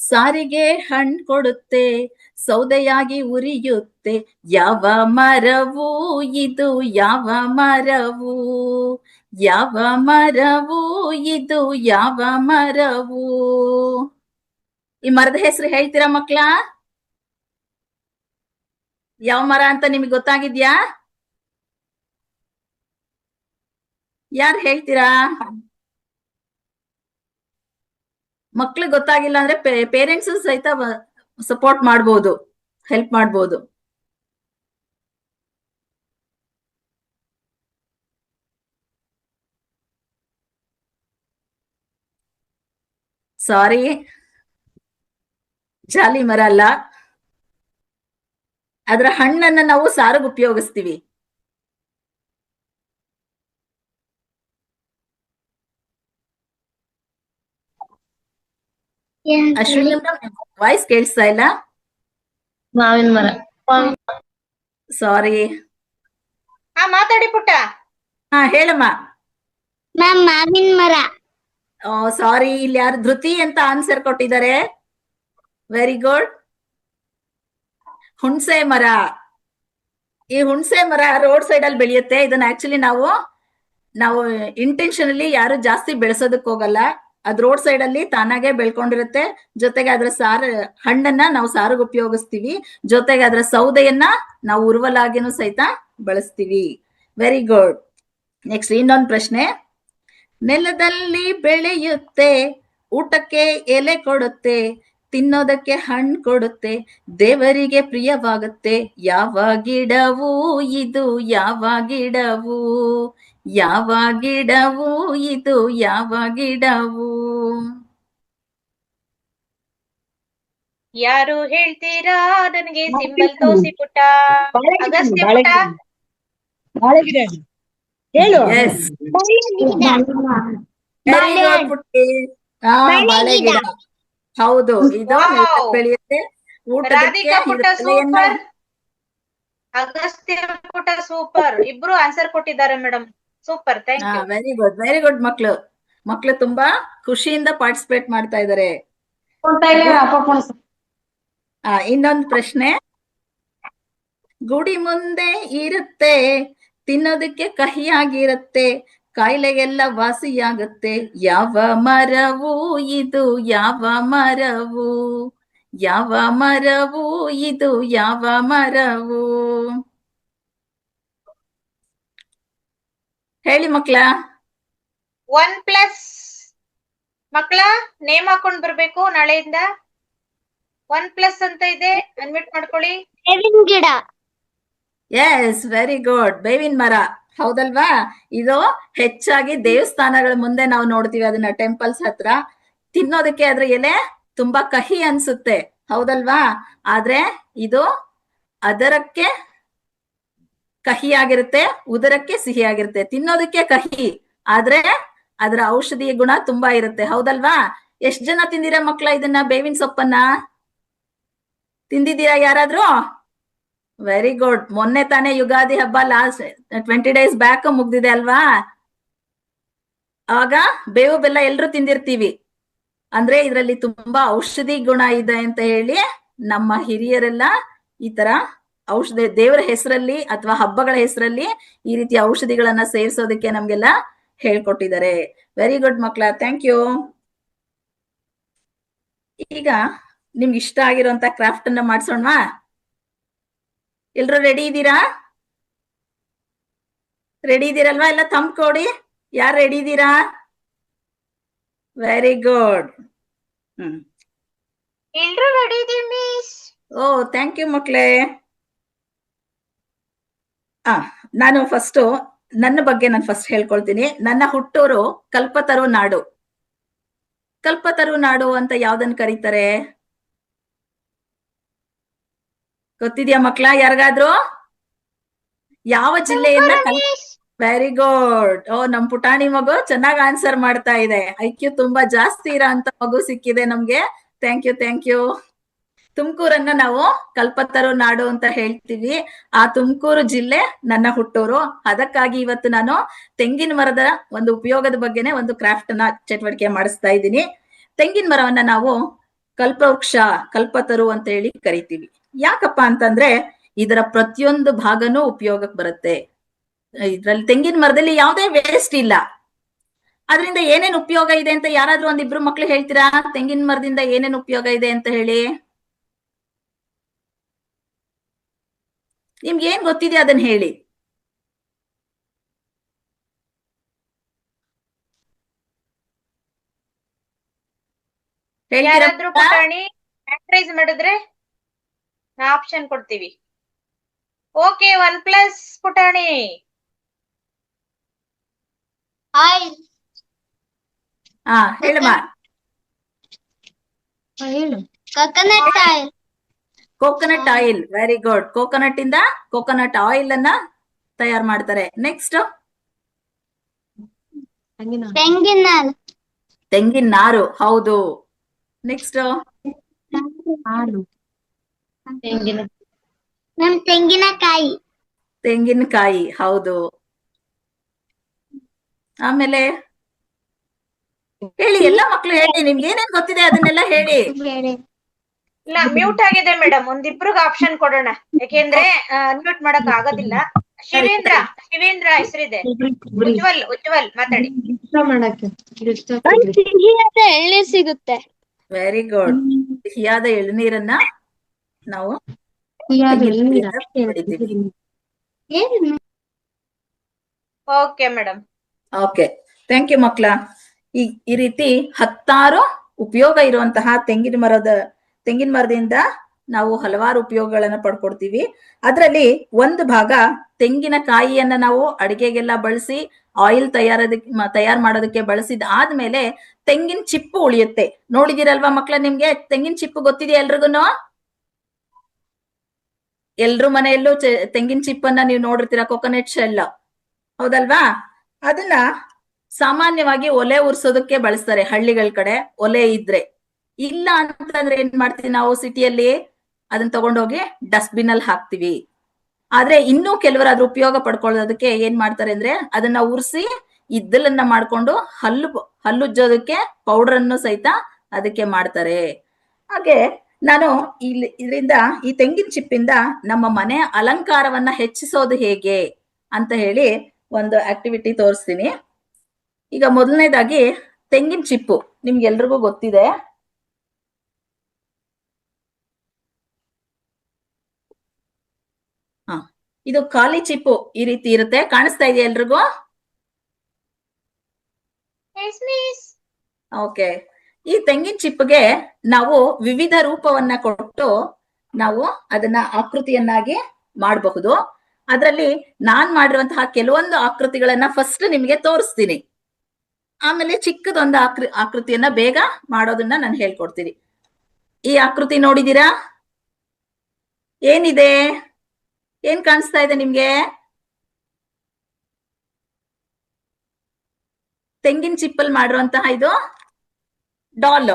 ಸಾರಿಗೆ ಹಣ್ ಕೊಡುತ್ತೆ, ಸೌದೆಯಾಗಿ ಉರಿಯುತ್ತೆ. ಯಾವ ಮರವು ಇದು, ಯಾವ ಮರವು, ಯಾವ ಮರವು ಇದು, ಯಾವ ಮರವು? ಈ ಮರದ ಹೆಸರು ಹೇಳ್ತೀರಾ ಮಕ್ಳ? ಯಾವ ಮರ ಅಂತ ನಿಮಗೆ ಗೊತ್ತಾಗಿದ್ಯಾ? ಯಾರು ಹೇಳ್ತೀರಾ? ಮಕ್ಳಿಗೆ ಗೊತ್ತಾಗಿಲ್ಲ ಅಂದ್ರೆ ಪೇರೆಂಟ್ಸ್ ಸಹಿತ ಸಪೋರ್ಟ್ ಮಾಡ್ಬೋದು, ಹೆಲ್ಪ್ ಮಾಡ್ಬೋದು. ಸಾರಿ, ಜಾಲಿ ಮರ ಅಲ್ಲ. ಅದರ ಹಣ್ಣನ್ನ ನಾವು ಸಾರಿಗೆ ಉಪಯೋಗಿಸ್ತೀವಿ. ಅಶ್ವಿನಿ ವಾಯ್ಸ್ ಕೇಳಿಸ್ತಾ ಇಲ್ಲ? ಮಾವಿನ ಮರ. ಸಾರಿ. ಮಾತಾಡಿ ಪುಟ್ಟ. ಹೇಳಮ್ಮ. ಮ್ಯಾಮ್ ಮಾವಿನ ಮರ. ಸಾರಿ, ಇಲ್ಲಿ ಯಾರು ಧೃತಿ ಅಂತ ಆನ್ಸರ್ ಕೊಟ್ಟಿದ್ದಾರೆ. Very good. ಹುಣಸೆ ಮರ. ಈ ಹುಣಸೆ ಮರ ರೋಡ್ ಸೈಡ್ ಅಲ್ಲಿ ಬೆಳೆಯುತ್ತೆ. ಇದನ್ನ ಆಕ್ಚುಲಿ ನಾವು ಇಂಟೆನ್ಷನಲಿ ಯಾರು ಜಾಸ್ತಿ ಬೆಳೆಸೋದಕ್ ಹೋಗಲ್ಲ. ಅದ್ ರೋಡ್ ಸೈಡ್ ಅಲ್ಲಿ ತಾನಾಗೆ ಬೆಳ್ಕೊಂಡಿರುತ್ತೆ. ಜೊತೆಗೆ ಅದ್ರ ಹಣ್ಣನ್ನ ನಾವು ಸಾರಿಗೆ ಉಪಯೋಗಿಸ್ತೀವಿ. ಜೊತೆಗೆ ಅದ್ರ ಸೌದೆಯನ್ನ ನಾವು ಉರುವಲಾಗಿನೂ ಸಹಿತ ಬಳಸ್ತೀವಿ. Very good. ನೆಕ್ಸ್ಟ್ ಇನ್ನೊಂದು ಪ್ರಶ್ನೆ. ನೆಲದಲ್ಲಿ ಬೆಳೆಯುತ್ತೆ, ಊಟಕ್ಕೆ ಎಲೆ ಕೊಡುತ್ತೆ, ತಿನ್ನೋದಕ್ಕೆ ಹಣ್ಣು ಕೊಡುತ್ತೆ, ದೇವರಿಗೆ ಪ್ರಿಯವಾಗುತ್ತೆ. ಯಾವ ಗಿಡವು ಇದು, ಯಾವ ಗಿಡವು, ಯಾವ ಗಿಡವು ಇದು, ಯಾವ ಗಿಡವು? ಯಾರು ಹೇಳ್ತೀರಾ? ನನಗೆ ಸಿಂಬಲ್ ತೋರಿಸಿ ಪುಟ್ಟ. ಅಗಸ್ತ್ಯ ಪುಟ್ಟ. ಹೇಳು. ಬಾಳೆ ಗಿಡ. ಹೌದು, ಇದು ಬೆಳೆಯುತ್ತೆ. ರಾಧಿಕಾ ಪುಟ್ಟ ಸೂಪರ್. ಅಗಸ್ತ್ಯ ಪುಟ್ಟ ಸೂಪರ್. ಇಬ್ರು ಆನ್ಸರ್ ಕೊಟ್ಟಿದ್ದಾರೆ madam. Super, thank you. Very good, very good. ಮಕ್ಳು ತುಂಬಾ ಖುಷಿಯಿಂದ ಪಾರ್ಟಿಸಿಪೇಟ್ ಮಾಡ್ತಾ ಇದ್ದಾರೆ. ಇನ್ನೊಂದು ಪ್ರಶ್ನೆ. ಗುಡಿ ಮುಂದೆ ಇರುತ್ತೆ, ತಿನ್ನೋದಕ್ಕೆ ಕಹಿಯಾಗಿರುತ್ತೆ, ಕಾಯಿಲೆಗೆಲ್ಲ ವಾಸಿಯಾಗುತ್ತೆ. ಯಾವ ಮರವು ಇದು, ಯಾವ ಮರವು, ಯಾವ ಮರವು ಇದು, ಯಾವ ಮರವು? ಹೇಳಿ ಮಕ್ಳ. 1+ ಮಕ್ಳ ನೇಮ್ ಹಾಕೊಂಡ್ ಬರ್ಬೇಕು ನಾಳೆಯಿಂದ. 1+ ಅಂತ ಇದೆ, ಅನ್ಮಿಟ್ ಮಾಡ್ಕೊಳ್ಳಿ. ಬೇವಿನ ಗಿಡ. Yes, very good. ಬೇವಿನ ಮರ, ಹೌದಲ್ವಾ? ಇದು ಹೆಚ್ಚಾಗಿ ದೇವಸ್ಥಾನಗಳ ಮುಂದೆ ನಾವು ನೋಡ್ತೀವಿ ಅದನ್ನ, ಟೆಂಪಲ್ಸ್ ಹತ್ರ. ತಿನ್ನೋದಕ್ಕೆ ಅದ್ರ ಎಲೆ ತುಂಬಾ ಕಹಿ ಅನ್ಸುತ್ತೆ, ಹೌದಲ್ವಾ? ಆದ್ರೆ ಇದು ಅದರಕ್ಕೆ ಕಹಿಯಾಗಿರುತ್ತೆ, ಉದರಕ್ಕೆ ಸಿಹಿಯಾಗಿರುತ್ತೆ. ತಿನ್ನೋದಕ್ಕೆ ಕಹಿ, ಆದ್ರೆ ಅದರ ಔಷಧೀಯ ಗುಣ ತುಂಬಾ ಇರುತ್ತೆ, ಹೌದಲ್ವಾ? ಎಷ್ಟ್ ಜನ ತಿಂದಿರಾ ಮಕ್ಳ ಇದನ್ನ, ಬೇವಿನ ಸೊಪ್ಪನ್ನ? ತಿಂದಿದ್ದೀರಾ ಯಾರಾದ್ರೂ? Very good. ಮೊನ್ನೆ ತಾನೇ ಯುಗಾದಿ ಹಬ್ಬ ಲಾಸ್ಟ್ 20 days ಬ್ಯಾಕ್ ಮುಗ್ದಿದೆ ಅಲ್ವಾ? ಆಗ ಬೇವು ಬೆಲ್ಲ ಎಲ್ರು ತಿಂದಿರ್ತೀವಿ. ಅಂದ್ರೆ ಇದರಲ್ಲಿ ತುಂಬಾ ಔಷಧಿ ಗುಣ ಇದೆ ಅಂತ ಹೇಳಿ ನಮ್ಮ ಹಿರಿಯರೆಲ್ಲ ಈ ತರ ಔಷಧಿ, ದೇವರ ಹೆಸರಲ್ಲಿ ಅಥವಾ ಹಬ್ಬಗಳ ಹೆಸರಲ್ಲಿ ಈ ರೀತಿ ಔಷಧಿಗಳನ್ನ ಸೇರಿಸೋದಕ್ಕೆ ನಮ್ಗೆಲ್ಲ ಹೇಳ್ಕೊಟ್ಟಿದ್ದಾರೆ. ವೆರಿ ಗುಡ್ ಮಕ್ಳ, ಥ್ಯಾಂಕ್ ಯು. ಈಗ ನಿಮ್ಗೆ ಇಷ್ಟ ಆಗಿರುವಂತ ಕ್ರಾಫ್ಟ್ ಅನ್ನ ಮಾಡ್ಸೋಣವಾ? ಎಲ್ರು ರೆಡಿ ಇದ್ದೀರಾ? ರೆಡಿ ಇದ್ದೀರಲ್ವಾ? ಎಲ್ಲ ಥಂಬ್ ಕೊಡಿ. ಯಾರು ರೆಡಿ ಇದ್ದೀರಾ? Very good. ಎಲ್ರು ರೆಡಿ ಇದೀವಿ ಮಿಸ್. ಓ, ಥ್ಯಾಂಕ್ ಯು ಮಕ್ಳೇ. ನಾನು ನನ್ನ ಬಗ್ಗೆ ನಾನು ಫಸ್ಟ್ ಹೇಳ್ಕೊಳ್ತೀನಿ. ನನ್ನ ಹುಟ್ಟೂರು ಕಲ್ಪತರು ನಾಡು. ಕಲ್ಪತರು ನಾಡು ಅಂತ ಯಾವ್ದನ್ನ ಕರೀತಾರೆ ಗೊತ್ತಿದ್ಯಾ ಮಕ್ಳ? ಯಾರಿಗಾದ್ರು? ಯಾವ ಜಿಲ್ಲೆಯನ್ನ? Very good. ನಮ್ ಪುಟಾಣಿ ಮಗು ಚೆನ್ನಾಗಿ ಆನ್ಸರ್ ಮಾಡ್ತಾ ಇದೆ. IQ ತುಂಬಾ ಜಾಸ್ತಿ ಇರೋ ಅಂತ ಮಗು ಸಿಕ್ಕಿದೆ ನಮ್ಗೆ. Thank you, thank you. ತುಮಕೂರನ್ನ ನಾವು ಕಲ್ಪತರು ನಾಡು ಅಂತ ಹೇಳ್ತೀವಿ. ಆ ತುಮಕೂರು ಜಿಲ್ಲೆ ನನ್ನ ಹುಟ್ಟೂರು. ಅದಕ್ಕಾಗಿ ಇವತ್ತು ನಾನು ತೆಂಗಿನ ಮರದ ಒಂದು ಉಪಯೋಗದ ಬಗ್ಗೆನೆ ಒಂದು ಕ್ರಾಫ್ಟ್ ನ ಚಟುವಟಿಕೆ ಮಾಡಿಸ್ತಾ ಇದ್ದೀನಿ. ತೆಂಗಿನ ಮರವನ್ನ ನಾವು ಕಲ್ಪವೃಕ್ಷ, ಕಲ್ಪತರು ಅಂತ ಹೇಳಿ ಕರಿತೀವಿ. ಯಾಕಪ್ಪ ಅಂತಂದ್ರೆ ಇದರ ಪ್ರತಿಯೊಂದು ಭಾಗನೂ ಉಪಯೋಗಕ್ಕೆ ಬರುತ್ತೆ. ಇದ್ರಲ್ಲಿ ತೆಂಗಿನ ಮರದಲ್ಲಿ ಯಾವುದೇ ವೇಸ್ಟ್ ಇಲ್ಲ. ಅದರಿಂದ ಏನೇನ್ ಉಪಯೋಗ ಇದೆ ಅಂತ ಯಾರಾದ್ರೂ ಒಂದಿಬ್ರು ಮಕ್ಳು ಹೇಳ್ತೀರಾ? ತೆಂಗಿನ ಮರದಿಂದ ಏನೇನ್ ಉಪಯೋಗ ಇದೆ ಅಂತ ಹೇಳಿ. ನಿಮ್ಗೆ ಏನ್ ಗೊತ್ತಿದೆ ಅದನ್ನ ಹೇಳಿ. ಯಾರಾದ್ರೂ ಪುಟಾಣಿ ಫ್ಯಾಕ್ಟರೈಸ್ ಮಾಡಿದ್ರೆ ನಾ ಆಪ್ಷನ್ ಕೊಡ್ತೀವಿ. ಓಕೆ, 1+ ಪುಟಾಣಿ. ಆಯಿಲ್. ಹಾ ಹೇಳಮ್ಮ. Coconut oil. Coconut oil, very good. Coconut ಇಂದ ಕೋಕೋನಟ್ ಆಯಿಲ್ ಅನ್ನ ತಯಾರು ಮಾಡ್ತಾರೆ. ನೆಕ್ಸ್ಟ್ ತೆಂಗಿನ ತೆಂಗಿನ ನಾರು, ಹೌದು. ನೆಕ್ಸ್ಟ್ ತೆಂಗಿನಕಾಯಿ. ತೆಂಗಿನಕಾಯಿ, ಹೌದು. ಆಮೇಲೆ ಹೇಳಿ, ಎಲ್ಲ ಮಕ್ಳು ಹೇಳಿ, ನಿಮ್ಗೆ ಏನೇನ್ ಗೊತ್ತಿದೆ ಅದನ್ನೆಲ್ಲ ಹೇಳಿ. ಇಲ್ಲ, ಮ್ಯೂಟ್ ಆಗಿದೆ ಮೇಡಮ್. ಒಂದಿಬ್ರಿಗೆ ಆಪ್ಷನ್ ಕೊಡೋಣ, ಯಾಕೆಂದ್ರೆ ಅನ್ಮ್ಯೂಟ್ ಮಾಡಕ್ ಆಗೋದಿಲ್ಲ. ಶಿವೇಂದ್ರ ಹೆಸರಿದೆ. ಉಜ್ವಲ್ ಮಾತಾಡಿ. ಎಳ್ನೀರ್ ಸಿಗುತ್ತೆ. Very good. ಸಿಹಿಯಾದ ಎಳ್ನೀರನ್ನ ನಾವು ಪಡಿತೀವಿ. Okay madam. Okay, thank you ಮಕ್ಳ. ಈ ರೀತಿ 10 ಉಪಯೋಗ ಇರುವಂತಹ ತೆಂಗಿನ ಮರದಿಂದ ನಾವು ಹಲವಾರು ಉಪಯೋಗಗಳನ್ನ ಪಡ್ಕೊಡ್ತೀವಿ. ಅದರಲ್ಲಿ ಒಂದು ಭಾಗ ತೆಂಗಿನಕಾಯಿಯನ್ನ ನಾವು ಅಡಿಗೆಗೆಲ್ಲ ಬಳಸಿ ಆಯಿಲ್ ತಯಾರು ಮಾಡೋದಕ್ಕೆ ಬಳಸಿದ ಆದ್ಮೇಲೆ ತೆಂಗಿನ ಚಿಪ್ಪು ಉಳಿಯುತ್ತೆ. ನೋಡಿದಿರಲ್ವಾ ಮಕ್ಳ, ನಿಮ್ಗೆ ತೆಂಗಿನ ಚಿಪ್ಪು ಗೊತ್ತಿದೆಯಾ ಎಲ್ರಿಗೂನು? ಎಲ್ರು ಮನೆಯಲ್ಲೂ ತೆಂಗಿನ ಚಿಪ್ಪನ್ನ ನೀವು ನೋಡಿರ್ತೀರಾ, ಕೊಕೊನಟ್ ಶೆಲ್, ಹೌದಲ್ವಾ? ಅದನ್ನ ಸಾಮಾನ್ಯವಾಗಿ ಒಲೆ ಉರ್ಸೋದಕ್ಕೆ ಬಳಸ್ತಾರೆ ಹಳ್ಳಿಗಳ ಕಡೆ, ಒಲೆ ಇದ್ರೆ. ಇಲ್ಲ ಅಂತಂದ್ರೆ ಏನ್ ಮಾಡ್ತೀವಿ ನಾವು ಸಿಟಿಯಲ್ಲಿ, ಅದನ್ನ ತಗೊಂಡೋಗಿ ಡಸ್ಟ್ಬಿನ್ ಅಲ್ಲಿ ಹಾಕ್ತಿವಿ. ಆದ್ರೆ ಇನ್ನೂ ಕೆಲವರು ಅದ್ರ ಉಪಯೋಗ ಪಡ್ಕೊಳ್ಳೋದಕ್ಕೆ ಏನ್ ಮಾಡ್ತಾರೆ ಅಂದ್ರೆ ಅದನ್ನ ಉರ್ಸಿ ಇದ್ದಲನ್ನ ಮಾಡ್ಕೊಂಡು ಹಲ್ಲುಜ್ಜೋದಕ್ಕೆ ಪೌಡರ್ ಅನ್ನು ಸಹಿತ ಅದಕ್ಕೆ ಮಾಡ್ತಾರೆ. ಹಾಗೆ ನಾನು ಇದರಿಂದ ಈ ತೆಂಗಿನ ಚಿಪ್ಪಿಂದ ನಮ್ಮ ಮನೆ ಅಲಂಕಾರವನ್ನ ಹೆಚ್ಚಿಸೋದು ಹೇಗೆ ಅಂತ ಹೇಳಿ ಒಂದು ಆಕ್ಟಿವಿಟಿ ತೋರಿಸ್ತೀನಿ. ಈಗ ಮೊದಲನೇದಾಗಿ ತೆಂಗಿನ ಚಿಪ್ಪು ನಿಮ್ಗೆಲ್ರಿಗೂ ಗೊತ್ತಿದೆ. ಇದು ಖಾಲಿ ಚಿಪ್ಪು ಈ ರೀತಿ ಇರುತ್ತೆ, ಕಾಣಿಸ್ತಾ ಇದೆಯಾ ಎಲ್ರಿಗೂ? ಓಕೆ. ಈ ತೆಂಗಿನ ಚಿಪ್ಪಿಗೆ ನಾವು ವಿವಿಧ ರೂಪವನ್ನ ಕೊಟ್ಟು ನಾವು ಅದನ್ನ ಆಕೃತಿಯನ್ನಾಗಿ ಮಾಡಬಹುದು. ಅದರಲ್ಲಿ ನಾನ್ ಮಾಡಿರುವಂತಹ ಕೆಲವೊಂದು ಆಕೃತಿಗಳನ್ನ ಫಸ್ಟ್ ನಿಮ್ಗೆ ತೋರಿಸ್ತೀನಿ. ಆಮೇಲೆ ಚಿಕ್ಕದೊಂದು ಆಕೃತಿಯನ್ನ ಬೇಗ ಮಾಡೋದನ್ನ ನಾನು ಹೇಳ್ಕೊಡ್ತೀನಿ. ಈ ಆಕೃತಿ ನೋಡಿದೀರಾ? ಏನಿದೆ? ಏನ್ ಕಾಣಿಸ್ತಾ ಇದೆ ನಿಮ್ಗೆ? ತೆಂಗಿನ ಚಿಪ್ಪಲ್ ಮಾಡಿರುವಂತಹ ಇದು ಡಾಲ್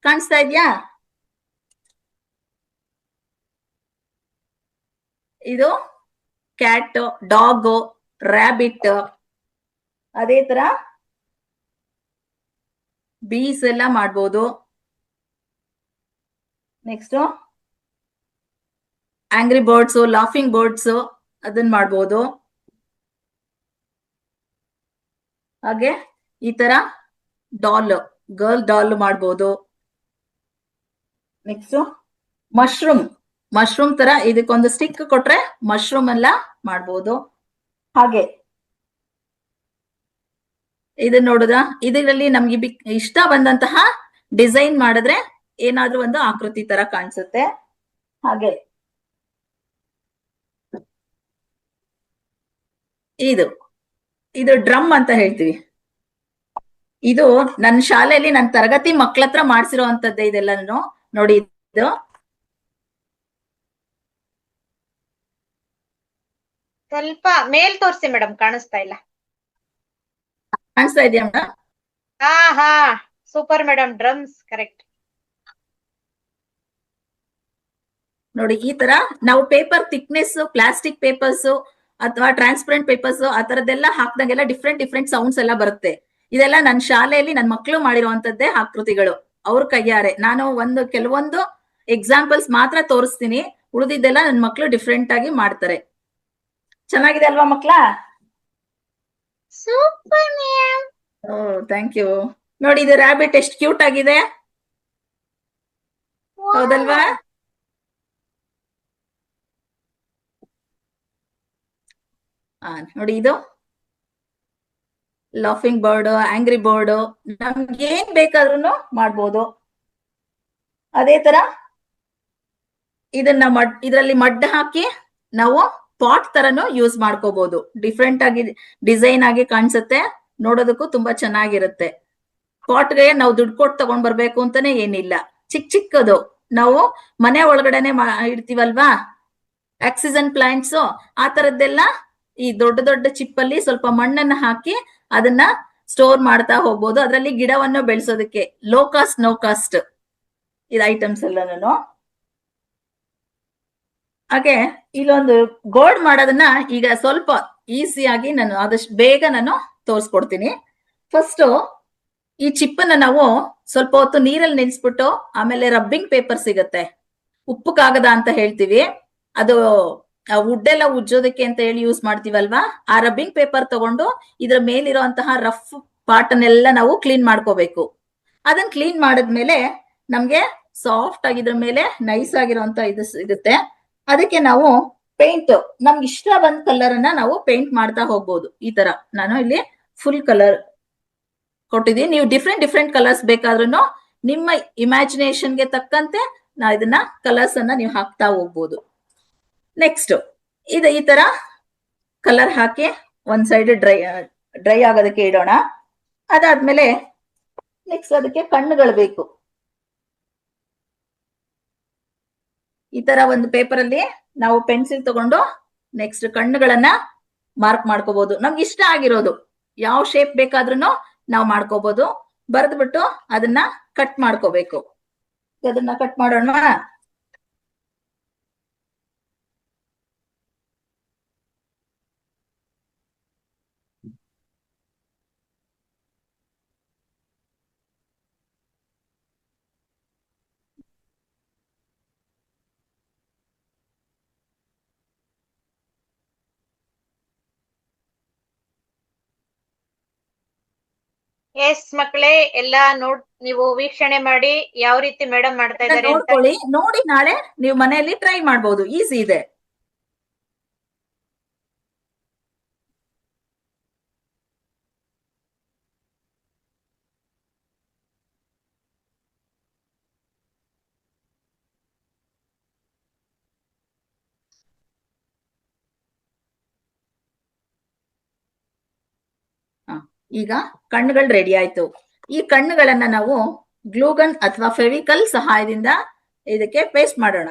ಕಾಣಿಸ್ತಾ ಇದ್ಯಾ? ಇದು ಕ್ಯಾಟ್, ಡಾಗ್, ರ್ಯಾಬಿಟ್, ಅದೇ ತರ ಬೀಸ್ ಎಲ್ಲ ಮಾಡ್ಬೋದು. Next angry birds, laughing birds ಅದನ್ನ ಮಾಡ್ಬೋದು. ಹಾಗೆ ಈ ತರ ಡಾಲ್, ಗರ್ಲ್ ಡಾಲ್ ಮಾಡ್ಬೋದು. ನೆಕ್ಸ್ಟ್ ಮಶ್ರೂಮ್ ತರ ಇದಕ್ಕೊಂದು ಸ್ಟಿಕ್ ಕೊಟ್ರೆ ಮಶ್ರೂಮ್ ಎಲ್ಲ ಮಾಡ್ಬೋದು. ಹಾಗೆ ಇದನ್ನ ನೋಡುದ, ಇದರಲ್ಲಿ ನಮ್ಗೆ ಇಷ್ಟ ಬಂದಂತಹ ಡಿಸೈನ್ ಮಾಡಿದ್ರೆ ಏನಾದ್ರೂ ಒಂದು ಆಕೃತಿ ತರ ಕಾಣಿಸುತ್ತೆ. ಹಾಗೆ ಇದು ಡ್ರಮ್ ಅಂತ ಹೇಳ್ತೀವಿ. ಇದು ನನ್ನ ಶಾಲೆಯಲ್ಲಿ ನನ್ನ ತರಗತಿ ಮಕ್ಕಳ ಹತ್ರ ಮಾಡ್ಸಿರೋ ಅಂತದ್ದೇ ಇದೆಲ್ಲನು ನೋಡಿ. ಇದು ಸ್ವಲ್ಪ ಮೇಲ್ ತೋರಿಸಿ ಮೇಡಮ್, ಕಾಣಿಸ್ತಾ ಇಲ್ಲ. ಕಾಣಿಸ್ತಾ ಇದೆಯಾ ಮೇಡಮ್? ಹಾ ಸೂಪರ್ ಮೇಡಮ್, ಡ್ರಮ್ಸ್ ಕರೆಕ್ಟ್. ನೋಡಿ ಈ ತರ ನಾವು ಪೇಪರ್ ಥಿಕ್ನೆಸ್, ಪ್ಲಾಸ್ಟಿಕ್ ಪೇಪರ್ಸ್ ಅಥವಾ ಟ್ರಾನ್ಸ್ಪರೆಂಟ್ ಪೇಪರ್ಸ್ ಆ ತರದೆಲ್ಲ ಹಾಕ್ದಾಗೆಲ್ಲ ಡಿಫ್ರೆಂಟ್ ಸೌಂಡ್ಸ್ ಎಲ್ಲ ಬರುತ್ತೆ. ಇದೆಲ್ಲ ನನ್ನ ಶಾಲೆಯಲ್ಲಿ ನನ್ನ ಮಕ್ಕಳು ಮಾಡಿರುವಂತದ್ದೇ ಆಕೃತಿಗಳು, ಅವ್ರ ಕೈಯಾರೆ. ನಾನು ಕೆಲವೊಂದು ಎಕ್ಸಾಂಪಲ್ಸ್ ಮಾತ್ರ ತೋರಿಸ್ತೀನಿ, ಉಳಿದಿದ್ದೆಲ್ಲ ನನ್ನ ಮಕ್ಕಳು ಡಿಫ್ರೆಂಟ್ ಆಗಿ ಮಾಡ್ತಾರೆ. ಚೆನ್ನಾಗಿದೆ ಅಲ್ವಾ ಮಕ್ಳ? Super ma'am. Oh thank you. ನೋಡಿ, ಇದು ರ್ಯಾಬಿಟ್ ಎಷ್ಟು ಕ್ಯೂಟ್ ಆಗಿದೆ, ಹೌದಲ್ವಾ? ನೋಡಿ, ಇದು ಲಾಫಿಂಗ್ ಬರ್ಡ್, ಆಂಗ್ರಿ ಬರ್ಡ್, ನಮ್ಗೆ ಏನ್ ಬೇಕಾದ್ರೂ ಮಾಡ್ಬೋದು. ಅದೇ ತರ ಇದನ್ನ ಇದರಲ್ಲಿ ಮಡ್ ಹಾಕಿ ನಾವು ಪಾಟ್ ತರನು ಯೂಸ್ ಮಾಡ್ಕೋಬಹುದು. ಡಿಫ್ರೆಂಟ್ ಆಗಿ ಡಿಸೈನ್ ಆಗಿ ಕಾಣಿಸುತ್ತೆ, ನೋಡೋದಕ್ಕೂ ತುಂಬಾ ಚೆನ್ನಾಗಿರುತ್ತೆ. ಪಾಟ್ಗೆ ನಾವು ದುಡ್ಡು ಕೊಟ್ಟು ತಗೊಂಡ್ ಬರ್ಬೇಕು ಅಂತಾನೆ ಏನಿಲ್ಲ. ಚಿಕ್ಕದು ನಾವು ಮನೆ ಒಳಗಡೆನೆ ಇಡ್ತೀವಲ್ವಾ, ಆಕ್ಸಿಜನ್ ಪ್ಲಾಂಟ್ಸ್, ಆ ತರದ್ದೆಲ್ಲ ಈ ದೊಡ್ಡ ಚಿಪ್ಪಲ್ಲಿ ಸ್ವಲ್ಪ ಮಣ್ಣನ್ನ ಹಾಕಿ ಅದನ್ನ ಸ್ಟೋರ್ ಮಾಡ್ತಾ ಹೋಗ್ಬೋದು. ಅದರಲ್ಲಿ ಗಿಡವನ್ನು ಬೆಳೆಸೋದಕ್ಕೆ ಲೋ ಕಾಸ್ಟ್ ನೋ ಕಾಸ್ಟ್ ಇದು ಐಟಮ್ಸ್ ಎಲ್ಲಾನು. ಹಾಗೆ ಇಲ್ಲೊಂದು ಗೋಲ್ಡ್ ಮಾಡೋದನ್ನ ಈಗ ಸ್ವಲ್ಪ ಈಸಿಯಾಗಿ ನಾನು ಆದಷ್ಟು ಬೇಗ ನಾನು ತೋರಿಸ್ಕೊಡ್ತೀನಿ. ಫಸ್ಟ್ ಈ ಚಿಪ್ಪನ್ನ ನಾವು ಸ್ವಲ್ಪ ಹೊತ್ತು ನೀರಲ್ಲಿ ನೆನೆಸ್ಬಿಟ್ಟು, ಆಮೇಲೆ ರಬ್ಬಿಂಗ್ ಪೇಪರ್ ಸಿಗತ್ತೆ, ಉಪ್ಪು ಕಾಗದ ಅಂತ ಹೇಳ್ತೀವಿ, ಅದು ವುಡ್ ಎಲ್ಲ ಉಜ್ಜೋದಕ್ಕೆ ಅಂತ ಹೇಳಿ ಯೂಸ್ ಮಾಡ್ತೀವಲ್ವಾ, ಆ ರಬ್ಬಿಂಗ್ ಪೇಪರ್ ತಗೊಂಡು ಇದ್ರ ಮೇಲಿರುವಂತಹ ರಫ್ ಪಾರ್ಟ್ ಅನ್ನೆಲ್ಲ ನಾವು ಕ್ಲೀನ್ ಮಾಡ್ಕೋಬೇಕು. ಅದನ್ನ ಕ್ಲೀನ್ ಮಾಡಿದ್ಮೇಲೆ ನಮ್ಗೆ ಸಾಫ್ಟ್ ಆಗಿದ್ರ ಮೇಲೆ ನೈಸ್ ಆಗಿರುವಂತ ಇದು ಸಿಗುತ್ತೆ. ಅದಕ್ಕೆ ನಾವು ಪೇಂಟ್ ನಮ್ಗೆ ಇಷ್ಟ ಬಂದ ಕಲರ್ ಅನ್ನ ನಾವು ಪೇಂಟ್ ಮಾಡ್ತಾ ಹೋಗ್ಬೋದು. ಈ ತರ ನಾನು ಇಲ್ಲಿ ಫುಲ್ ಕಲರ್ ಕೊಟ್ಟಿದ್ದೀನಿ. ನೀವು ಡಿಫ್ರೆಂಟ್ ಕಲರ್ಸ್ ಬೇಕಾದ್ರೂ ನಿಮ್ಮ ಇಮ್ಯಾಜಿನೇಷನ್ಗೆ ತಕ್ಕಂತೆ ಇದನ್ನ ಕಲರ್ಸ್ ಅನ್ನ ನೀವು ಹಾಕ್ತಾ ಹೋಗ್ಬೋದು. ನೆಕ್ಸ್ಟ್ ಇದು ಈ ತರ ಕಲರ್ ಹಾಕಿ ಒಂದ್ ಸೈಡ್ ಡ್ರೈ ಆಗೋದಕ್ಕೆ ಇಡೋಣ. ಅದಾದ್ಮೇಲೆ ನೆಕ್ಸ್ಟ್ ಅದಕ್ಕೆ ಕಣ್ಣುಗಳು ಬೇಕು. ಈ ತರ ಒಂದು ಪೇಪರ್ ಅಲ್ಲಿ ನಾವು ಪೆನ್ಸಿಲ್ ತಗೊಂಡು ನೆಕ್ಸ್ಟ್ ಕಣ್ಣುಗಳನ್ನ ಮಾರ್ಕ್ ಮಾಡ್ಕೋಬಹುದು. ನಮ್ಗೆ ಇಷ್ಟ ಆಗಿರೋದು ಯಾವ ಶೇಪ್ ಬೇಕಾದ್ರೂ ನಾವು ಮಾಡ್ಕೋಬಹುದು. ಬರೆದ್ಬಿಟ್ಟು ಅದನ್ನ ಕಟ್ ಮಾಡ್ಕೋಬೇಕು. ಅದನ್ನ ಕಟ್ ಮಾಡೋಣ. ಎಸ್ ಮಕ್ಕಳೇ, ಎಲ್ಲಾ ನೀವು ವೀಕ್ಷಣೆ ಮಾಡಿ ಯಾವ ರೀತಿ ಮೇಡಮ್ ಮಾಡ್ತಾ ಇದ್ದಾರೆ ಅಂತ ನೋಡ್ಕೊಳ್ಳಿ. ನೋಡಿ ನಾಳೆ ನೀವು ಮನೆಯಲ್ಲಿ ಟ್ರೈ ಮಾಡಬಹುದು, ಈಸಿ ಇದೆ. ಈಗ ಕಣ್ಣುಗಳು ರೆಡಿ ಆಯ್ತು. ಈ ಕಣ್ಣುಗಳನ್ನ ನಾವು ಗ್ಲೂಗನ್ ಅಥವಾ ಫೆವಿಕಲ್ ಸಹಾಯದಿಂದ ಇದಕ್ಕೆ ಪೇಸ್ಟ್ ಮಾಡೋಣ.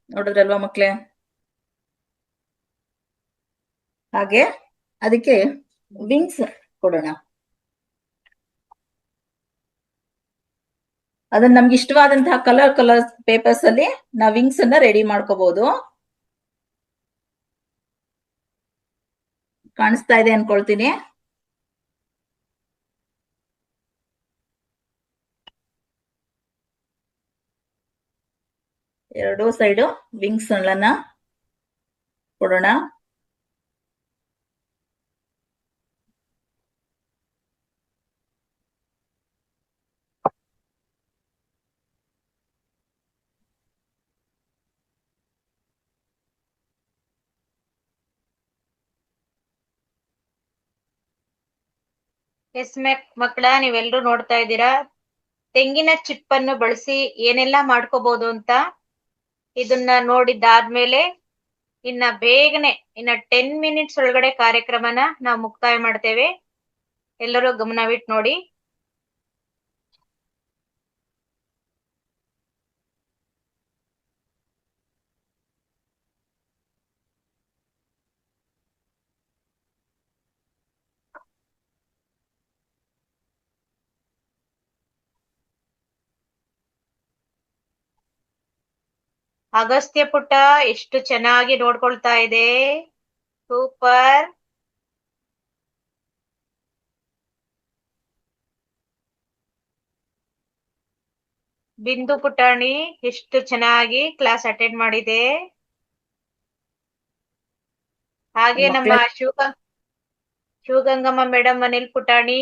ನೋಡಿದ್ರಲ್ವಾ ಮಕ್ಳೇ? ಹಾಗೆ ಅದಕ್ಕೆ ವಿಂಗ್ಸ್ ಕೊಡೋಣ. ಅದನ್ನ ನಮ್ಗೆ ಇಷ್ಟವಾದಂತಹ ಕಲರ್ ಪೇಪರ್ಸ್ ಅಲ್ಲಿ ನಾವು ವಿಂಗ್ಸ್ ಅನ್ನ ರೆಡಿ ಮಾಡ್ಕೋಬಹುದು. ಕಾಣಿಸ್ತಾ ಇದೆ ಅನ್ಕೊಳ್ತೀನಿ. ಎರಡೂ ಸೈಡು ವಿಂಗ್ಸ್ ಗಳನ್ನ ಕೊಡೋಣ. ಎಸ್ ಮಕ್ಕಳ, ನೀವೆಲ್ಲರೂ ನೋಡ್ತಾ ಇದ್ದೀರಾ ತೆಂಗಿನ ಚಿಪ್ಪನ್ನು ಬಳಸಿ ಏನೆಲ್ಲಾ ಮಾಡ್ಕೋಬಹುದು ಅಂತ. ಇದನ್ನ ನೋಡಿದ್ದಾದ್ಮೇಲೆ ಇನ್ನ ಬೇಗನೆ ಇನ್ನ 10 ಮಿನಿಟ್ಸ್ ಒಳಗಡೆ ಕಾರ್ಯಕ್ರಮನ ನಾವು ಮುಕ್ತಾಯ ಮಾಡ್ತೇವೆ. ಎಲ್ಲರೂ ಗಮನವಿಟ್ಟು ನೋಡಿ. ಅಗಸ್ತ್ಯ ಪುಟ್ಟ ಎಷ್ಟು ಚೆನ್ನಾಗಿ ನೋಡ್ಕೊಳ್ತಾ ಇದೆ. ಸೂಪರ್. ಬಿಂದು ಪುಟಾಣಿ ಎಷ್ಟು ಚೆನ್ನಾಗಿ ಕ್ಲಾಸ್ ಅಟೆಂಡ್ ಮಾಡಿದೆ. ಹಾಗೆ ನಮ್ಮ ಶಿವಗಂಗಮ್ಮ ಮೇಡಮ್ ಅನಿಲ್ ಪುಟಾಣಿ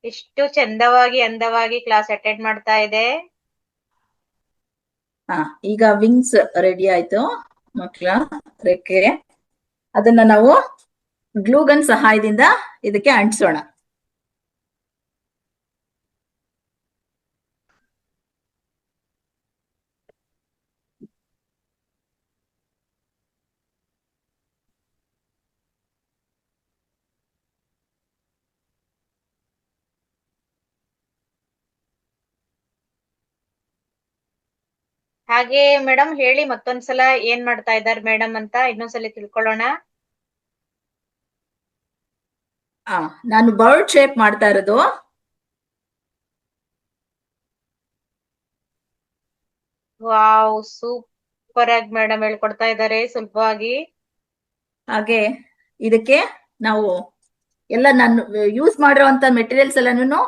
ಎಷ್ಟು ಚಂದವಾಗಿ ಅಂದವಾಗಿ ಕ್ಲಾಸ್ ಅಟೆಂಡ್ ಮಾಡ್ತಾ ಇದೆ. ಈಗ ವಿಂಗ್ಸ್ ರೆಡಿ ಆಯ್ತು ಮಕ್ಕಳ, ರೆಕ್ಕೆ. ಅದನ್ನ ನಾವು ಗ್ಲೂಗನ್ ಸಹಾಯದಿಂದ ಇದಕ್ಕೆ ಅಂಟಿಸೋಣ. ಹಾಗೆ ಮೇಡಮ್ ಹೇಳಿ ಮತ್ತೊಂದ್ಸಲ ಏನ್ ಮಾಡ್ತಾ ಇದ್ದಾರೆ ಮೇಡಮ್ ಅಂತ ಇನ್ನೊಂದ್ಸಲ ತಿಳ್ಕೊಳ್ಳೋಣ. ನಾನು ಬರ್ಡ್ ಶೇಪ್ ಮಾಡ್ತಾ ಇರೋದು. ವಾವ್, ಸೂಪರ್ ಆಗಿ ಮೇಡಮ್ ಹೇಳ್ಕೊಡ್ತಾ ಇದ್ದಾರೆ ಸುಲಭವಾಗಿ. ಹಾಗೆ ಇದಕ್ಕೆ ನಾವು ಎಲ್ಲ ನಾನು ಯೂಸ್ ಮಾಡಿರುವಂತ ಮೆಟೀರಿಯಲ್ಸ್ ಎಲ್ಲಾನು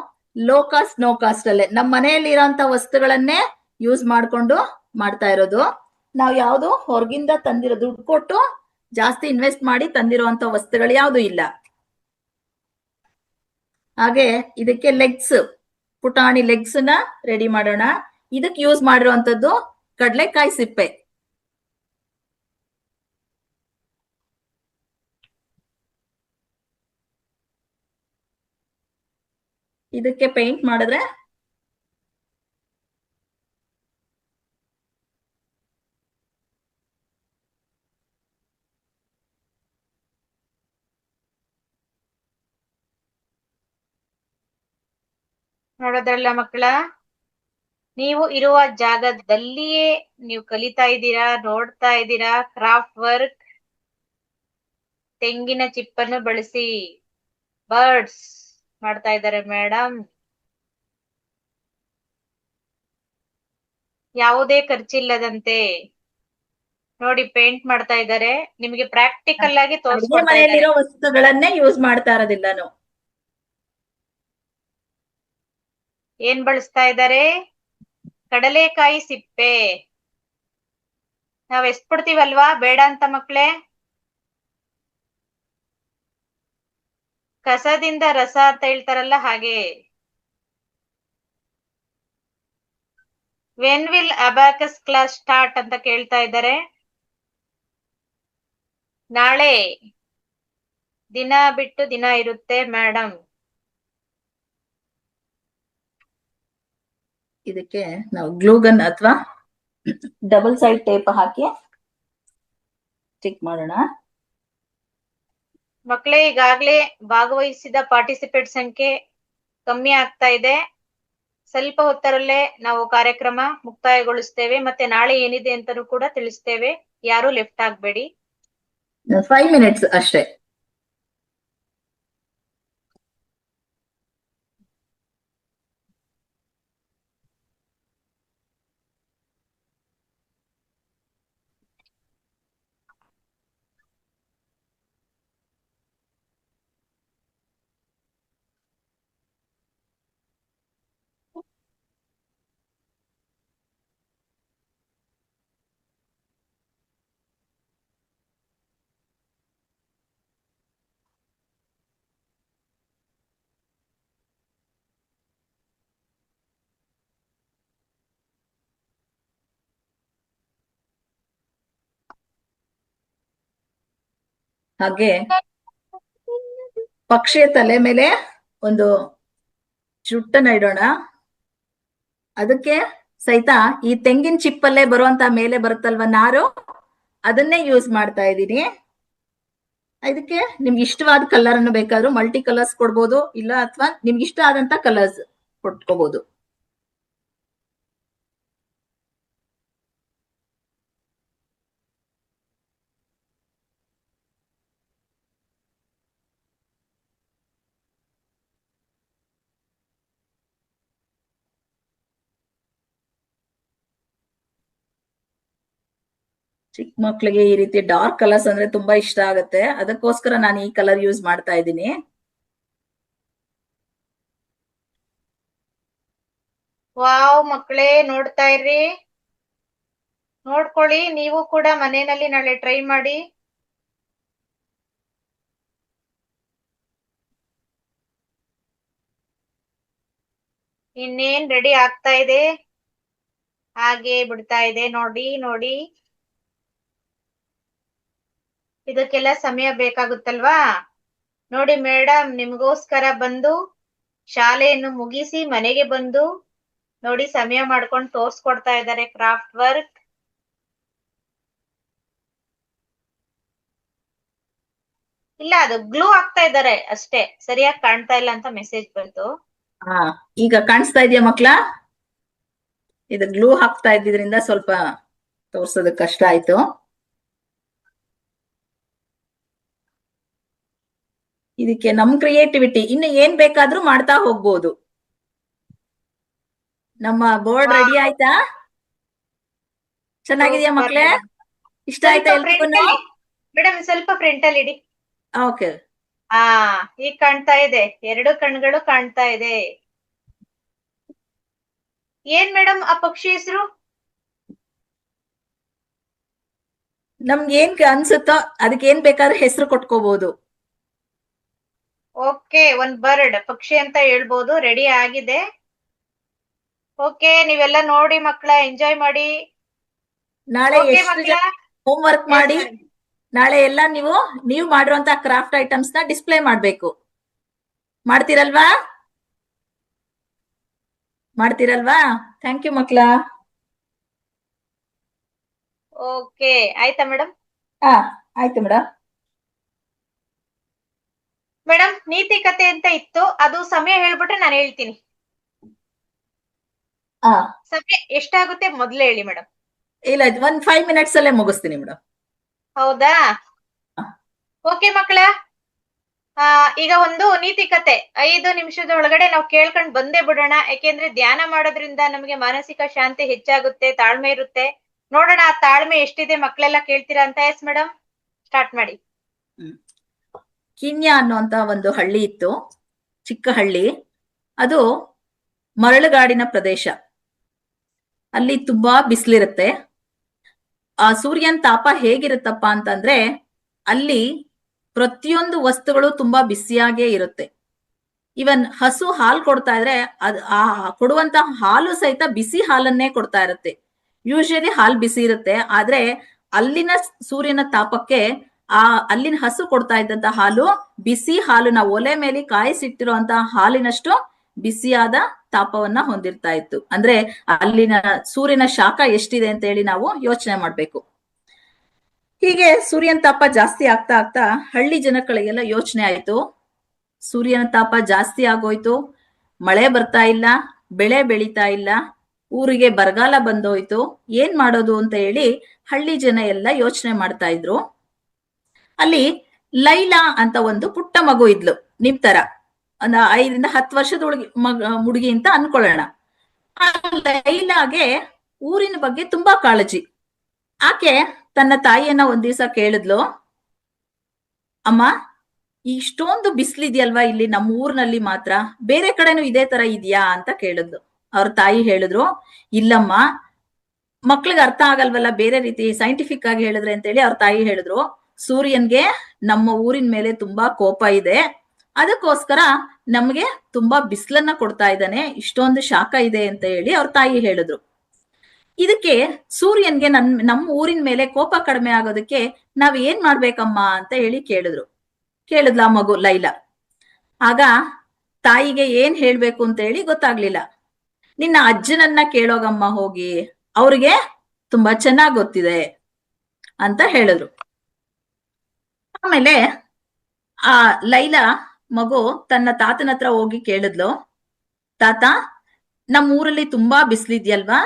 ಲೋ ಕಾಸ್ಟ್ ನೋ ಕಾಸ್ಟ್ ಅಲ್ಲೇ ನಮ್ಮ ಮನೆಯಲ್ಲಿ ಇರೋಂತ ವಸ್ತುಗಳನ್ನೇ ಯೂಸ್ ಮಾಡ್ಕೊಂಡು ಮಾಡ್ತಾ ಇರೋದು. ನಾವು ಯಾವ್ದು ಹೊರಗಿಂದ ತಂದಿರೋ ದುಡ್ಡು ಕೊಟ್ಟು ಜಾಸ್ತಿ ಇನ್ವೆಸ್ಟ್ ಮಾಡಿ ತಂದಿರುವಂತ ವಸ್ತುಗಳು ಯಾವ್ದು ಇಲ್ಲ. ಹಾಗೆ ಇದಕ್ಕೆ ಲೆಗ್ಸ್, ಪುಟಾಣಿ ಲೆಗ್ಸ್ ನ ರೆಡಿ ಮಾಡೋಣ. ಇದಕ್ಕೆ ಯೂಸ್ ಮಾಡಿರುವಂತದ್ದು ಕಡಲೆಕಾಯಿ ಸಿಪ್ಪೆ. ಇದಕ್ಕೆ ಪೇಂಟ್ ಮಾಡಿದ್ರೆ ನೋಡೋದ್ರಲ್ಲ ಮಕ್ಕಳ, ನೀವು ಇರುವ ಜಾಗದಲ್ಲಿಯೇ ನೀವು ಕಲಿತಾ ಇದ್ದೀರಾ, ನೋಡ್ತಾ ಇದ್ದೀರಾ. ಕ್ರಾಫ್ಟ್ ವರ್ಕ್, ತೆಂಗಿನ ಚಿಪ್ಪನ್ನು ಬಳಸಿ ಬರ್ಡ್ಸ್ ಮಾಡ್ತಾ ಇದ್ದಾರೆ ಮೇಡಮ್. ಯಾವುದೇ ಖರ್ಚಿಲ್ಲದಂತೆ ನೋಡಿ ಪೇಂಟ್ ಮಾಡ್ತಾ ಇದ್ದಾರೆ. ನಿಮಗೆ ಪ್ರಾಕ್ಟಿಕಲ್ ಆಗಿ ತೋರಿಸ್ಕೊಡ್ತಾ ಇದ್ದಾರೆ. ಮನೆಯಲ್ಲಿರೋ ವಸ್ತುಗಳನ್ನೇ ಯೂಸ್ ಮಾಡ್ತಾ ಇರೋದಿಲ್ಲನು. ಏನ್ ಬಳಸ್ತಾ ಇದ್ದಾರೆ? ಕಡಲೆಕಾಯಿ ಸಿಪ್ಪೆ. ನಾವ್ ಎಷ್ಟ್ ಬಿಡ್ತೀವಲ್ವಾ ಬೇಡ ಅಂತ ಮಕ್ಳೇ. ಕಸದಿಂದ ರಸ ಅಂತ ಹೇಳ್ತಾರಲ್ಲ ಹಾಗೆ. When will abacus class start ಅಂತ ಕೇಳ್ತಾ ಇದ್ದಾರೆ. ನಾಳೆ ದಿನ ಬಿಟ್ಟು ದಿನ ಇರುತ್ತೆ ಮೇಡಮ್. ಇದಕ್ಕೆ ನಾವು ಗ್ಲೂಗನ್ ಅಥವಾ ಡಬಲ್ ಸೈಡ್ ಟೇಪ್ ಹಾಕಿ ಸ್ಟಿಕ್ ಮಾಡೋಣ. ಮಕ್ಕಳೇ, ಈಗಾಗ್ಲೇ ಭಾಗವಹಿಸಿದ ಪಾರ್ಟಿಸಿಪೇಟ್ ಸಂಖ್ಯೆ ಕಮ್ಮಿ ಆಗ್ತಾ ಇದೆ. ಸ್ವಲ್ಪ ಹೊತ್ತರಲ್ಲೇ ನಾವು ಕಾರ್ಯಕ್ರಮ ಮುಕ್ತಾಯಗೊಳಿಸ್ತೇವೆ. ಮತ್ತೆ ನಾಳೆ ಏನಿದೆ ಅಂತಾನೂ ಕೂಡ ತಿಳಿಸ್ತೇವೆ. ಯಾರು ಲೆಫ್ಟ್ ಆಗ್ಬೇಡಿ. 5 ಮಿನಿಟ್ಸ್ ಅಷ್ಟೇ. ಹಾಗೆ ಪಕ್ಷಿಯ ತಲೆ ಮೇಲೆ ಒಂದು ಜುಟ್ಟನ್ನ ಇಡೋಣ. ಅದಕ್ಕೆ ಸಹಿತ ಈ ತೆಂಗಿನ ಚಿಪ್ಪಲ್ಲೇ ಬರುವಂತ ಮೇಲೆ ಬರುತ್ತಲ್ವ ನಾರು, ಅದನ್ನೇ ಯೂಸ್ ಮಾಡ್ತಾ ಇದ್ದೀನಿ. ಇದಕ್ಕೆ ನಿಮ್ಗೆ ಇಷ್ಟವಾದ ಕಲರ್ ಅನ್ನು ಬೇಕಾದ್ರೂ ಮಲ್ಟಿ ಕಲರ್ಸ್ ಕೊಡ್ಬೋದು, ಇಲ್ಲ ಅಥವಾ ನಿಮ್ಗೆ ಇಷ್ಟ ಆದಂತ ಕಲರ್ಸ್ ಕೊಟ್ಕೋಬಹುದು. ಚಿಕ್ಕ ಮಕ್ಳಿಗೆ ಈ ರೀತಿ ಡಾರ್ಕ್ ಕಲರ್ಸ್ ಅಂದ್ರೆ ತುಂಬಾ ಇಷ್ಟ ಆಗುತ್ತೆ, ಅದಕ್ಕೋಸ್ಕರ ನಾನು ಈ ಕಲರ್ ಯೂಸ್ ಮಾಡ್ತಾ ಇದ್ದೀನಿ. ವಾವ್ ಮಕ್ಕಳೇ, ನೋಡ್ತಾ ಇರ್ರಿ, ನೋಡ್ಕೊಳ್ಳಿ. ನೀವು ಕೂಡ ಮನೆಯಲ್ಲಿ ನಾಳೆ ಟ್ರೈ ಮಾಡಿ. ಇನ್ನೇನ್ ರೆಡಿ ಆಗ್ತಾ ಇದೆ, ಹಾಗೆ ಬಿಡ್ತಾ ಇದೆ. ನೋಡಿ ನೋಡಿ, ಇದಕ್ಕೆಲ್ಲ ಸಮಯ ಬೇಕಾಗುತ್ತಲ್ವಾ? ನೋಡಿ ಮೇಡಮ್, ನಿಮ್ಗೋಸ್ಕರ ಬಂದು ಶಾಲೆಯನ್ನು ಮುಗಿಸಿ ಮನೆಗೆ ಬಂದು ನೋಡಿ ಸಮಯ ಮಾಡ್ಕೊಂಡು ತೋರ್ಸ್ಕೊಡ್ತಾ ಇದ್ದಾರೆ ಕ್ರಾಫ್ಟ್ ವರ್ಕ್. ಇಲ್ಲ, ಅದು ಗ್ಲೂ ಹಾಕ್ತಾ ಇದ್ದಾರೆ ಅಷ್ಟೇ, ಸರಿಯಾಗಿ ಕಾಣ್ತಾ ಇಲ್ಲ ಅಂತ ಮೆಸೇಜ್ ಬಂತು. ಈಗ ಕಾಣಿಸ್ತಾ ಇದೆಯಾ ಮಕ್ಳ? ಇದು ಗ್ಲೂ ಹಾಕ್ತಾ ಇದ್ದಿದ್ರಿಂದ ಸ್ವಲ್ಪ ತೋರ್ಸೋದಕ್ ಕಷ್ಟ ಆಯ್ತು. ಇದಕ್ಕೆ ನಮ್ ಕ್ರಿಯೇಟಿವಿಟಿ ಇನ್ನು ಏನ್ ಬೇಕಾದ್ರೂ ಮಾಡ್ತಾ ಹೋಗ್ಬೋದು. ನಮ್ಮ ಬೋರ್ಡ್ ರೆಡಿ ಆಯ್ತಾ? ಚೆನ್ನಾಗಿದ್ಯಾ ಮಕ್ಳೇ? ಇಷ್ಟ ಆಯ್ತಾ ಎಲ್ರಿಗೂ? ಮೇಡಮ್ ಸ್ವಲ್ಪ ಫ್ರಂಟ್ ಅಲ್ಲಿ ಇಡಿ. ಓಕೆ, ಈಗ ಕಾಣ್ತಾ ಇದೆ, ಎರಡು ಕಣ್ಗಳು ಕಾಣ್ತಾ ಇದೆ. ಏನ್ ಮೇಡಮ್ ಆ ಪಕ್ಷಿ ಹೆಸರು? ನಮ್ಗೆ ಏನ್ ಅನ್ಸುತ್ತೋ ಅದಕ್ಕೆ ಏನ್ ಬೇಕಾದ್ರೂ ಹೆಸರು ಕೊಟ್ಕೋಬಹುದು. ಓಕೆ, ಒಂದ್ ಬರ್ಡ್, ಪಕ್ಷಿ ಅಂತ ಹೇಳ್ಬೋದು. ರೆಡಿ ಆಗಿದೆ. ಓಕೆ, ನೀವೆಲ್ಲ ನೋಡಿ ಮಕ್ಕಳ, ಎಂಜಾಯ್ ಮಾಡಿ. ನಾಳೆ ಹೋಮ್ ವರ್ಕ್ ಮಾಡಿ ನಾಳೆ ಎಲ್ಲ ನೀವು ಮಾಡಿರುವಂತ ಕ್ರಾಫ್ಟ್ ಐಟಮ್ಸ್ ನ ಡಿಸ್ಪ್ಲೇ ಮಾಡ್ಬೇಕು. ಮಾಡ್ತೀರಲ್ವಾ? ಥ್ಯಾಂಕ್ ಯು ಮಕ್ಳ. ಓಕೆ, ಆಯ್ತಾ ಮೇಡಮ್? ಆಯ್ತು ಮೇಡಮ್. ಮೇಡಮ್, ನೀತಿ ಕತೆ ಅಂತ ಇತ್ತು, ಅದು ಸಮಯ ಹೇಳ್ಬಿಟ್ರೆ ನಾನು ಹೇಳ್ತೀನಿ. ಸಮಯ ಎಷ್ಟಾಗುತ್ತೆ ಮೊದ್ಲೇ ಹೇಳಿ ಮೇಡಮ್. ಇಲ್ಲ, 5 minutes ಅಲ್ಲೇ ಮುಗಿಸ್ತೀನಿ ಮೇಡಮ್. ಹೌದಾ? ಓಕೆ ಮಕ್ಕಳ, ಈಗ ಒಂದು ನೀತಿ ಕತೆ 5 ನಿಮಿಷದ ಒಳಗಡೆ ನಾವು ಕೇಳ್ಕೊಂಡ್ ಬಂದೇ ಬಿಡೋಣ. ಯಾಕೆಂದ್ರೆ ಧ್ಯಾನ ಮಾಡೋದ್ರಿಂದ ನಮಗೆ ಮಾನಸಿಕ ಶಾಂತಿ ಹೆಚ್ಚಾಗುತ್ತೆ, ತಾಳ್ಮೆ ಇರುತ್ತೆ. ನೋಡೋಣ ಆ ತಾಳ್ಮೆ ಎಷ್ಟಿದೆ ಮಕ್ಕಳೆಲ್ಲ ಕೇಳ್ತೀರಾ ಅಂತ. ಎಸ್ ಮೇಡಮ್, ಸ್ಟಾರ್ಟ್ ಮಾಡಿ. ಕೀನ್ಯಾ ಅನ್ನುವಂತ ಒಂದು ಹಳ್ಳಿ ಇತ್ತು, ಚಿಕ್ಕ ಹಳ್ಳಿ. ಅದು ಮರಳುಗಾಡಿನ ಪ್ರದೇಶ. ಅಲ್ಲಿ ತುಂಬಾ ಬಿಸಿಲಿರುತ್ತೆ. ಆ ಸೂರ್ಯನ ತಾಪ ಹೇಗಿರುತ್ತಪ್ಪ ಅಂತಂದ್ರೆ, ಅಲ್ಲಿ ಪ್ರತಿಯೊಂದು ವಸ್ತುಗಳು ತುಂಬಾ ಬಿಸಿಯಾಗೇ ಇರುತ್ತೆ. ಇವನ್ ಹಸು ಹಾಲು ಕೊಡ್ತಾ ಇದ್ರೆ ಆ ಕೊಡುವಂತ ಹಾಲು ಸಹಿತ ಬಿಸಿ ಹಾಲನ್ನೇ ಕೊಡ್ತಾ ಇರುತ್ತೆ. ಯೂಶಲಿ ಹಾಲು ಬಿಸಿ ಇರುತ್ತೆ, ಆದ್ರೆ ಅಲ್ಲಿನ ಸೂರ್ಯನ ತಾಪಕ್ಕೆ ಅಲ್ಲಿನ ಹಸು ಕೊಡ್ತಾ ಇದ್ದಂತ ಹಾಲು ಬಿಸಿ ಹಾಲು, ನಾವು ಒಲೆ ಮೇಲೆ ಕಾಯಿಸಿಟ್ಟಿರುವಂತ ಹಾಲಿನಷ್ಟು ಬಿಸಿಯಾದ ತಾಪವನ್ನ ಹೊಂದಿರ್ತಾ ಇತ್ತು. ಅಂದ್ರೆ ಅಲ್ಲಿನ ಸೂರ್ಯನ ಶಾಖ ಎಷ್ಟಿದೆ ಅಂತ ಹೇಳಿ ನಾವು ಯೋಚನೆ ಮಾಡ್ಬೇಕು. ಹೀಗೆ ಸೂರ್ಯನ ತಾಪ ಜಾಸ್ತಿ ಆಗ್ತಾ ಆಗ್ತಾ ಹಳ್ಳಿ ಜನಗಳಿಗೆಲ್ಲ ಯೋಚನೆ ಆಯ್ತು, ಸೂರ್ಯನ ತಾಪ ಜಾಸ್ತಿ ಆಗೋಯ್ತು, ಮಳೆ ಬರ್ತಾ ಇಲ್ಲ, ಬೆಳೆ ಬೆಳೀತಾ ಇಲ್ಲ, ಊರಿಗೆ ಬರಗಾಲ ಬಂದೋಯ್ತು, ಏನ್ ಮಾಡೋದು ಅಂತ ಹೇಳಿ ಹಳ್ಳಿ ಜನ ಎಲ್ಲ ಯೋಚನೆ ಮಾಡ್ತಾ ಇದ್ರು. ಅಲ್ಲಿ ಲೈಲಾ ಅಂತ ಒಂದು ಪುಟ್ಟ ಮಗು ಇದ್ಲು, ನಿಮ್ ತರ ಒಂದು 5 ರಿಂದ 10 ವರ್ಷದ ಹುಡುಗಿ ಅಂತ ಅನ್ಕೊಳ್ಳೋಣ. ಆ ಲೈಲಾಗೆ ಊರಿನ ಬಗ್ಗೆ ತುಂಬಾ ಕಾಳಜಿ. ಆಕೆ ತನ್ನ ತಾಯಿಯನ್ನ ಒಂದ್ ದಿವಸ ಕೇಳಿದ್ಲು, ಅಮ್ಮ, ಇಷ್ಟೊಂದು ಬಿಸಿಲಿದ್ಯಲ್ವಾ ಇಲ್ಲಿ ನಮ್ಮ ಊರಿನಲ್ಲಿ ಮಾತ್ರ, ಬೇರೆ ಕಡೆನೂ ಇದೇ ತರ ಇದ್ಯಾ ಅಂತ ಕೇಳಿದ್ಲು. ಅವ್ರ ತಾಯಿ ಹೇಳಿದ್ರು, ಇಲ್ಲಮ್ಮ, ಮಕ್ಳಿಗೆ ಅರ್ಥ ಆಗಲ್ವಲ್ಲ ಬೇರೆ ರೀತಿ ಸೈಂಟಿಫಿಕ್ ಆಗಿ ಹೇಳಿದ್ರೆ ಅಂತ ಹೇಳಿ ಅವ್ರ ತಾಯಿ ಹೇಳಿದ್ರು, ಸೂರ್ಯನ್ಗೆ ನಮ್ಮ ಊರಿನ ಮೇಲೆ ತುಂಬಾ ಕೋಪ ಇದೆ, ಅದಕ್ಕೋಸ್ಕರ ನಮ್ಗೆ ತುಂಬಾ ಬಿಸಿಲನ್ನ ಕೊಡ್ತಾ ಇದ್ದಾನೆ, ಇಷ್ಟೊಂದು ಶಾಖ ಇದೆ ಅಂತ ಹೇಳಿ ಅವ್ರ ತಾಯಿ ಹೇಳಿದ್ರು. ಇದಕ್ಕೆ ಸೂರ್ಯನ್ಗೆ ನಮ್ಮ ಊರಿನ ಮೇಲೆ ಕೋಪ ಕಡಿಮೆ ಆಗೋದಕ್ಕೆ ನಾವ್ ಏನ್ ಮಾಡ್ಬೇಕಮ್ಮ ಅಂತ ಹೇಳಿ ಕೇಳಿದ್ಲ ಆ ಮಗು ಲೈಲಾ. ಆಗ ತಾಯಿಗೆ ಏನ್ ಹೇಳ್ಬೇಕು ಅಂತ ಹೇಳಿ ಗೊತ್ತಾಗ್ಲಿಲ್ಲ. ನಿನ್ನ ಅಜ್ಜನನ್ನ ಕೇಳೋಗಮ್ಮ ಹೋಗಿ, ಅವ್ರಿಗೆ ತುಂಬಾ ಚೆನ್ನಾಗ್ ಗೊತ್ತಿದೆ ಅಂತ ಹೇಳಿದ್ರು. ಆಮೇಲೆ ಆ ಲೈಲಾ ಮಗು ತನ್ನ ತಾತನ ಹತ್ರ ಹೋಗಿ ಕೇಳಿದ್ಲು, ತಾತ ನಮ್ಮ ಊರಲ್ಲಿ ತುಂಬಾ ಬಿಸಿಲಿದ್ಯಲ್ವಾ?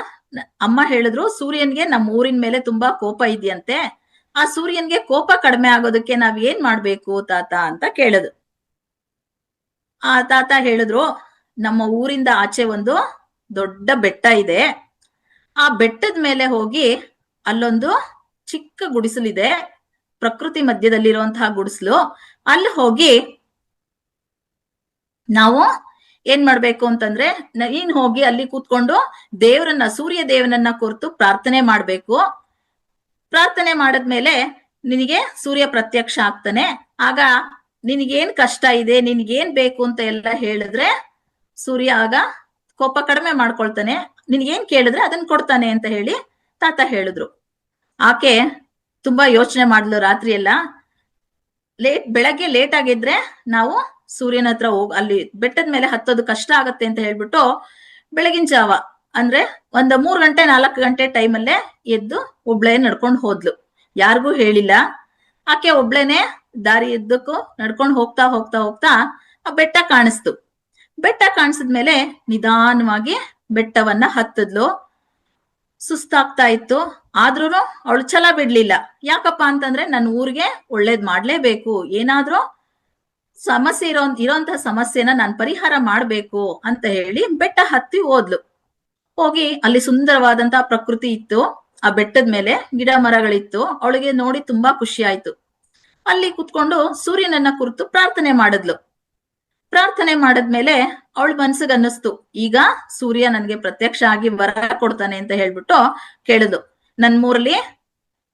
ಅಮ್ಮ ಹೇಳಿದ್ರು ಸೂರ್ಯನ್ಗೆ ನಮ್ಮ ಊರಿನ ಮೇಲೆ ತುಂಬಾ ಕೋಪ ಇದೆಯಂತೆ, ಆ ಸೂರ್ಯನ್ಗೆ ಕೋಪ ಕಡಿಮೆ ಆಗೋದಕ್ಕೆ ನಾವ್ ಏನ್ ಮಾಡ್ಬೇಕು ತಾತ ಅಂತ ಕೇಳಿದ್ರು. ಆ ತಾತ ಹೇಳಿದ್ರು, ನಮ್ಮ ಊರಿಂದ ಆಚೆ ಒಂದು ದೊಡ್ಡ ಬೆಟ್ಟ ಇದೆ, ಆ ಬೆಟ್ಟದ ಮೇಲೆ ಹೋಗಿ ಅಲ್ಲೊಂದು ಚಿಕ್ಕ ಗುಡಿಸಲಿದೆ, ಪ್ರಕೃತಿ ಮಧ್ಯದಲ್ಲಿರುವಂತಹ ಗುಡಿಸಲು. ಅಲ್ಲಿ ಹೋಗಿ ನಾವು ಏನ್ ಮಾಡ್ಬೇಕು ಅಂತಂದ್ರೆ, ನೀನ್ ಹೋಗಿ ಅಲ್ಲಿ ಕೂತ್ಕೊಂಡು ದೇವರನ್ನ, ಸೂರ್ಯ ದೇವನನ್ನ ಕುರಿತು ಪ್ರಾರ್ಥನೆ ಮಾಡ್ಬೇಕು. ಪ್ರಾರ್ಥನೆ ಮಾಡದ್ಮೇಲೆ ನಿನಗೆ ಸೂರ್ಯ ಪ್ರತ್ಯಕ್ಷ ಆಗ್ತಾನೆ. ಆಗ ನಿನಗೇನ್ ಕಷ್ಟ ಇದೆ, ನಿನಗೇನ್ ಬೇಕು ಅಂತ ಎಲ್ಲ ಹೇಳಿದ್ರೆ ಸೂರ್ಯ ಆಗ ಕೋಪ ಕಡಿಮೆ ಮಾಡ್ಕೊಳ್ತಾನೆ, ನಿನಗೇನ್ ಕೇಳಿದ್ರೆ ಅದನ್ನ ಕೊಡ್ತಾನೆ ಅಂತ ಹೇಳಿ ತಾತ ಹೇಳಿದ್ರು. ಆಕೆ ತುಂಬಾ ಯೋಚನೆ ಮಾಡಿದ್ಲು ರಾತ್ರಿ ಎಲ್ಲ. ಬೆಳಗ್ಗೆ ಲೇಟ್ ಆಗಿದ್ರೆ ನಾವು ಸೂರ್ಯನ ಹತ್ರ ಅಲ್ಲಿ ಬೆಟ್ಟದ ಮೇಲೆ ಹತ್ತೋದು ಕಷ್ಟ ಆಗತ್ತೆ ಅಂತ ಹೇಳ್ಬಿಟ್ಟು ಬೆಳಗಿನ ಜಾವ ಅಂದ್ರೆ 3 ಗಂಟೆ 4 ಗಂಟೆ ಟೈಮಲ್ಲೇ ಎದ್ದು ಒಬ್ಳೆ ನಡ್ಕೊಂಡು ಹೋದ್ಲು. ಯಾರಿಗೂ ಹೇಳಿಲ್ಲ. ಆಕೆ ಒಬ್ಳೇನೆ ದಾರಿ ಎದ್ದಕ್ಕೂ ನಡ್ಕೊಂಡು ಹೋಗ್ತಾ ಹೋಗ್ತಾ ಹೋಗ್ತಾ ಆ ಬೆಟ್ಟ ಕಾಣಿಸ್ತು. ಬೆಟ್ಟ ಕಾಣಿಸಿದ್ಮೇಲೆ ನಿಧಾನವಾಗಿ ಬೆಟ್ಟವನ್ನ ಹತ್ತದ್ಲು. ಸುಸ್ತಾಗ್ತಾ ಇತ್ತು, ಆದ್ರೂನು ಅವಳು ಛಲ ಬಿಡ್ಲಿಲ್ಲ. ಯಾಕಪ್ಪ ಅಂತಂದ್ರೆ ನನ್ನ ಊರಿಗೆ ಒಳ್ಳೇದ್ ಮಾಡ್ಲೇಬೇಕು, ಏನಾದ್ರೂ ಸಮಸ್ಯೆ ಇರೋಂತಹ ಸಮಸ್ಯೆನ ನಾನು ಪರಿಹಾರ ಮಾಡ್ಬೇಕು ಅಂತ ಹೇಳಿ ಬೆಟ್ಟ ಹತ್ತಿ ಹೋದ್ಲು. ಹೋಗಿ ಅಲ್ಲಿ ಸುಂದರವಾದಂತಹ ಪ್ರಕೃತಿ ಇತ್ತು, ಆ ಬೆಟ್ಟದ ಮೇಲೆ ಗಿಡ ಮರಗಳಿತ್ತು. ಅವಳಿಗೆ ನೋಡಿ ತುಂಬಾ ಖುಷಿ ಆಯ್ತು. ಅಲ್ಲಿ ಕುತ್ಕೊಂಡು ಸೂರ್ಯನನ್ನ ಕುರಿತು ಪ್ರಾರ್ಥನೆ ಮಾಡಿದ್ಲು. ಪ್ರಾರ್ಥನೆ ಮಾಡದ್ಮೇಲೆ ಅವಳ ಮನ್ಸಿಗೆ ಅನ್ನಿಸ್ತು, ಈಗ ಸೂರ್ಯ ನನ್ಗೆ ಪ್ರತ್ಯಕ್ಷ ಆಗಿ ವರ ಕೊಡ್ತಾನೆ ಅಂತ ಹೇಳ್ಬಿಟ್ಟು ಕೇಳಿದ್ಲು. ನನ್ಮೂರಲ್ಲಿ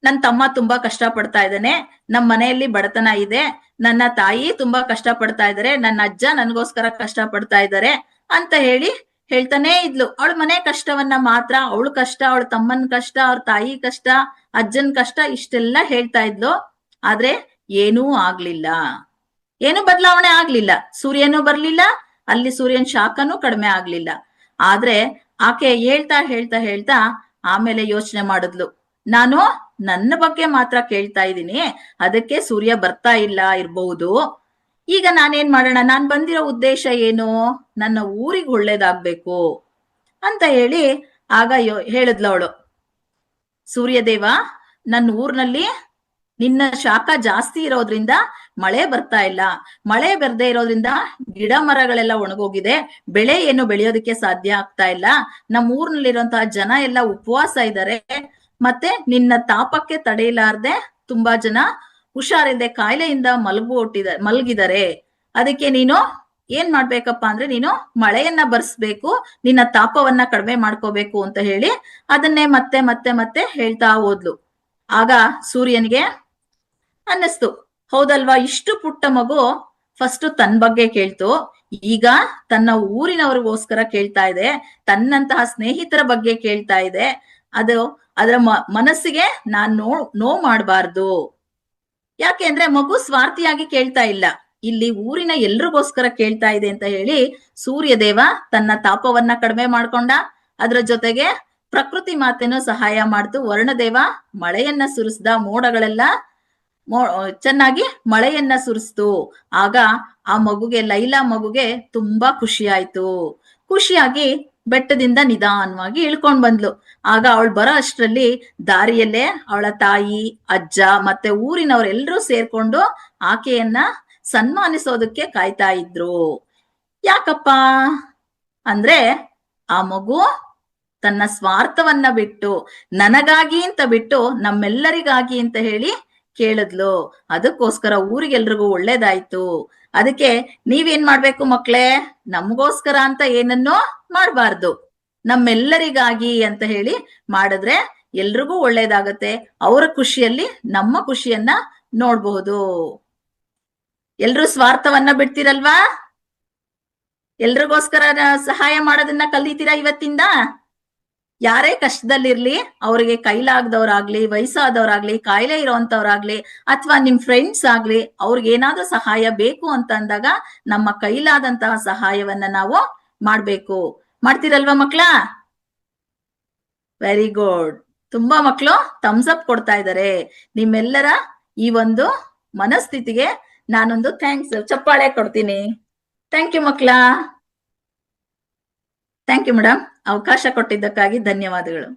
ನನ್ ತಮ್ಮ ತುಂಬಾ ಕಷ್ಟ ಪಡ್ತಾ ಇದ್ದಾನೆ, ನಮ್ ಮನೆಯಲ್ಲಿ ಬಡತನ ಇದೆ, ನನ್ನ ತಾಯಿ ತುಂಬಾ ಕಷ್ಟ ಪಡ್ತಾ ಇದಾರೆ, ನನ್ನ ಅಜ್ಜ ನನ್ಗೋಸ್ಕರ ಕಷ್ಟ ಪಡ್ತಾ ಇದ್ದಾರೆ ಅಂತ ಹೇಳಿ ಹೇಳ್ತಾನೆ ಇದ್ಲು. ಅವಳ ಮನೆ ಕಷ್ಟವನ್ನ ಮಾತ್ರ, ಅವಳ ಕಷ್ಟ, ಅವಳ ತಮ್ಮನ ಕಷ್ಟ, ಅವ್ರ ತಾಯಿ ಕಷ್ಟ, ಅಜ್ಜನ್ ಕಷ್ಟ ಇಷ್ಟೆಲ್ಲ ಹೇಳ್ತಾ ಇದ್ಲು. ಆದ್ರೆ ಏನೂ ಆಗ್ಲಿಲ್ಲ, ಏನು ಬದಲಾವಣೆ ಆಗ್ಲಿಲ್ಲ. ಸೂರ್ಯನೂ ಬರ್ಲಿಲ್ಲ, ಅಲ್ಲಿ ಸೂರ್ಯನ್ ಶಾಖನೂ ಕಡಿಮೆ ಆಗ್ಲಿಲ್ಲ. ಆದ್ರೆ ಆಕೆ ಹೇಳ್ತಾ ಹೇಳ್ತಾ ಹೇಳ್ತಾ ಆಮೇಲೆ ಯೋಚನೆ ಮಾಡಿದ್ಲು, ನಾನು ನನ್ನ ಬಗ್ಗೆ ಮಾತ್ರ ಕೇಳ್ತಾ ಇದ್ದೀನಿ, ಅದಕ್ಕೆ ಸೂರ್ಯ ಬರ್ತಾ ಇಲ್ಲ ಇರ್ಬಹುದು. ಈಗ ನಾನೇನ್ ಮಾಡೋಣ, ನಾನ್ ಬಂದಿರೋ ಉದ್ದೇಶ ಏನು, ನನ್ನ ಊರಿಗೆ ಒಳ್ಳೇದಾಗ್ಬೇಕು ಅಂತ ಹೇಳಿ ಆಗ ಹೇಳಿದ್ಲು ಅವಳು. ಸೂರ್ಯದೇವ, ನನ್ನ ಊರ್ನಲ್ಲಿ ನಿನ್ನ ಶಾಖ ಜಾಸ್ತಿ ಇರೋದ್ರಿಂದ ಮಳೆ ಬರ್ತಾ ಇಲ್ಲ, ಮಳೆ ಬರ್ದೇ ಇರೋದ್ರಿಂದ ಗಿಡ ಮರಗಳೆಲ್ಲ ಒಣಗೋಗಿದೆ, ಬೆಳೆ ಏನು ಬೆಳೆಯೋದಕ್ಕೆ ಸಾಧ್ಯ ಆಗ್ತಾ ಇಲ್ಲ, ನಮ್ಮ ಊರ್ನಲ್ಲಿರುವಂತಹ ಜನ ಎಲ್ಲ ಉಪವಾಸ ಇದ್ದಾರೆ, ಮತ್ತೆ ನಿನ್ನ ತಾಪಕ್ಕೆ ತಡೆಯಲಾರ್ದೆ ತುಂಬಾ ಜನ ಹುಷಾರಿಲ್ಲದೆ ಕಾಯಿಲೆಯಿಂದ ಮಲಗಿದ್ದಾರೆ. ಅದಕ್ಕೆ ನೀನು ಏನ್ ಮಾಡ್ಬೇಕಪ್ಪ ಅಂದ್ರೆ, ನೀನು ಮಳೆಯನ್ನ ಬರ್ಸ್ಬೇಕು, ನಿನ್ನ ತಾಪವನ್ನ ಕಡಿಮೆ ಮಾಡ್ಕೋಬೇಕು ಅಂತ ಹೇಳಿ ಅದನ್ನೇ ಮತ್ತೆ ಮತ್ತೆ ಮತ್ತೆ ಹೇಳ್ತಾ ಹೋದ್ಲು. ಆಗ ಸೂರ್ಯನಿಗೆ ಅನ್ನಿಸ್ತು, ಹೌದಲ್ವಾ, ಇಷ್ಟು ಪುಟ್ಟ ಮಗು ಫಸ್ಟ್ ತನ್ನ ಬಗ್ಗೆ ಕೇಳ್ತು, ಈಗ ತನ್ನ ಊರಿನವ್ರಿಗೋಸ್ಕರ ಕೇಳ್ತಾ ಇದೆ, ತನ್ನಂತಹ ಸ್ನೇಹಿತರ ಬಗ್ಗೆ ಕೇಳ್ತಾ ಇದೆ. ಅದರ ಮನಸ್ಸಿಗೆ ನಾನ್ ನೋವು ಮಾಡಬಾರ್ದು. ಯಾಕೆ ಅಂದ್ರೆ ಮಗು ಸ್ವಾರ್ಥಿಯಾಗಿ ಕೇಳ್ತಾ ಇಲ್ಲ, ಇಲ್ಲಿ ಊರಿನ ಎಲ್ರಿಗೋಸ್ಕರ ಕೇಳ್ತಾ ಇದೆ ಅಂತ ಹೇಳಿ ಸೂರ್ಯದೇವ ತನ್ನ ತಾಪವನ್ನ ಕಡಿಮೆ ಮಾಡ್ಕೊಂಡ. ಅದ್ರ ಜೊತೆಗೆ ಪ್ರಕೃತಿ ಮಾತೆನೂ ಸಹಾಯ ಮಾಡ್ತು. ವರ್ಣದೇವ ಮಳೆಯನ್ನ ಸುರಿಸ್ದ, ಮೋಡಗಳೆಲ್ಲ ಚೆನ್ನಾಗಿ ಮಳೆಯನ್ನ ಸುರಿಸ್ತು. ಆಗ ಆ ಮಗುಗೆ, ಲೈಲಾ ಮಗುಗೆ ತುಂಬಾ ಖುಷಿ ಆಯ್ತು. ಖುಷಿಯಾಗಿ ಬೆಟ್ಟದಿಂದ ನಿಧಾನವಾಗಿ ಇಳ್ಕೊಂಡ್ ಬಂದ್ಲು. ಆಗ ಅವಳು ಬರೋ ಅಷ್ಟರಲ್ಲಿ ದಾರಿಯಲ್ಲೇ ಅವಳ ತಾಯಿ, ಅಜ್ಜ ಮತ್ತೆ ಊರಿನವರೆಲ್ಲರೂ ಸೇರ್ಕೊಂಡು ಆಕೆಯನ್ನ ಸನ್ಮಾನಿಸೋದಕ್ಕೆ ಕಾಯ್ತಾ ಇದ್ರು. ಯಾಕಪ್ಪ ಅಂದ್ರೆ, ಆ ಮಗು ತನ್ನ ಸ್ವಾರ್ಥವನ್ನ ಬಿಟ್ಟು, ನನಗಾಗಿ ಅಂತ ಬಿಟ್ಟು ನಮ್ಮೆಲ್ಲರಿಗಾಗಿ ಅಂತ ಹೇಳಿ ಕೇಳಿದ್ಲು. ಅದಕ್ಕೋಸ್ಕರ ಊರಿಗೆಲ್ರಿಗೂ ಒಳ್ಳೇದಾಯ್ತು. ಅದಕ್ಕೆ ನೀವೇನ್ ಮಾಡ್ಬೇಕು ಮಕ್ಳೇ, ನಮಗೋಸ್ಕರ ಅಂತ ಏನನ್ನೋ ಮಾಡ್ಬಾರ್ದು, ನಮ್ಮೆಲ್ಲರಿಗಾಗಿ ಅಂತ ಹೇಳಿ ಮಾಡಿದ್ರೆ ಎಲ್ರಿಗೂ ಒಳ್ಳೇದಾಗತ್ತೆ. ಅವರ ಖುಷಿಯಲ್ಲಿ ನಮ್ಮ ಖುಷಿಯನ್ನ ನೋಡ್ಬಹುದು. ಎಲ್ರೂ ಸ್ವಾರ್ಥವನ್ನ ಬಿಡ್ತೀರಲ್ವಾ? ಎಲ್ರಿಗೋಸ್ಕರ ಸಹಾಯ ಮಾಡೋದನ್ನ ಕಲಿತೀರಾ ಇವತ್ತಿಂದ? ಯಾರೇ ಕಷ್ಟದಲ್ಲಿರ್ಲಿ, ಅವ್ರಿಗೆ ಕೈಲಾಗದವ್ರಾಗ್ಲಿ, ವಯಸ್ಸಾದವ್ರಾಗ್ಲಿ, ಕಾಯಿಲೆ ಇರೋಂಥವ್ರಾಗ್ಲಿ, ಅಥವಾ ನಿಮ್ ಫ್ರೆಂಡ್ಸ್ ಆಗ್ಲಿ, ಅವ್ರಿಗೆ ಏನಾದ್ರೂ ಸಹಾಯ ಬೇಕು ಅಂತ ಅಂದಾಗ ನಮ್ಮ ಕೈಲಾದಂತಹ ಸಹಾಯವನ್ನ ನಾವು ಮಾಡ್ಬೇಕು. ಮಾಡ್ತೀರಲ್ವಾ ಮಕ್ಳ? Very good. ತುಂಬಾ ಮಕ್ಕಳು ಥಮ್ಸ್ ಅಪ್ ಕೊಡ್ತಾ ಇದ್ದಾರೆ. ನಿಮ್ಮೆಲ್ಲರ ಈ ಒಂದು ಮನಸ್ಥಿತಿಗೆ ನಾನೊಂದು ಥ್ಯಾಂಕ್ಸ್ ಚಪ್ಪಾಳೆ ಕೊಡ್ತೀನಿ. ಥ್ಯಾಂಕ್ ಯು ಮಕ್ಕಳ. Thank you madam. ಅವಕಾಶ ಕೊಟ್ಟಿದ್ದಕ್ಕಾಗಿ ಧನ್ಯವಾದಗಳು.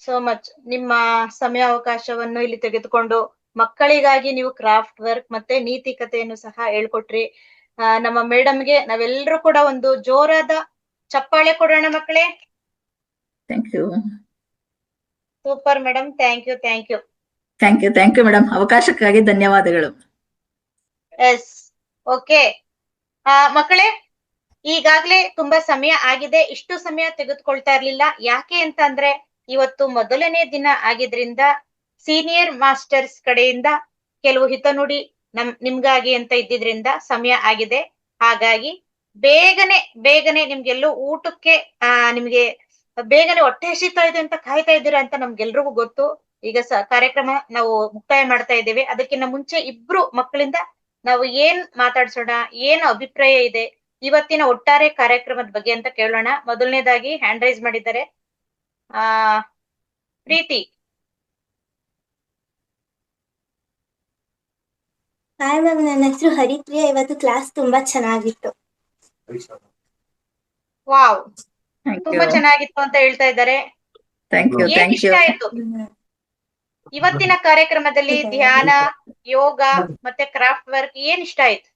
So much. ನಿಮ್ಮ ಸಮಯಾವಕಾಶವನ್ನು ಇಲ್ಲಿ ತೆಗೆದುಕೊಂಡು ಮಕ್ಕಳಿಗಾಗಿ ನೀವು ಕ್ರಾಫ್ಟ್ ವರ್ಕ್ ಮತ್ತೆ ನೀತಿ ಕಥೆಯನ್ನು ಸಹ ಹೇಳ್ಕೊಟ್ರಿ. ನಮ್ಮ ಮೇಡಮ್ಗೆ ನಾವೆಲ್ಲರೂ ಕೂಡ ಒಂದು ಜೋರಾದ ಚಪ್ಪಾಳೆ ಕೊಡೋಣ ಮಕ್ಕಳೇ. Thank you. Super madam. Thank you thank you thank you madam. ಅವಕಾಶಕ್ಕಾಗಿ ಧನ್ಯವಾದಗಳು. ಎಸ್ ಓಕೆ ಮಕ್ಕಳೇ, ಈಗಾಗ್ಲೇ ತುಂಬಾ ಸಮಯ ಆಗಿದೆ. ಇಷ್ಟು ಸಮಯ ತೆಗೆದುಕೊಳ್ತಾ ಇರ್ಲಿಲ್ಲ. ಯಾಕೆ ಅಂತ ಅಂದ್ರೆ ಇವತ್ತು ಮೊದಲನೇ ದಿನ ಆಗಿದ್ರಿಂದ ಸೀನಿಯರ್ ಮಾಸ್ಟರ್ಸ್ ಕಡೆಯಿಂದ ಕೆಲವು ಹಿತನುಡಿ ನಿಮ್ಗಾಗಿ ಅಂತ ಇದ್ದಿದ್ರಿಂದ ಸಮಯ ಆಗಿದೆ. ಹಾಗಾಗಿ ಬೇಗನೆ ನಿಮ್ಗೆಲ್ಲೂ ಊಟಕ್ಕೆ ನಿಮ್ಗೆ ಬೇಗನೆ ಹೊಟ್ಟೆ ಹಸಿತಾ ಇದೆ ಅಂತ ಕಾಯ್ತಾ ಇದ್ದೀರಾ ಅಂತ ನಮ್ಗೆಲ್ರಿಗೂ ಗೊತ್ತು. ಈಗ ಕಾರ್ಯಕ್ರಮ ನಾವು ಮುಕ್ತಾಯ ಮಾಡ್ತಾ ಇದ್ದೇವೆ. ಅದಕ್ಕಿಂತ ಮುಂಚೆ ಇಬ್ರು ಮಕ್ಕಳಿಂದ ನಾವು ಏನ್ ಮಾತಾಡ್ಸೋಣ, ಏನು ಅಭಿಪ್ರಾಯ ಇದೆ ಇವತ್ತಿನ ಒಟ್ಟಾರೆ ಕಾರ್ಯಕ್ರಮದ ಬಗ್ಗೆ ಅಂತ ಕೇಳೋಣ. ಮೊದಲನೇದಾಗಿ ಹ್ಯಾಂಡ್ ರೈಸ್ ಮಾಡಿದ್ದಾರೆ ಪ್ರೀತಿ. ಹಾಯ್ ಮ್ಯಾಮ್, ನನ್ನ ಹೆಸರು ಹರಿಪ್ರಿಯಾ. ಇವತ್ತು ಕ್ಲಾಸ್ ತುಂಬಾ ಚೆನ್ನಾಗಿತ್ತು. ವಾವ್, ತುಂಬಾ ಚೆನ್ನಾಗಿತ್ತು ಅಂತ ಹೇಳ್ತಾ ಇದ್ದಾರೆ. ಏನ್ ಇಷ್ಟ ಆಯ್ತು ಇವತ್ತಿನ ಕಾರ್ಯಕ್ರಮದಲ್ಲಿ? ಧ್ಯಾನ, ಯೋಗ ಮತ್ತೆ ಕ್ರಾಫ್ಟ್ ವರ್ಕ್ ಏನ್ ಇಷ್ಟ ಆಯ್ತು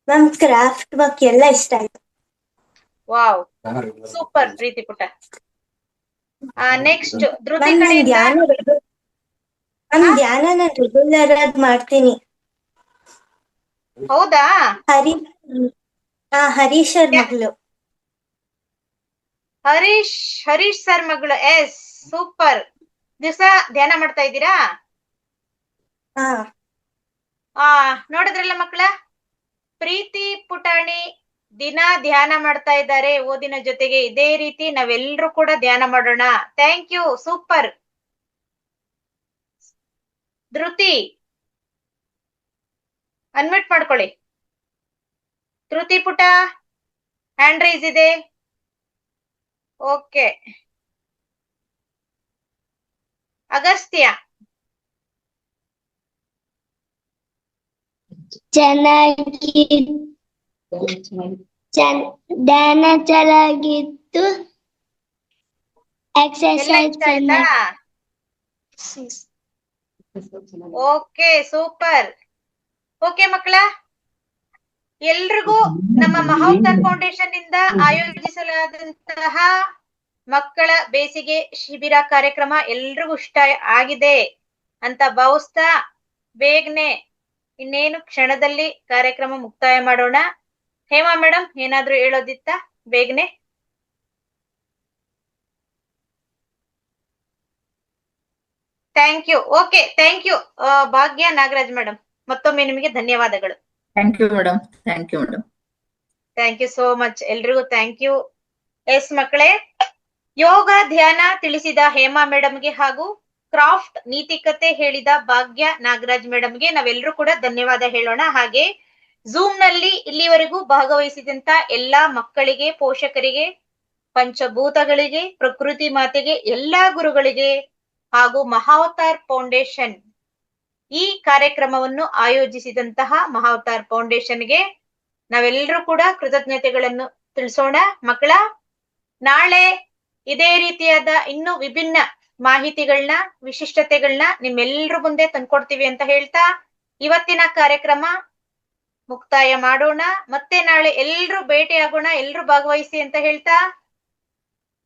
ಮ್ಯಾಮ್? ಕ್ರಾಫ್ಟ್ ವರ್ಕ್ ಎಲ್ಲ ಇಷ್ಟ ಆಯ್ತು. ವಾವ್, ಸೂಪರ್ ಪ್ರೀತಿ ಪುಟ್ಟ. ನೆಕ್ಸ್ಟ್ ಧೃತಿ ಕಡೆಯಿಂದ. ಧ್ಯಾನ ನಾನು ರೆಗ್ಯುಲರ್ ಆಗಿ ಮಾಡ್ತೀನಿ. ಹೌದಾ? ಹರೀಶ್ ಸರ್ ಮಗಳು. ಹರೀಶ್ ಸರ್ ಮಗಳು. Yes, super. ದಿವಸ ಧ್ಯಾನ ಮಾಡ್ತಾ ಇದ್ದೀರಾ? ನೋಡಿದ್ರಲ್ಲ ಮಕ್ಕಳ, ಪ್ರೀತಿ ಪುಟಾಣಿ ದಿನ ಧ್ಯಾನ ಮಾಡ್ತಾ ಇದ್ದಾರೆ ಓದಿನ ಜೊತೆಗೆ. ಇದೇ ರೀತಿ ನಾವೆಲ್ಲರೂ ಕೂಡ ಧ್ಯಾನ ಮಾಡೋಣ. Thank you, super. Dhriti unmute ಮಾಡ್ಕೊಳ್ಳಿ. ಧೃತಿ ಪುಟ ಹ್ಯಾಂಡ್ ರೈಸ್ ಇದೆ. ಓಕೆ. ಅಗಸ್ತ್ಯ. ಧ್ಯಾನ ಚೆನ್ನಾಗಿತ್ತು. Exercise okay, super. ಓಕೆ ಮಕ್ಕಳ, ಎಲ್ರಿಗೂ ನಮ್ಮ ಮಹಾವತಾರ್ ಫೌಂಡೇಶನ್ ಇಂದ ಆಯೋಜಿಸಲಾದಂತಹ ಮಕ್ಕಳ ಬೇಸಿಗೆ ಶಿಬಿರ ಕಾರ್ಯಕ್ರಮ ಎಲ್ರಿಗೂ ಇಷ್ಟ ಆಗಿದೆ ಅಂತ ಭಾವಿಸ್ತಾ ಬೇಗನೆ ಇನ್ನೇನು ಕ್ಷಣದಲ್ಲಿ ಕಾರ್ಯಕ್ರಮ ಮುಕ್ತಾಯ ಮಾಡೋಣ. ಹೇಮಾ ಮೇಡಮ್ ಏನಾದ್ರೂ ಹೇಳೋದಿತ್ತ ಬೇಗನೆ? Thank you. Okay, thank you Bhagya Nagaraj madam. ಮತ್ತೊಮ್ಮೆ ನಿಮಗೆ ಧನ್ಯವಾದಗಳು. Thank you madam. Thank you madam. Thank you so much. ಎಲ್ರಿಗೂ ಥ್ಯಾಂಕ್ ಯು. ಎಸ್ ಮಕ್ಕಳೇ, ಯೋಗ ಧ್ಯಾನ ತಿಳಿಸಿದ ಹೇಮಾ ಮೇಡಮ್ಗೆ ಹಾಗೂ ಕ್ರಾಫ್ಟ್ ನೀತಿಕತೆ ಹೇಳಿದ ಭಾಗ್ಯ ನಾಗರಾಜ್ ಮೇಡಮ್ಗೆ ನಾವೆಲ್ಲರೂ ಕೂಡ ಧನ್ಯವಾದ ಹೇಳೋಣ. ಹಾಗೆ ಝೂಮ್ ನಲ್ಲಿ ಇಲ್ಲಿವರೆಗೂ ಭಾಗವಹಿಸಿದಂತ ಎಲ್ಲಾ ಮಕ್ಕಳಿಗೆ, ಪೋಷಕರಿಗೆ, ಪಂಚಭೂತಗಳಿಗೆ, ಪ್ರಕೃತಿ ಮಾತೆಗೆ, ಎಲ್ಲಾ ಗುರುಗಳಿಗೆ ಹಾಗೂ ಮಹಾವತಾರ್ ಫೌಂಡೇಶನ್ ಈ ಕಾರ್ಯಕ್ರಮವನ್ನು ಆಯೋಜಿಸಿದಂತಹ ಮಹಾವತಾರ್ ಫೌಂಡೇಶನ್ಗೆ ನಾವೆಲ್ಲರೂ ಕೂಡ ಕೃತಜ್ಞತೆಗಳನ್ನು ತಿಳಿಸೋಣ. ಮಕ್ಕಳ, ನಾಳೆ ಇದೇ ರೀತಿಯಾದ ಇನ್ನೂ ವಿಭಿನ್ನ ಮಾಹಿತಿಗಳನ್ನ, ವಿಶಿಷ್ಟತೆಗಳನ್ನ ನಿಮ್ಮೆಲ್ಲರ ಮುಂದೆ ತಂದ್ಕೊಡ್ತೀವಿ ಅಂತ ಹೇಳ್ತಾ ಇವತ್ತಿನ ಕಾರ್ಯಕ್ರಮ ಮುಕ್ತಾಯ ಮಾಡೋಣ. ಮತ್ತೆ ನಾಳೆ ಎಲ್ರೂ ಭೇಟಿ ಆಗೋಣ, ಎಲ್ರೂ ಭಾಗವಹಿಸಿ ಅಂತ ಹೇಳ್ತಾ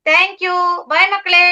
ಥ್ಯಾಂಕ್ ಯು. ಬಾಯ್ ಮಕ್ಕಳೇ.